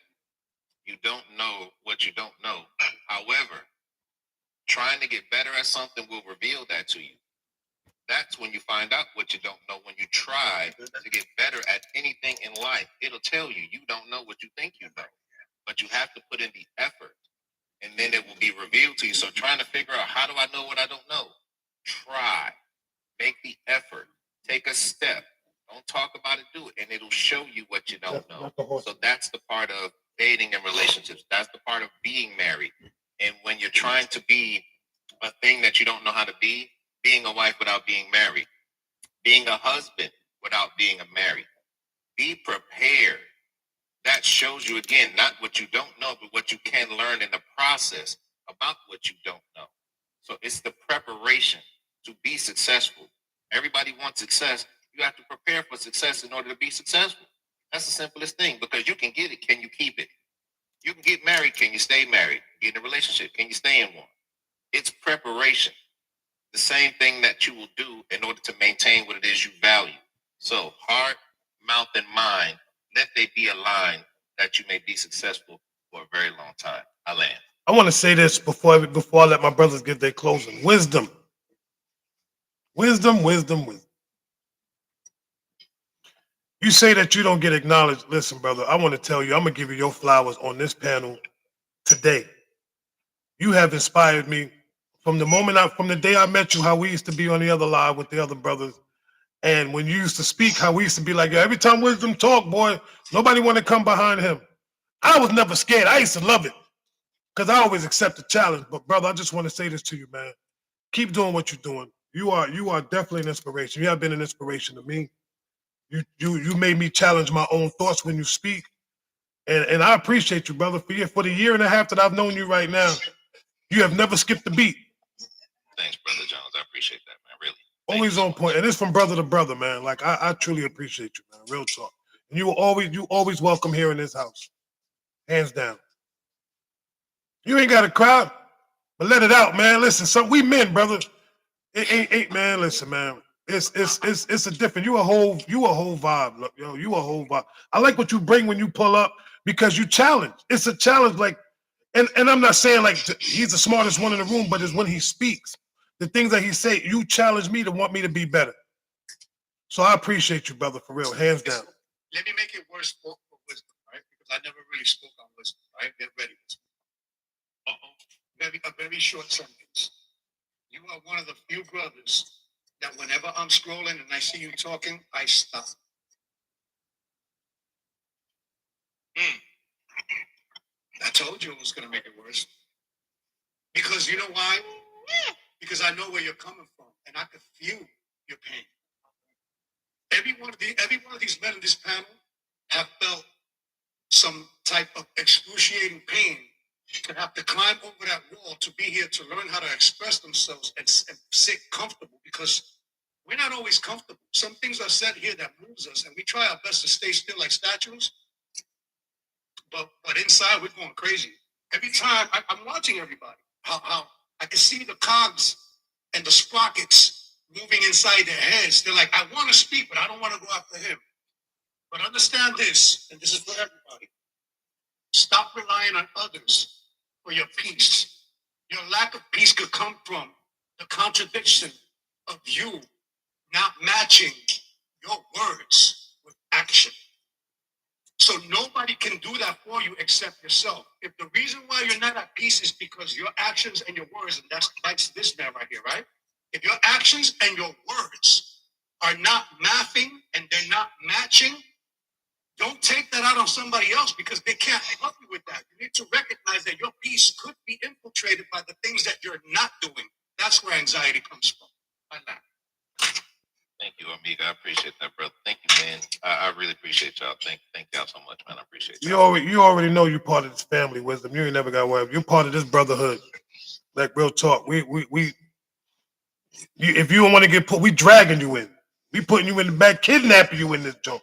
you don't know what you don't know. However, trying to get better at something will reveal that to you. That's when you find out what you don't know. When you try to get better at anything in life, it'll tell you you don't know what you think you know. But you have to put in the effort, and then it will be revealed to you. So trying to figure out, how do I know what I don't know? Try. Make the effort. Take a step. Don't talk about it, do it. And it'll show you what you don't know. So that's the part of dating and relationships. That's the part of being married. And when you're trying to be a thing that you don't know how to be, being a wife without being married, being a husband without being married, be prepared. That shows you, again, not what you don't know, but what you can learn in the process about what you don't know. So it's the preparation to be successful. Everybody wants success. You have to prepare for success in order to be successful. That's the simplest thing, because you can get it. Can you keep it? You can get married. Can you stay married? Get in a relationship. Can you stay in one? It's preparation. The same thing that you will do in order to maintain what it is you value. So heart, mouth, and mind, let they be aligned that you may be successful for a very long time. I land. I want to say this before I let my brothers give their closing. Wisdom. Wisdom, wisdom, wisdom. You say that you don't get acknowledged. Listen, brother, I want to tell you, I'm going to give you your flowers on this panel today. You have inspired me from the day I met you, how we used to be on the other live with the other brothers. And when you used to speak, how we used to be like, every time Wisdom talk, boy, nobody want to come behind him. I was never scared. I used to love it because I always accept the challenge. But brother, I just want to say this to you, man. Keep doing what you're doing. You are definitely an inspiration. You have been an inspiration to me. You made me challenge my own thoughts when you speak. And I appreciate you, brother, for the year and a half that I've known you right now. You have never skipped a beat. Thanks, Brother Jones. I appreciate that, man. Really. Always on point. And it's from brother to brother, man. Like I truly appreciate you, man. Real talk. And you always welcome here in this house. Hands down. You ain't got a crowd, but let it out, man. Listen, we men, brother. It ain't man. Listen, man. It's a different. You a whole vibe. Look, yo, you a whole vibe. I like what you bring when you pull up because you challenge. It's a challenge, like, and I'm not saying like he's the smartest one in the room, but it's when he speaks, the things that he say, you challenge me to want me to be better. So I appreciate you, brother, for real, hands down. Let me make it worse for wisdom, right? Because I never really spoke on wisdom, right? Get ready. A very short sentence. You are one of the few brothers that whenever I'm scrolling and I see you talking, I stop. I told you it was going to make it worse. Because you know why? Because I know where you're coming from, and I could feel your pain. Every one of these men in this panel have felt some type of excruciating pain to have to climb over that wall to be here to learn how to express themselves and sit comfortable, because we're not always comfortable. Some things are said here that moves us, and we try our best to stay still like statues. But inside we're going crazy. Every time I'm watching everybody, how I can see the cogs and the sprockets moving inside their heads. They're like, I want to speak, but I don't want to go after him. But understand this, and this is for everybody. Stop relying on others for your peace. Your lack of peace could come from the contradiction of you not matching your words with action. So nobody can do that for you except yourself. If the reason why you're not at peace is because your actions and your words, and that's this man right here, right? If your actions and your words are not mapping and they're not matching, Don't take that out on somebody else because they can't help you with that. You need to recognize that your peace could be infiltrated by the things that you're not doing. That's where anxiety comes from. Why not? Thank you, amigo. I appreciate that, brother. Thank you, man. I really appreciate y'all. Thank y'all so much, man. I appreciate y'all. You already know you're part of this family, Wisdom. You ain't never got worried. You're part of this brotherhood. Like real talk. If you don't want to get put, we dragging you in. We putting you in the back, kidnapping you in this joint.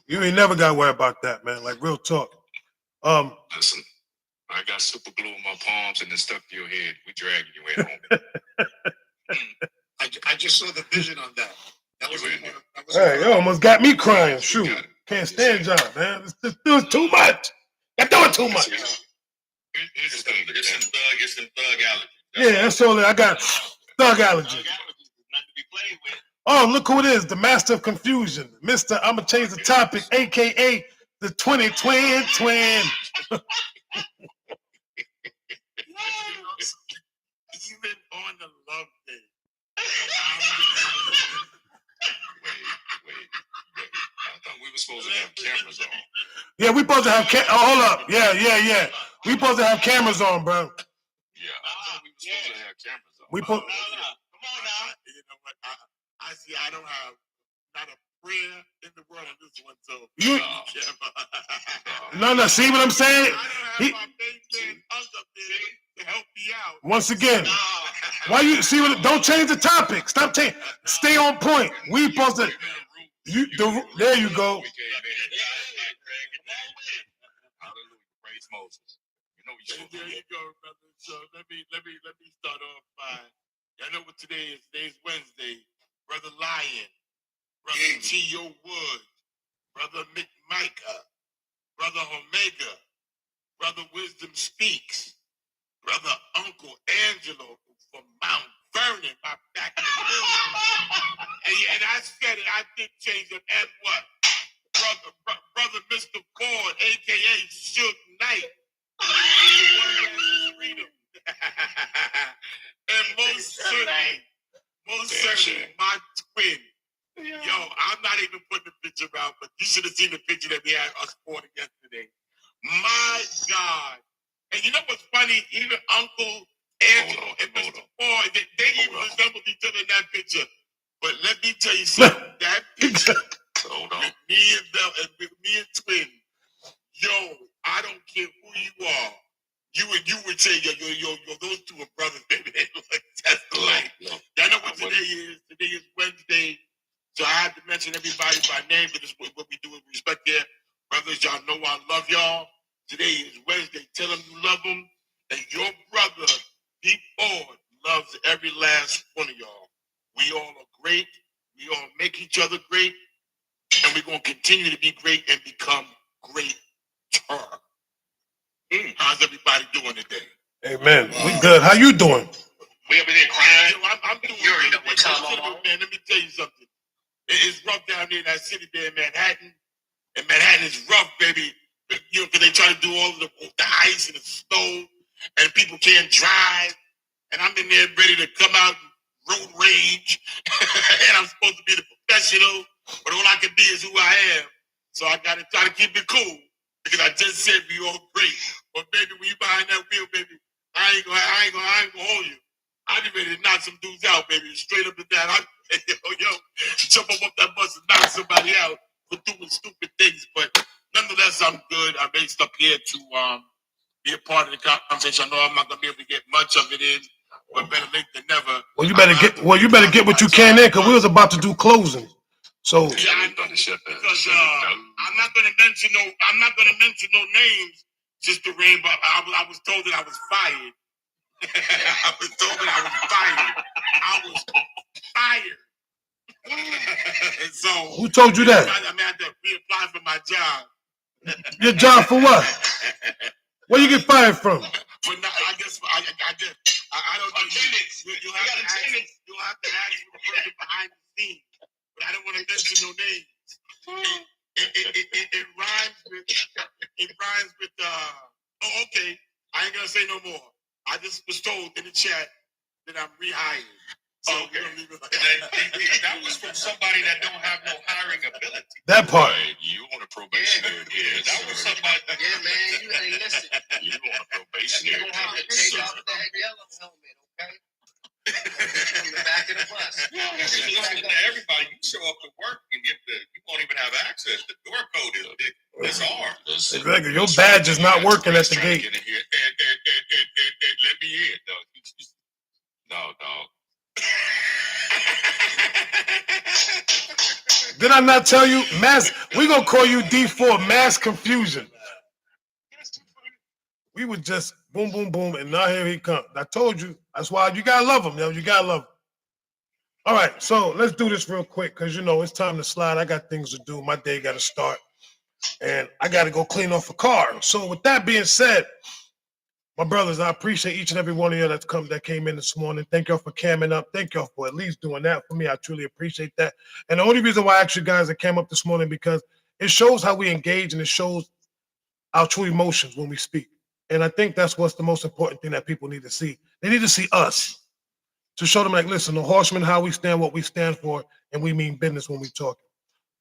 You ain't never got worried about that, man. Like real talk. Listen, I got super glue in my palms and then stuck to your head. We dragging you in home. I just saw the vision on that. That was Hey, you almost got me crying. Shoot. Can't stand y'all, man. This is too much. You're doing too much. It's some thug allergy. Yeah, that's all. I got thug allergy. Oh, look who it is. The master of confusion. Mr. I'm going to change the topic, a.k.a. the 20 twin. Even on the love day. Wait. I thought we were supposed to have cameras on. Yeah, we supposed to have hold up. Yeah. We supposed to have cameras on, bro. Yeah, I thought we were supposed to have cameras on. We Come on now. You know what? I see. I don't have not a prayer in the world on this one. So No. See what I'm saying? I don't have my main man up there to help me out. Once again, why you see what? Don't change the topic. Stop changing. Stay on point. We supposed to. There you go. Hallelujah. Praise Moses. You know There you go, brother. So let me start off by. I know what today is. Today's Wednesday. Brother Lion, Brother T.O. Wood, Brother Micah, Brother Omega, Brother Wisdom Speaks, Brother Uncle Angelo from Mount Vernon, my back in the building. and I said it, I did change it. And what? Brother Mr. Ford, a.k.a. Suge Knight. The one who has his freedom. And most certainly, my twin. Yo, I'm not even putting the picture out, but you should have seen the picture that we had us sporting yesterday. My God. And you know what's funny? Even Uncle Angelo and Mr. Ford, they even resembled each other in that picture. But let me tell you something. That picture with me and Twin, yo, I don't care who you are. You would say, yo, those two are brothers, baby. That's the life. I know what today is. Today is Wednesday. So I have to mention everybody by name because this is what we do with respect there. Brothers, y'all know I love y'all. Today is Wednesday. Tell them you love them. And your brother, Pete Ford, loves every last one of y'all. We all are great. We all make each other great. And we're going to continue to be great and become greater. How's everybody doing today? Amen. We good. How you doing? We over there crying. I'm doing You already know what time I'm on. Man, let me tell you something. It's rough down there in that city there in Manhattan. And Manhattan is rough, baby. You know, because they try to do all of the ice and the snow. And people can't drive. And I'm in there ready to come out and road rage. And I'm supposed to be the professional. But all I can be is who I am. So I got to try to keep it cool. Because I just said we all great. But baby, when you behind that wheel, baby, I ain't gonna hold you. I be ready to knock some dudes out, baby. Straight up and down. Yo, jump up that bus and knock somebody out for doing stupid things. But nonetheless, I'm good. I made up here to be a part of the conversation. I know I'm not gonna be able to get much of it in, but better late than never. Well, you better get what you can in, because we was about to do closing. So yeah, I know. Because I'm not gonna mention no names. Sister Rainbow, I was told that I was fired. I was told that I was fired. So who told you that? I had to reapply for my job. Your job for what? Where you get fired from? But no, I guess I don't know. You'll have to ask the person behind the scenes. But I don't want to mention no names. It rhymes with oh, okay. I ain't gonna say no more. I just was told in the chat that I'm rehired. Okay. That was from somebody that don't have no hiring ability. That part. Right, you on a probationary period. That was somebody. Yeah, man. You ain't listen. You on a You probationary gonna have to period. take sir. off that yellow helmet, okay? From the back of the bus. Listen to everybody. You show up to work and get you won't even have access. The door code is hard. Listen, Exactly. Your let's try to badge is get not in. working at Let's the try to gate. get in here. Let me in, dog. No, dog. Did I not tell you? We gonna call you D4, mass confusion. We would just boom, boom, boom, and now here he comes. I told you. That's why you gotta love him, yo. You gotta love him. All right, so let's do this real quick because you know it's time to slide. I got things to do. My day got to start, and I got to go clean off a car. So with that being said, my brothers, I appreciate each and every one of you that came in this morning. Thank y'all for camming up. Thank y'all for at least doing that for me. I truly appreciate that. And the only reason why I asked you guys that came up this morning because it shows how we engage and it shows our true emotions when we speak. And I think that's what's the most important thing that people need to see. They need to see us to show them like, listen, the horsemen, how we stand, what we stand for, and we mean business when we talk.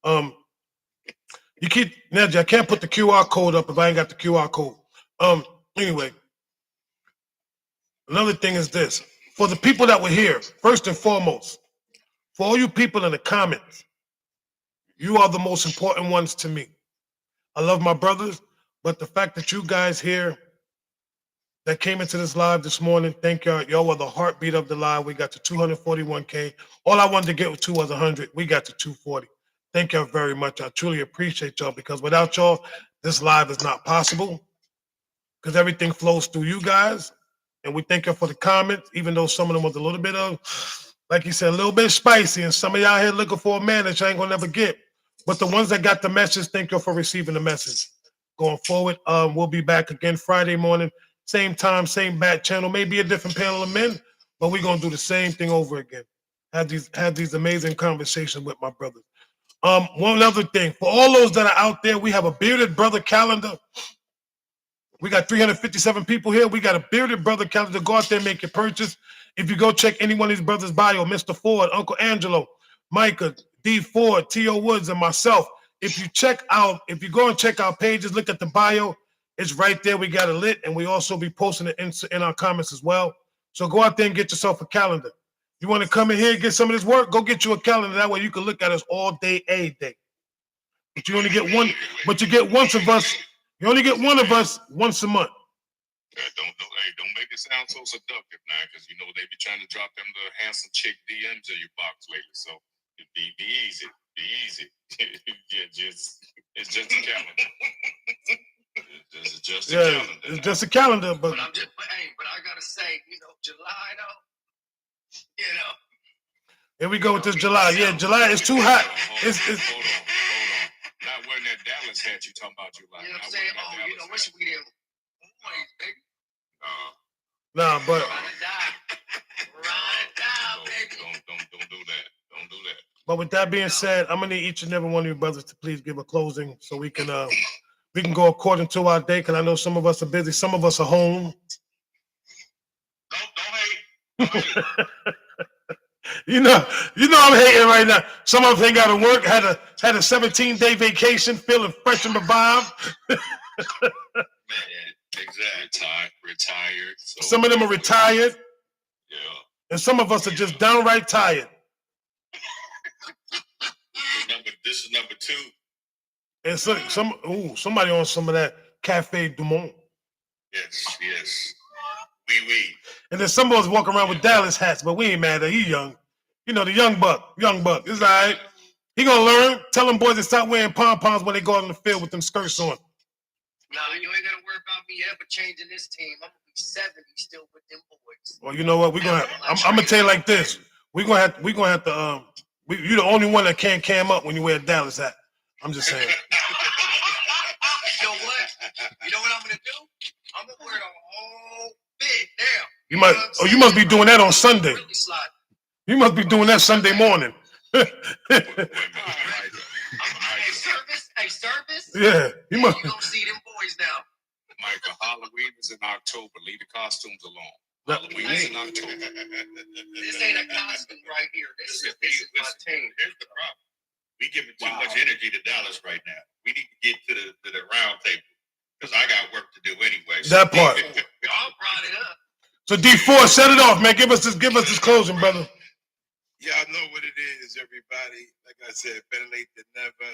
You keep Nedgy, I can't put the QR code up if I ain't got the QR code. Anyway, another thing is this. For the people that were here, first and foremost, for all you people in the comments, you are the most important ones to me. I love my brothers, but the fact that you guys here that came into this live this morning, thank y'all. Y'all were the heartbeat of the live. We got to 241K. All I wanted to get to was 100. We got to 240. Thank y'all very much. I truly appreciate y'all because without y'all, this live is not possible because everything flows through you guys. And we thank y'all for the comments, even though some of them was a little bit of, like you said, a little bit spicy. And some of y'all here looking for a man that you ain't gonna never get. But the ones that got the message, thank y'all for receiving the message. Going forward, we'll be back again Friday morning. Same time, same bat channel, maybe a different panel of men, but we're gonna do the same thing over again. Have these amazing conversations with my brothers. One other thing, for all those that are out there, we have a bearded brother calendar. We got 357 people here. We got a bearded brother calendar. Go out there and make your purchase. If you go check any one of these brothers' bio, Mr. Ford, Uncle Angelo, Micah, D. Ford, T.O. Woods, and myself. If you go and check our pages, look at the bio. It's right there. We got it lit, and we also be posting it in our comments as well. So go out there and get yourself a calendar. You want to come in here and get some of this work? Go get you a calendar. That way you can look at us all day, a day. But you only get one. But you get once of us. You only get one of us once a month. Don't make it sound so seductive now, because you know they be trying to drop them little handsome chick DMs in your box lately. So be easy, be easy. It's just a calendar. It's just a calendar. It's just a calendar, but But I gotta say, July though, here we go with this July. Yeah, July is too hot. Hold on. Not wearing that Dallas hat you talking about, July. you know what I'm saying? Wish we didn't boys, baby. Nah, but Ride it down, baby. Don't do that. Don't do that. But with that being said, I'm gonna need each and every one of you brothers to please give a closing so we can go according to our day. Because I know some of us are busy, some of us are home. Don't hate. You know I'm hating right now. Some of us ain't got to work. Had a 17-day vacation, feeling fresh and revived. Exactly. Retired. So Some of them are retired, yeah. and some of us are just downright tired. This is number 2. And so somebody on some of that Cafe Du Monde. Yes. Oui. And then some of us walk around with Dallas hats, but we ain't mad at he young. You know, the young buck. It's all right. He gonna learn. Tell them boys to stop wearing pom-poms when they go out in the field with them skirts on. No, you ain't gonna worry about me ever changing this team. I'm gonna be 70 still with them boys. Well, you know what? I'm gonna tell you like this. We're gonna have to you're the only one that can't cam up when you wear a Dallas hat. I'm just saying. You know what? I'm gonna do? I'm gonna wear the whole bit now. You must be doing that on Sunday. Really slide. You must be doing that Sunday morning. Service? Yeah, you must. You gonna see them boys now. Michael, Halloween is in October. Leave the costumes alone. Halloween is in October. This ain't a costume right here. This is my team. Here's the problem. We giving too much energy to Dallas right now. We need to get to the round table because I got work to do anyway. That part. Y'all brought it up. So D4, set it off, man. Give us this closing, brother. Y'all know what it is, everybody. Like I said, better late than never.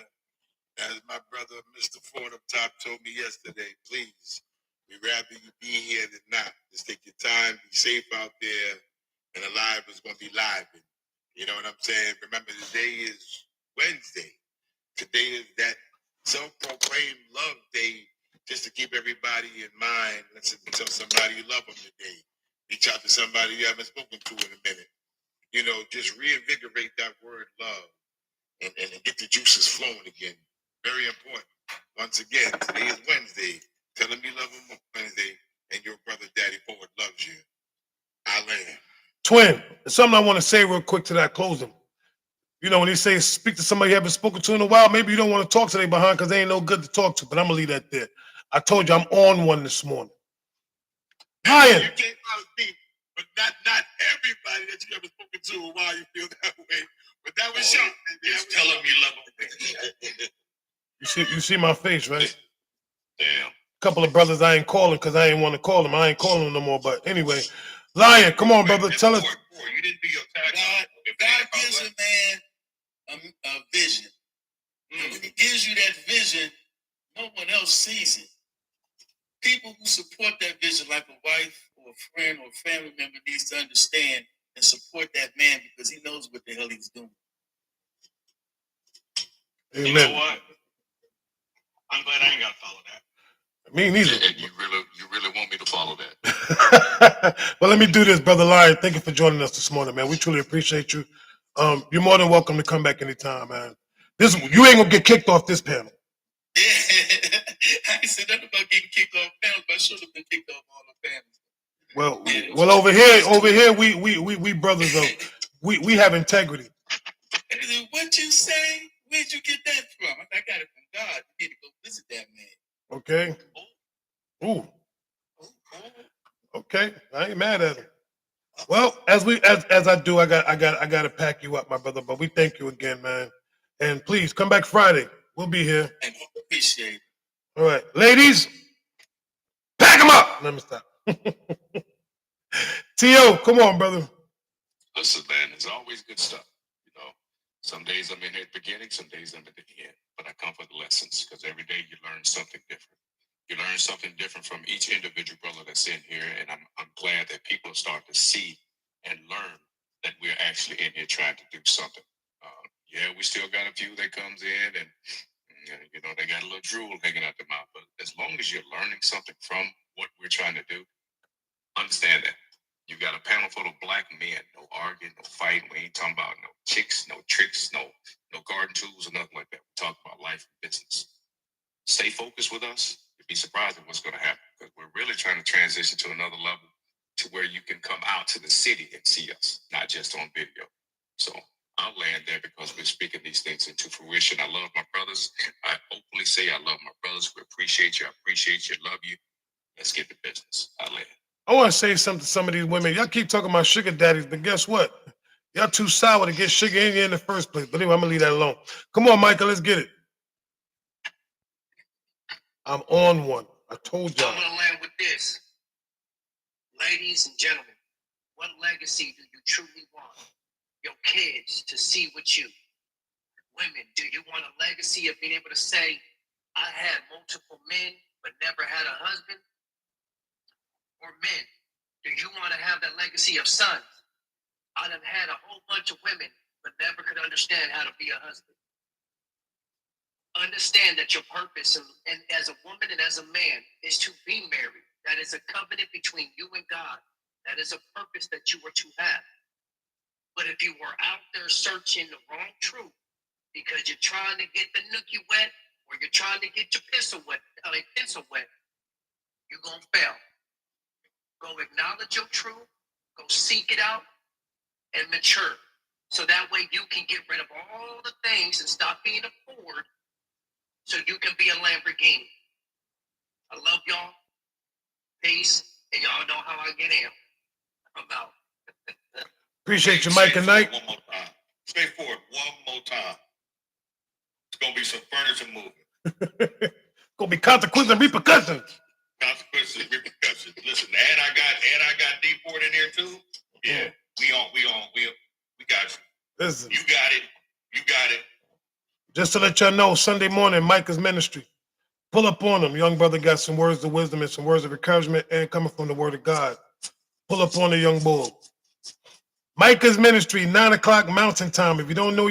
As my brother, Mr. Ford up top, told me yesterday, please, we'd rather you be here than not. Just take your time, be safe out there, and alive is going to be live. You know what I'm saying? Remember, today is Wednesday. Today is that self-proclaimed love day, just to keep everybody in mind. Listen, tell somebody you love them today. Reach out to somebody you haven't spoken to in a minute. You know, just reinvigorate that word love and get the juices flowing again. Very important. Once again, today is Wednesday. Tell them you love them on Wednesday, and your brother, Daddy Forward, loves you. I land. Twin, there's something I want to say real quick to that closing. You know, when he says speak to somebody you haven't spoken to in a while, maybe you don't want to talk to them behind because they ain't no good to talk to, but I'm going to leave that there. I told you I'm on one this morning. Ryan. You can't follow me, but not everybody that you ever spoken to in a while you feel that way. But that was shocking. Just tell them you love them. You see my face, right? Damn. Couple of brothers I ain't calling because I ain't want to call them. I ain't calling them no more. But anyway, Lion, come on, brother. Tell us. You didn't do your tag. God gives a man a vision. And when he gives you that vision, no one else sees it. People who support that vision, like a wife or a friend or a family member, needs to understand and support that man because he knows what the hell he's doing. Amen. You know what? I'm glad I ain't got to follow that. Me neither. And you really want me to follow that? Well, let me do this, brother Lion. Thank you for joining us this morning, man. We truly appreciate you. You're more than welcome to come back anytime, man. You ain't gonna get kicked off this panel. Yeah, I ain't said nothing about getting kicked off panels, but I should have been kicked off all the panels. Well, over here, we brothers of we have integrity. What you say? Where'd you get that from? I got it from God. You need to go visit that man. Okay. Ooh. Okay. I ain't mad at him. Well, as I do, I got to pack you up, my brother. But we thank you again, man. And please come back Friday. We'll be here. I appreciate it. All right, ladies, pack them up. Let me stop. T.O., come on, brother. Listen, man, it's always good stuff. You know, some days I'm in here at the beginning, some days I'm at the end. But I come for the lessons because every day you learn something different. You learn something different from each individual brother that's in here, and I'm glad that people start to see and learn that we're actually in here trying to do something. Yeah, we still got a few that comes in, and you know they got a little drool hanging out their mouth. But as long as you're learning something from what we're trying to do, understand that. You got a panel full of black men, no arguing, no fighting. We ain't talking about no chicks, no tricks, no garden tools or nothing like that. We're talking about life and business. Stay focused with us. You'd be surprised at what's going to happen because we're really trying to transition to another level to where you can come out to the city and see us, not just on video. So I'll land there because we're speaking these things into fruition. I love my brothers. I openly say I love my brothers. We appreciate you. I appreciate you. Love you. Let's get to business. I'll land. I want to say something to some of these women. Y'all keep talking about sugar daddies, but guess what? Y'all too sour to get sugar in you in the first place. But anyway, I'm going to leave that alone. Come on, Michael, let's get it. I'm on one. I told y'all. I'm going to land with this. Ladies and gentlemen, what legacy do you truly want your kids to see with you? Women, do you want a legacy of being able to say, I had multiple men but never had a husband? Or men, do you want to have that legacy of sons? I done had a whole bunch of women but never could understand how to be a husband. Understand that your purpose and as a woman and as a man is to be married. That is a covenant between you and God. That is a purpose that you are to have. But if you were out there searching the wrong truth because you're trying to get the nookie wet or you're trying to get your pencil wet, you're going to fail. Go acknowledge your truth, go seek it out, and mature. So that way you can get rid of all the things and stop being a Ford so you can be a Lamborghini. I love y'all. Peace. And y'all know how I get in. I'm out. Appreciate you, Mike and Knight. One more time. Stay forward one more time. It's gonna be some furniture moving. Gonna be consequences and repercussions. Consequences and repercussions. Listen, and I got D-Ford in here too. Yeah, we got you. Listen, You got it. You got it. just to let y'all know, Sunday morning, Micah's ministry. Pull up on him. Young brother got some words of wisdom and some words of encouragement and coming from the word of God. Pull up on the young bull. Micah's ministry, 9 o'clock mountain time. If you don't know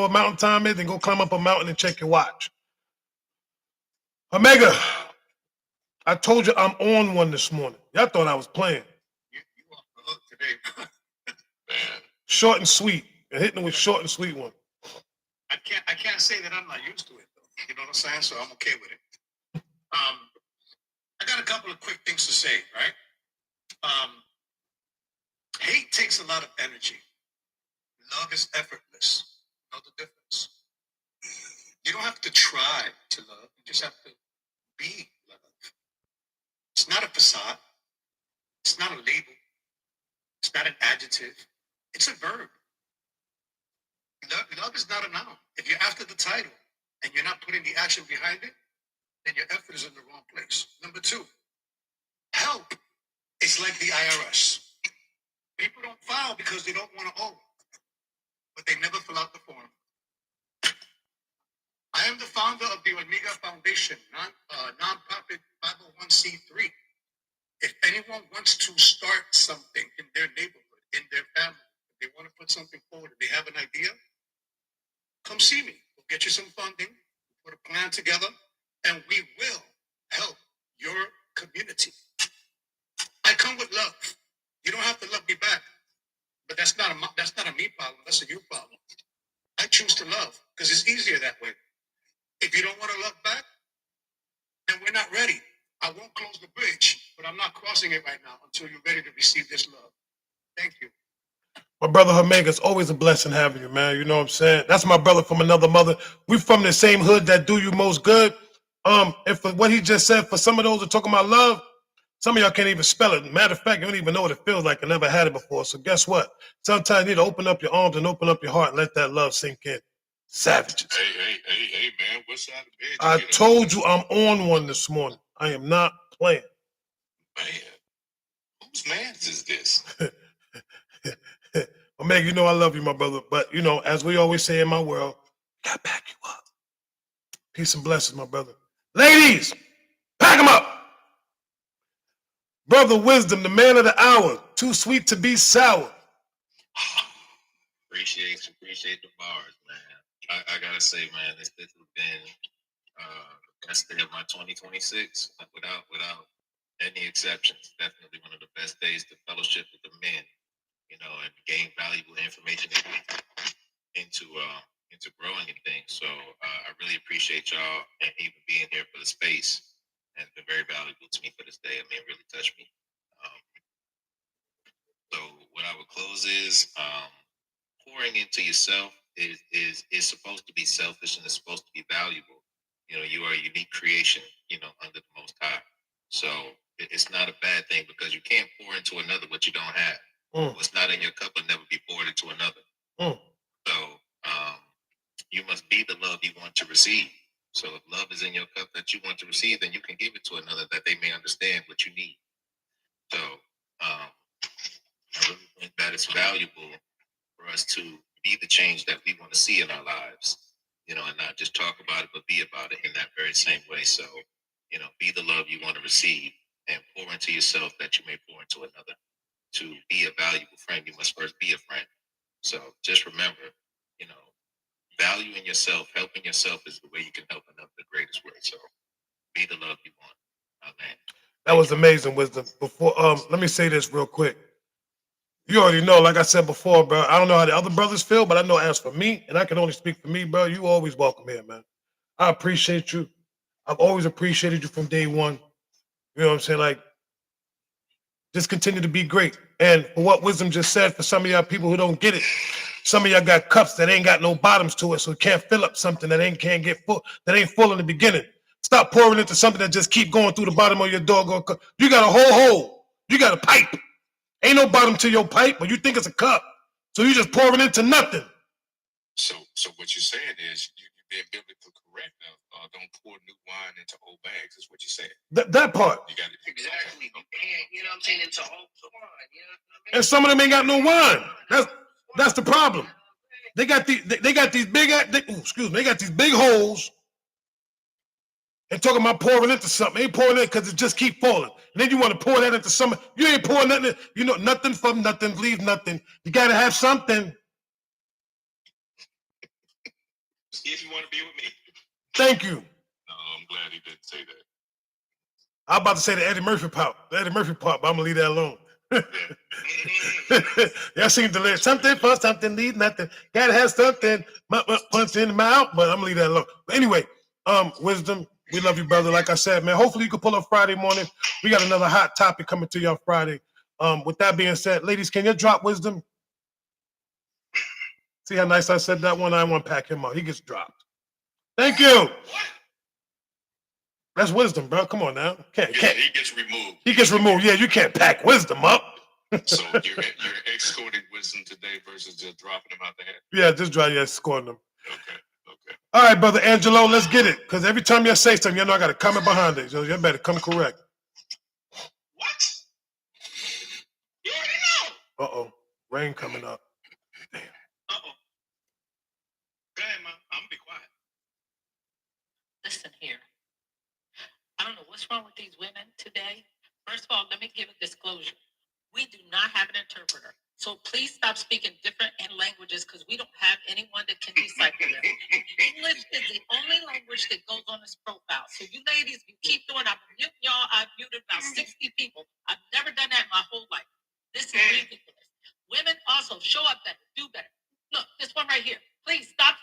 what mountain time is, then go climb up a mountain and check your watch. Omega, I told you I'm on one this morning. Y'all thought I was playing. You off the hook today, man. Short and sweet. You're hitting it with short and sweet one. I can't say that I'm not used to it though. You know what I'm saying? So I'm okay with it. I got a couple of quick things to say, right? Hate takes a lot of energy. Love is effortless. You know the difference? You don't have to try to love. You just have to be love. It's not a facade. It's not a label. It's not an adjective. It's a verb. Love is not a noun. If you're after the title and you're not putting the action behind it, then your effort is in the wrong place. Number two, help is like the IRS. People don't file because they don't want to owe, but they never fill out the form. I am the founder of the Omega Foundation, nonprofit 501c3. If anyone wants to start something in their neighborhood, in their family, if they want to put something forward, if they have an idea, come see me. We'll get you some funding, put a plan together, and we will help your community. I come with love. You don't have to love me back, but that's not a me problem. That's a you problem. I choose to love because it's easier that way. If you don't want to love back, then we're not ready. I won't close the bridge, but I'm not crossing it right now until you're ready to receive this love. Thank you. My brother Omega, it's always a blessing having you, man. You know what I'm saying? That's my brother from another mother. We from the same hood that do you most good. And for what he just said, for some of those that talking about love, some of y'all can't even spell it. Matter of fact, you don't even know what it feels like. I never had it before. So guess what? Sometimes you need to open up your arms and open up your heart and let that love sink in. Savages. Hey, man, what side of the bed? I told you I'm on one this morning. I am not playing. Man, whose man's is this? Omega, you know I love you, my brother. But, you know, as we always say in my world, gotta back you up. Peace and blessings, my brother. Ladies, pack them up. Brother Wisdom, the man of the hour. Too sweet to be sour. Appreciate the bars, man. I gotta say, man, this has been the best day of my 2026, without any exceptions. Definitely one of the best days to fellowship with the men, you know, and gain valuable information into growing and things. So I really appreciate y'all and even being here for the space. And it's been very valuable to me for this day. I mean, it really touched me. So what I would close is pouring into yourself is supposed to be selfish and it's supposed to be valuable. You know, you are a unique creation, you know, under the Most High. So it's not a bad thing because you can't pour into another what you don't have. What's not in your cup will never be poured into another. So you must be the love you want to receive. So if love is in your cup that you want to receive, then you can give it to another that they may understand what you need. So I really think that it's valuable for us to be the change that we want to see in our lives, you know, and not just talk about it, but be about it in that very same way. So, you know, be the love you want to receive and pour into yourself that you may pour into another. To be a valuable friend, you must first be a friend. So just remember, you know, valuing yourself, helping yourself is the way you can help another the greatest way. So be the love you want. Amen. That was amazing, Wisdom. Before, let me say this real quick. You already know, like I said before, bro, I don't know how the other brothers feel, but I know as for me, and I can only speak for me, bro, you always welcome here, man. I appreciate you. I've always appreciated you from day one. You know what I'm saying? Like, just continue to be great. And for what Wisdom just said, for some of y'all people who don't get it, some of y'all got cups that ain't got no bottoms to it, so you can't fill up something that ain't full in the beginning. Stop pouring into something that just keep going through the bottom of your doggone cup. You got a whole hole. You got a pipe. Ain't no bottom to your pipe, but you think it's a cup. So you just pour it into nothing. So what you're saying is you're being biblically correct now. Don't pour new wine into old bags. Is what you said. That part. You got it Exactly. You can't, you know what I'm saying, into old wine. You know what I mean? And some of them ain't got no wine. That's the problem. They got these big they got these big holes. And talking about pouring into something. Ain't pouring it because it just keep falling. And then you want to pour that into something. You ain't pouring nothing. You know, nothing from nothing, leave nothing. You got to have something. If you want to be with me. Thank you. No, I'm glad he didn't say that. I'm about to say the Eddie Murphy part. The Eddie Murphy part, but I'm going to leave that alone. Y'all seen the lyrics. Something for something, leave nothing. Got to have something. Punch in the mouth, but I'm going to leave that alone. But anyway, Wisdom. We love you, brother. Like I said, man, hopefully you can pull up Friday morning. We got another hot topic coming to y'all Friday. With that being said, ladies, can you drop Wisdom? See how nice I said that one? I want to pack him out. He gets dropped. Thank you. That's Wisdom, bro. Come on now. Can't. He gets removed. He gets removed. Yeah, you can't pack Wisdom up. So you're escorting Wisdom today versus just dropping him out the head? Yeah, just try to escort them. Okay. All right, brother Angelo, let's get it. Because every time you say something, you know I got to comment behind it. So you better come correct. What? You already know. Uh-oh. Rain coming up. Damn. Uh-oh. Go ahead, Mom. I'm going to be quiet. Listen here. I don't know what's wrong with these women today. First of all, let me give a disclosure. We do not have an interpreter. So please stop speaking different languages because we don't have anyone that can decipher them. English is the only language that goes on this profile. So you ladies, you keep doing, I've been muting y'all. I've muted about 60 people. I've never done that in my whole life. This is ridiculous. Women also show up better, do better. Look, this one right here. Please stop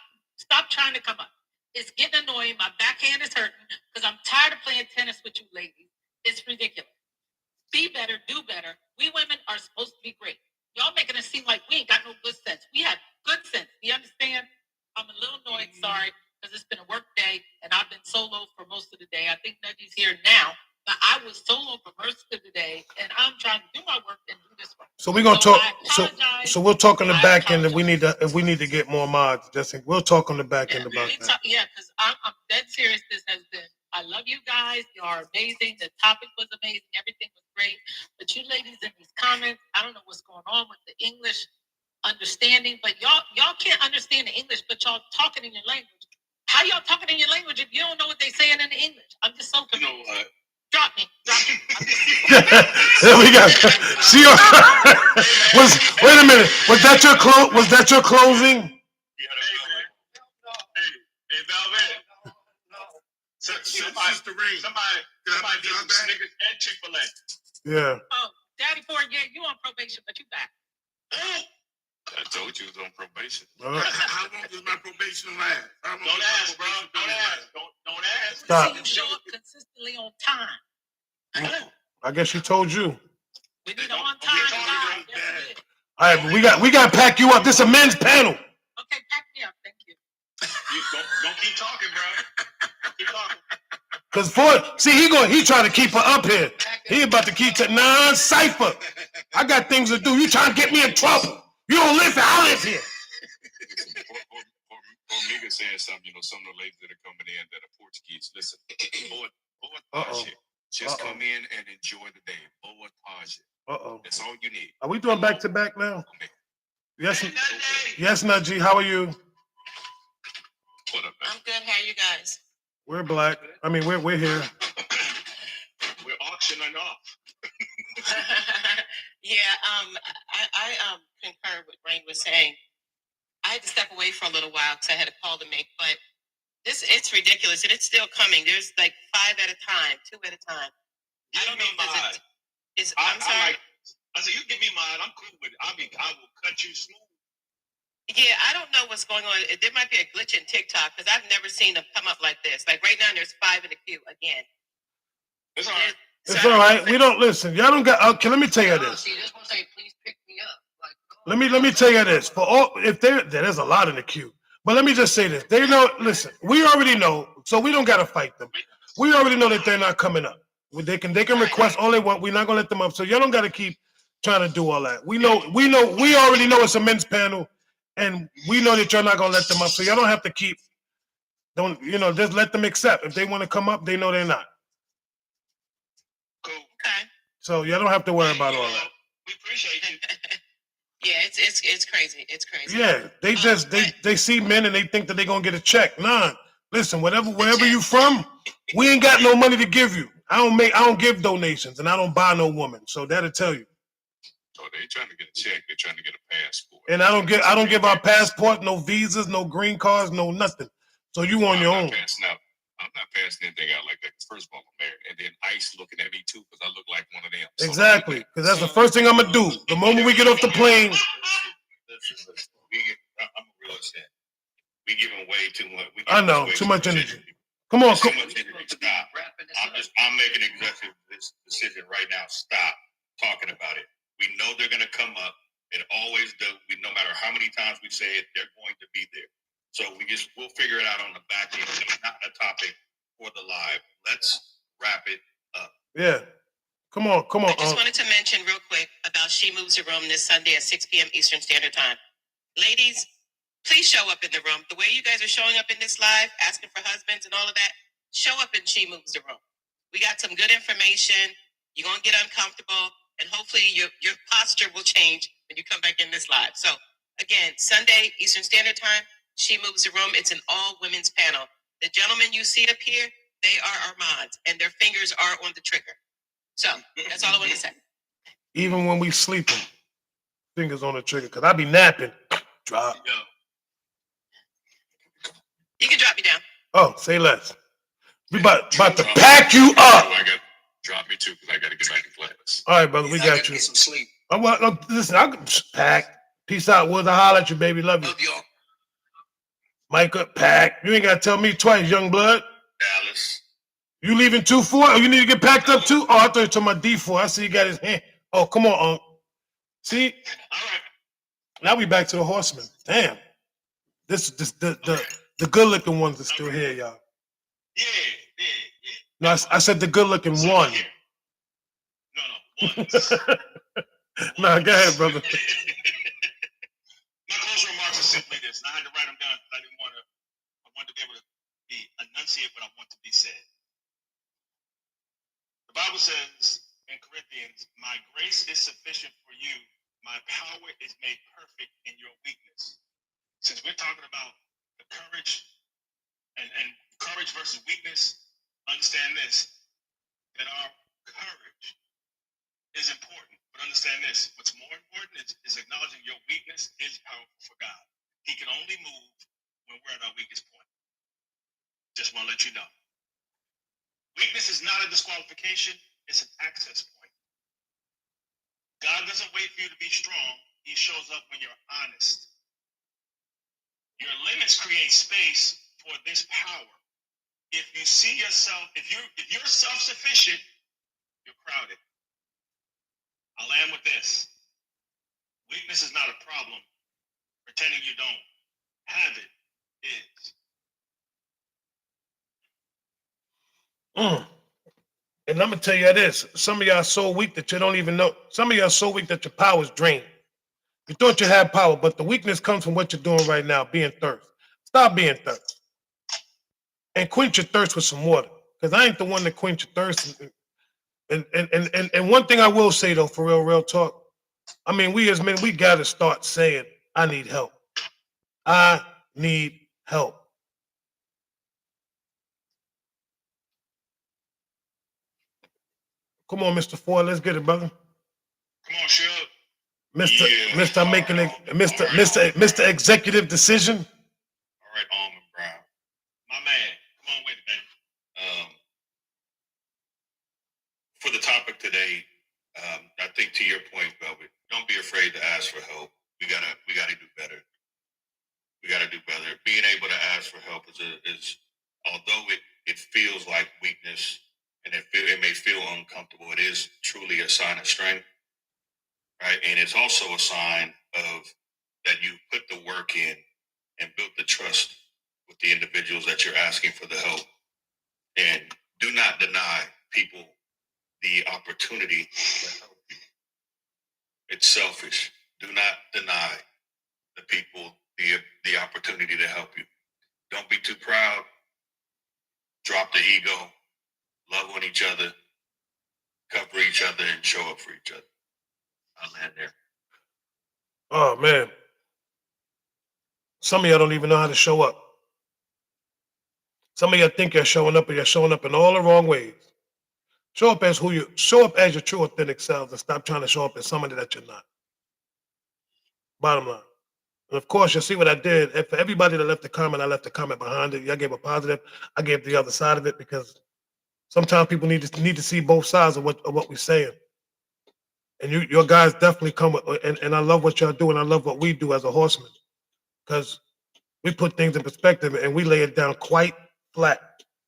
trying to come up. It's getting annoying. My backhand is hurting because I'm tired of playing tennis with you ladies. It's ridiculous. Be better, do better. We women are supposed to be great. Y'all making it seem like we ain't got no good sense. We have good sense. Do you understand? I'm a little annoyed, sorry, because it's been a work day and I've been solo for most of the day. I think Nudgy's here now, but I was solo for most of the day and I'm trying to do my work and do this work. So we're gonna talk. So we'll talk on the back end if we need to get more mods. We'll talk on the back end about that. Yeah, because I'm dead serious. This has been. I love you guys. You are amazing. The topic was amazing. Everything was great. But you ladies in these comments, I don't know what's going on with the English understanding. But y'all can't understand the English, but y'all talking in your language. How y'all talking in your language if you don't know what they're saying in the English? I'm just so confused. You know what? Drop me. There we go. See, wait a minute. Was that your closing? Hey, Velvet. Somebody get some Snickers and Chick-fil-A. Yeah. Oh, Daddy Ford, yeah, you on probation, but you back. I told you it was on probation. How long does my probation last? Don't ask, bro. Don't ask. Don't ask. Stop. So you show up consistently on time. I guess she told you. We need an on time guy. Yes, All right, but we got to pack you up. This is a men's panel. okay, pack me up. Thank you. You don't keep talking, bro. Keep talking. Cause he trying to keep her up here. He about to keep Cypher. I got things to do. You trying to get me in trouble. You don't live here, I live here. Or Mika saying something, some of the ladies that are coming in that are Portuguese. Listen, just come in and enjoy the day. Boa tarde. That's all you need. Are we doing back to back now? Yes, yes, Nudgy. How are you? What up, man? I'm good. How are you guys? We're black. I mean, we're here. We're auctioning off. Yeah, I concur with Rain was saying. I had to step away for a little while because I had a call to make, but it's ridiculous and it's still coming. There's like 5 at a time, 2 at a time. I don't know if I'm sorry. I said, you give me mine. I'm cool with it. I will cut you smooth. Yeah, I don't know what's going on. There might be a glitch in TikTok because I've never seen them come up like this. Like right now, there's 5 in the queue again. It's all right. It's all right. We don't listen. Y'all don't got. Okay, let me tell you this. See, this one say, please pick me up. Let me tell you this. For all, if there's a lot in the queue, but let me just say this. They know. Listen, we already know, so we don't gotta fight them. We already know that they're not coming up. They can request all they want. We're not gonna let them up. So y'all don't gotta keep trying to do all that. We already know it's a men's panel, and we know that you're not gonna let them up. So y'all don't have to just let them accept. If they want to come up, they know they're not. Cool. Okay. So y'all don't have to worry about all that. We appreciate you. Yeah, it's crazy. It's crazy. Yeah, they see men and they think that they're gonna get a check. Nah, listen, wherever you from, we ain't got no money to give you. I don't give donations, and I don't buy no woman. So that'll tell you. So they ain't trying to get a check. They're trying to get a passport. And I don't give our passport, no visas, no green cards, no nothing. So you on your own. I'm not passing anything out like that. First of all, I'm married, and then ICE looking at me too because I look like one of them. Exactly, because that's the first thing I'm gonna do. The moment we get off the plane. Listen, I'm a real estate. We giving way too much. I know, too much energy. Come on, too much energy. Stop. I'm making an executive decision right now. Stop talking about it. We know they're gonna come up. It always do. No matter how many times we say it, they're going to be there. So we'll figure it out on the back end. It's not a topic for the live. Let's wrap it up. Yeah. Come on. I just wanted to mention real quick about She Moves the Room this Sunday at 6 p.m. Eastern Standard Time. Ladies, please show up in the room. The way you guys are showing up in this live, asking for husbands and all of that, show up in She Moves the Room. We got some good information. You're going to get uncomfortable, and hopefully your posture will change when you come back in this live. So, again, Sunday, Eastern Standard Time, She Moves the Room. It's an all-women's panel. The gentlemen you see up here, they are our mods, and their fingers are on the trigger. So, that's all I want to say. Even when we sleeping, fingers on the trigger, because I be napping. Drop. You can drop me down. Oh, say less. We about to pack you up. Drop me too, because I got to get back in class. All right, brother, we got you. Get some sleep. Listen, I can pack. Peace out. Woods, I holler at you, baby. Love you. Love y'all. Micah, pack. You ain't got to tell me twice, young blood. Dallas. You leaving 2-4? Oh, you need to get packed up too? Oh, I thought you were talking about D4. I see you got his hand. Oh, come on, See? All right. Now we back to the horsemen. Damn. The good looking ones are still here, y'all. Yeah. No, I said the good looking one. No, one. Nah, go ahead, brother. My closing remarks are simply this, and I had to write them down because I wanted to be able to enunciate what I want to be said. The Bible says in Corinthians, my grace is sufficient for you. My power is made perfect in your weakness. Since we're talking about the courage and courage versus weakness, understand this, that our courage is important. But understand this, what's more important is acknowledging your weakness is powerful for God. He can only move when we're at our weakest point. Just want to let you know. Weakness is not a disqualification, it's an access point. God doesn't wait for you to be strong, he shows up when you're honest. Your limits create space for this power. If you see yourself, if you're self-sufficient, you're crowded. I'll end with this. Weakness is not a problem. Pretending you don't have it is. And I'm gonna tell you this: some of y'all are so weak that you don't even know. Some of y'all are so weak that your power's drained. You thought you had power, but the weakness comes from what you're doing right now, being thirst. Stop being thirst, and quench your thirst with some water. Because I ain't the one to quench your thirst. And one thing I will say though, for real talk, I mean, we as men, we gotta start saying, "I need help. I need help." Come on, Mr. Ford, let's get it, brother. Come on, Shug. Mr. Making it, Mr. Executive Decision. All right, Almond Brown. My man, come on with it, baby. For the topic today, I think to your point, Velvet, don't be afraid to ask for help. We gotta do better. We gotta do better. Being able to ask for help is although it feels like weakness and it may feel uncomfortable, it is truly a sign of strength, right? And it's also a sign of that you put the work in and built the trust with the individuals that you're asking for the help. And do not deny people the opportunity to help you. It's selfish. Do not deny the people the opportunity to help you. Don't be too proud. Drop the ego. Love on each other. Cover each other and show up for each other. I'll land there. Oh man, some of y'all don't even know how to show up. Some of y'all think you're showing up, and you're showing up in all the wrong ways. Show up as show up as your true authentic selves, and stop trying to show up as somebody that you're not. Bottom line. And of course, you'll see what I did. And for everybody that left a comment, I left a comment behind it. Y'all gave a positive. I gave the other side of it because sometimes people need to see both sides of what we're saying. And your guys definitely come with, and I love what y'all do, and I love what we do as a horseman, because we put things in perspective and we lay it down quite flat.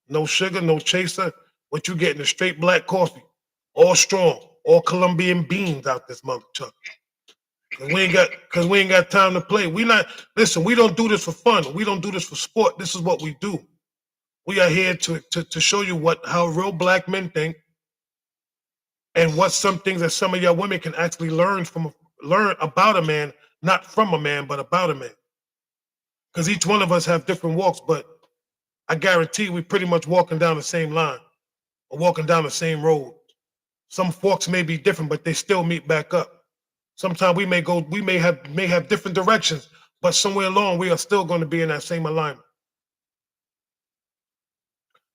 No sugar, no chaser. What you getting is straight black coffee, all strong, all Colombian beans out this mother truck. Cause we ain't got time to play. We don't do this for fun. We don't do this for sport. This is what we do. We are here to show you how real black men think, and what some things that some of y'all women can actually learn about a man, not from a man, but about a man. Because each one of us have different walks, but I guarantee we pretty much walking down the same line or walking down the same road. Some forks may be different, but they still meet back up. Sometimes we may have different directions, but somewhere along we are still going to be in that same alignment.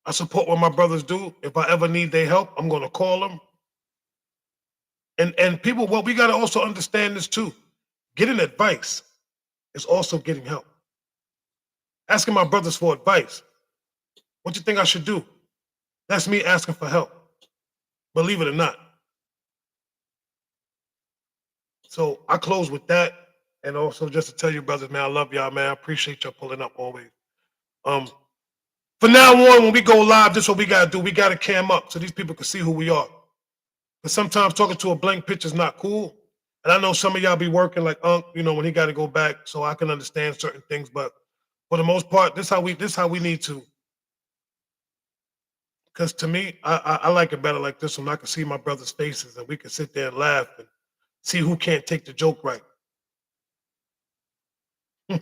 I support what my brothers do. If I ever need their help, I'm going to call them. And people, what we got to also understand this too. Getting advice is also getting help. Asking my brothers for advice. What you think I should do? That's me asking for help. Believe it or not. So I close with that. And also just to tell you, brothers, man, I love y'all, man. I appreciate y'all pulling up always. For now on, when we go live, this is what we gotta do. We gotta cam up so these people can see who we are. Because sometimes talking to a blank picture is not cool. And I know some of y'all be working like Unc, when he gotta go back, so I can understand certain things. But for the most part, this how we need to. Because to me, I like it better like this when I can see my brothers' faces and we can sit there and laugh and see who can't take the joke right. Not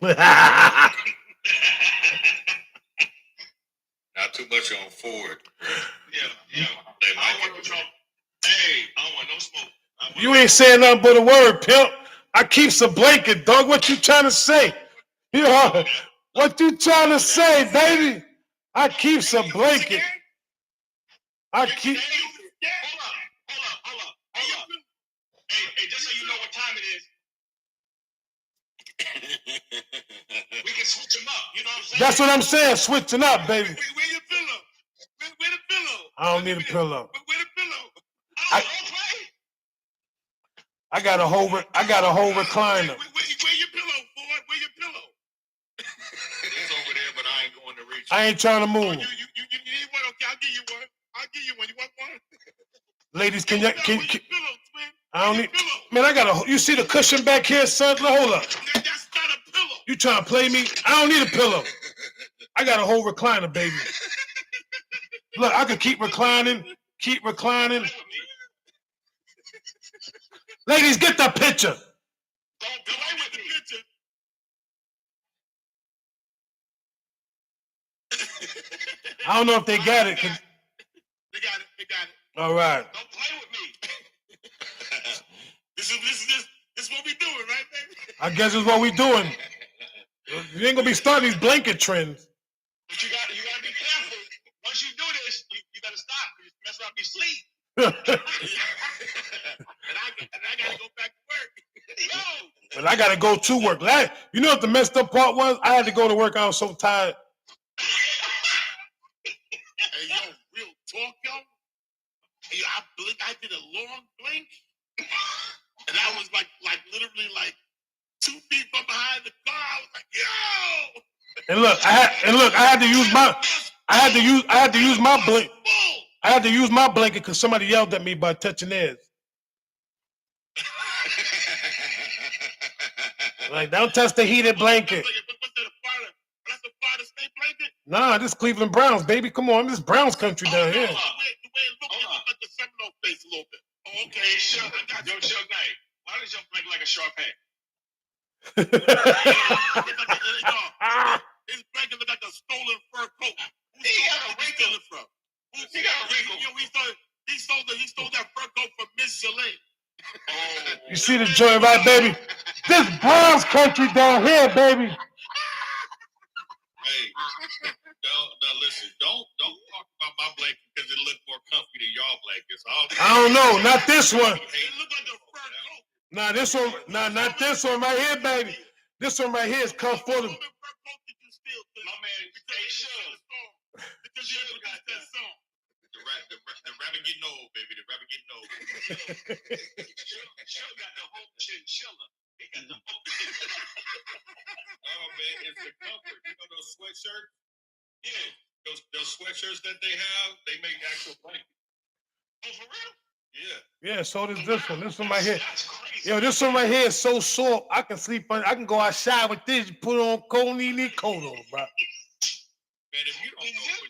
too much on Ford. Yeah. I don't want no trouble. Hey, I don't want no smoke. You ain't saying nothing but a word, pimp. I keeps a blanket, dog. What you trying to say? What you trying to say, baby? I keeps a blanket. I keep. Hold up. Hey, just so you know what time it is. We can switch them up. You know what I'm saying? That's what I'm saying. Switching up, baby. Where your pillow? Where the pillow? I don't need a pillow. Where the pillow? Don't play. I got a whole recliner. Where your pillow, boy? Where your pillow? It's over there, but I ain't going to reach. I ain't trying to move. You need one? Okay, I'll give you one. You want one? Ladies, can you? Pillow, twin. I don't need. Man, I got you see the cushion back here, son? Hold up. That's not a pillow. You trying to play me? I don't need a pillow. I got a whole recliner, baby. Look, I can keep reclining. Ladies, get the picture. Don't play with the picture. I don't know if they got it. They got it. All right. Don't play with me. This is what we doing, right, baby? I guess it's what we doing. You ain't gonna be starting these blanket trends. But you gotta be careful. Once you do this, you gotta stop. You mess up your sleep. and I gotta go back to work. Yo. But I gotta go to work. You know what the messed up part was? I had to go to work. I was so tired. Hey, yo, real talk, yo. Hey, I did a long blink, and I was like literally like 2 feet from behind the car. I was like, yo. And look, I had to use my blink. I had to use my blanket because somebody yelled at me by touching theirs. Like, don't touch the heated blanket. That's a Florida State blanket? Nah, this Cleveland Browns, baby. Come on, this Browns country down here. The way it looked like the Seminole face a little bit. Oh, okay, Shug, I got you. Yo, Shug Knight, Why does your blanket like a sharp head? His blanket look like a stolen fur coat. He got a wrinkle. From? He got a wrinkle. He stole that fur coat from Miss Chalet. You see the joint, right, baby? This Browns country down here, baby. Hey, no, listen. Don't talk about my blanket because it looked more comfy than y'all blankets. I don't know, not this one. It look like a fur coat. Nah, this one, not this one right here, baby. This one right here is comfortable. What fur coat did you steal? My man, they should. Because you got that song. The rabbit getting old, baby. The rabbit getting old. Should got the whole chinchilla. He got the whole. Oh man, it's the comfort. You know those sweatshirts? Yeah. Those sweatshirts that they have, they make actual blankets. Oh, for real? Yeah. Yeah, so does this one. This one right here. That's crazy. Yo, this one right here is so soft. I can sleep on. I can go outside with this. You put on coat, need coat on, bro. Man, if you don't know what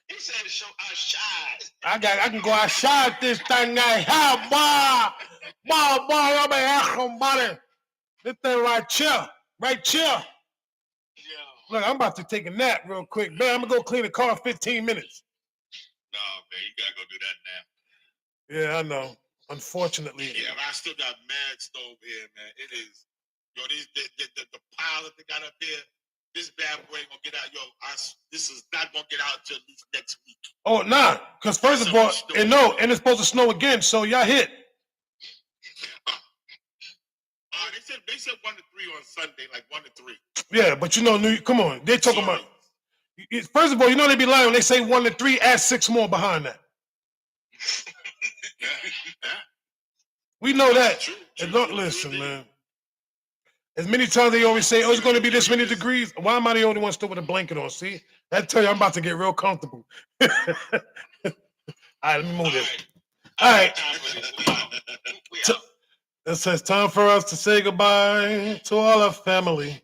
He said show outside. I can go outside with this thing right here, boy. I'm buddy. This thing right here. Yeah. Look, I'm about to take a nap real quick. Man, I'm gonna go clean the car in 15 minutes. No, man, you gotta go do that now. Yeah, I know. Unfortunately. Yeah, but I still got mad stove here, man. It is, yo, the pile that they got up there, this bad boy ain't gonna get out. Yo, this is not gonna get out until at least next week. Oh, nah. Because first of all, and it's supposed to snow again, so y'all hit. They said 1 to 3 on Sunday, like 1 to 3. Yeah, but you know, come on. They're talking about. First of all, you know they be lying when they say 1 to 3, add 6 more behind that. We know that. And don't listen, man. As many times they always say, oh, it's going to be this many degrees. Why am I the only one still with a blanket on? See? I tell you, I'm about to get real comfortable. All right, let me move this. All right. It says time for us to say goodbye to all our family.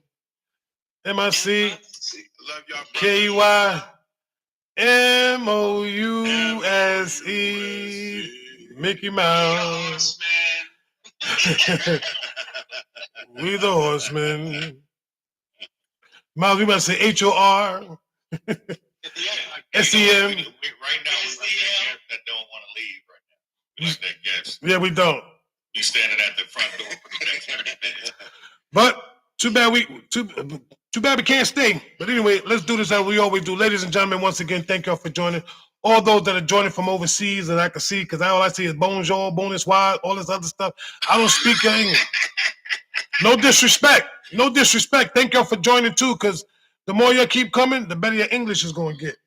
MIC, KY, MOUSE, Mickey Mouse. We the horsemen. Miles, we about to say HOR. SEM. Right now, we that don't want to leave right now. We like that guest. Yeah, we don't. You standing at the front door for the next 30 minutes. But too bad we can't stay. But anyway, let's do this as we always do. Ladies and gentlemen, once again, thank y'all for joining. All those that are joining from overseas that I can see, because all I see is bonjour, bonsoir, all this other stuff. I don't speak your English. No disrespect. No disrespect. Thank y'all for joining too, because the more y'all keep coming, the better your English is going to get.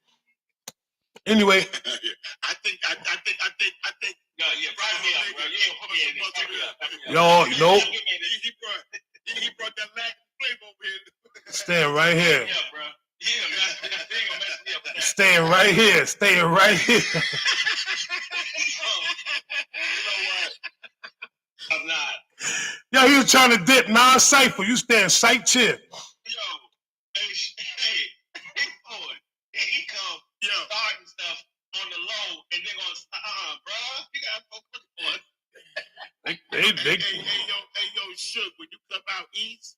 Anyway. I think. Yo, nope. He brought that Latin flavor over here. Staying right here. Staying right here. Staying right here. You know what? I'm not. Yo, he was trying to dip non-cypher. You stand sight chip. Yo, hey, he come starting stuff on the low and they're gonna bro, you gotta focus on it. Hey, yo, Shook, when you come out east,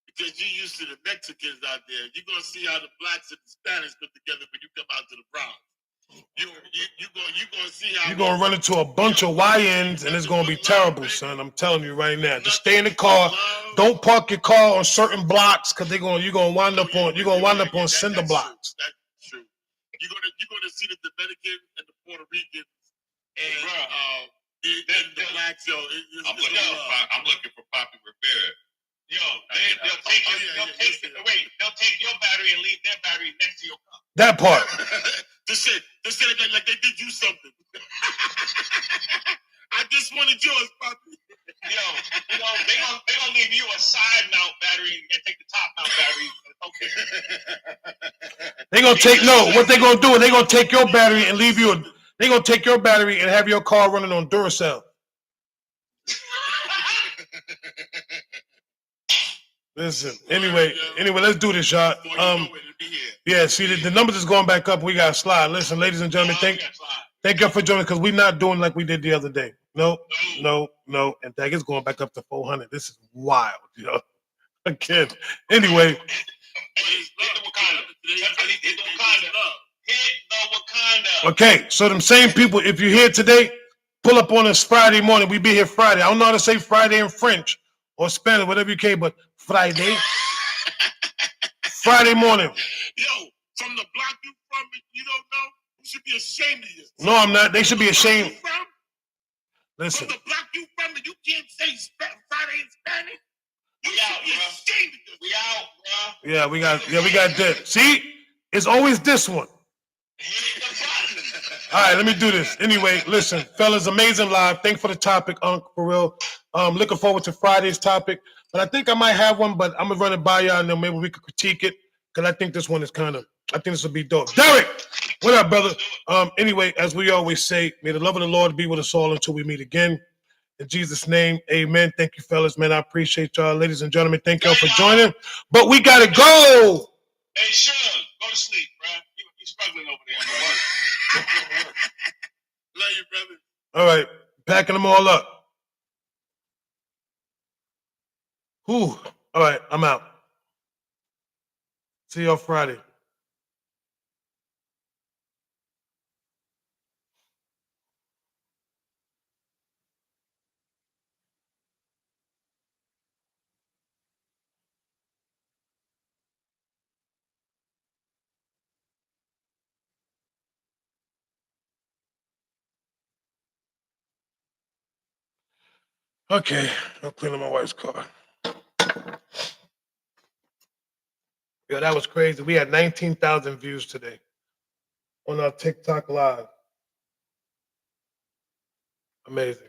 because you're used to the Mexicans out there, you're gonna see how the blacks and the Spanish put together when you come out to the Bronx. You're gonna see how you're gonna run into a bunch of YNs and it's gonna be terrible, son. I'm telling you right now. Just stay in the car. Don't park your car on certain blocks because you're gonna wind up on cinder blocks. That's true. You're gonna see the Dominicans and the Puerto Ricans and the blacks. Yo, I'm looking for Poppy Rivera. Yo, they'll take your battery and leave their battery next to your car. That part. This shit like they did you something. I just wanted yours, Poppy. Yo, they gonna leave you a side mount battery and take the top mount battery. Okay. What they gonna do is they gonna take your battery and leave you they gonna take your battery and have your car running on Duracell. Listen, anyway, let's do this, y'all. Yeah, see, the numbers is going back up. We got to slide. Listen, ladies and gentlemen, thank y'all for joining because we're not doing like we did the other day. no. And that is going back up to 400. This is wild, yo. Again. Anyway. Hit the Wakanda. Hit the Wakanda. Hit the Wakanda. Okay, so them same people, if you're here today, pull up on us Friday morning. We be here Friday. I don't know how to say Friday in French or Spanish, whatever you can, but Friday. Friday morning. Yo, from the block you from, you don't know, you should be ashamed of yourself. No, I'm not. They should be ashamed. Listen. From the block you from, and you can't say Friday in Spanish. You should be ashamed of yourself. We out, bro. Yeah, we got that. See, it's always this one. Hit the button. All right, let me do this. Anyway, listen, fellas, amazing live. Thanks for the topic, Unc, for real. Looking forward to Friday's topic. But I think I might have one, but I'm gonna run it by y'all and then maybe we could critique it. Cause I think this one is I think this will be dope. Derek, what up, brother? Anyway, as we always say, may the love of the Lord be with us all until we meet again. In Jesus' name, amen. Thank you, fellas, man. I appreciate y'all. Ladies and gentlemen, thank y'all for joining. But we gotta go. Hey, Sean, go to sleep, bro. You struggling over there. Love you, brother. All right, packing them all up. Whew. All right, I'm out. See y'all Friday. Okay, I'm cleaning my wife's car. Yeah, that was crazy. We had 19,000 views today on our TikTok live. Amazing.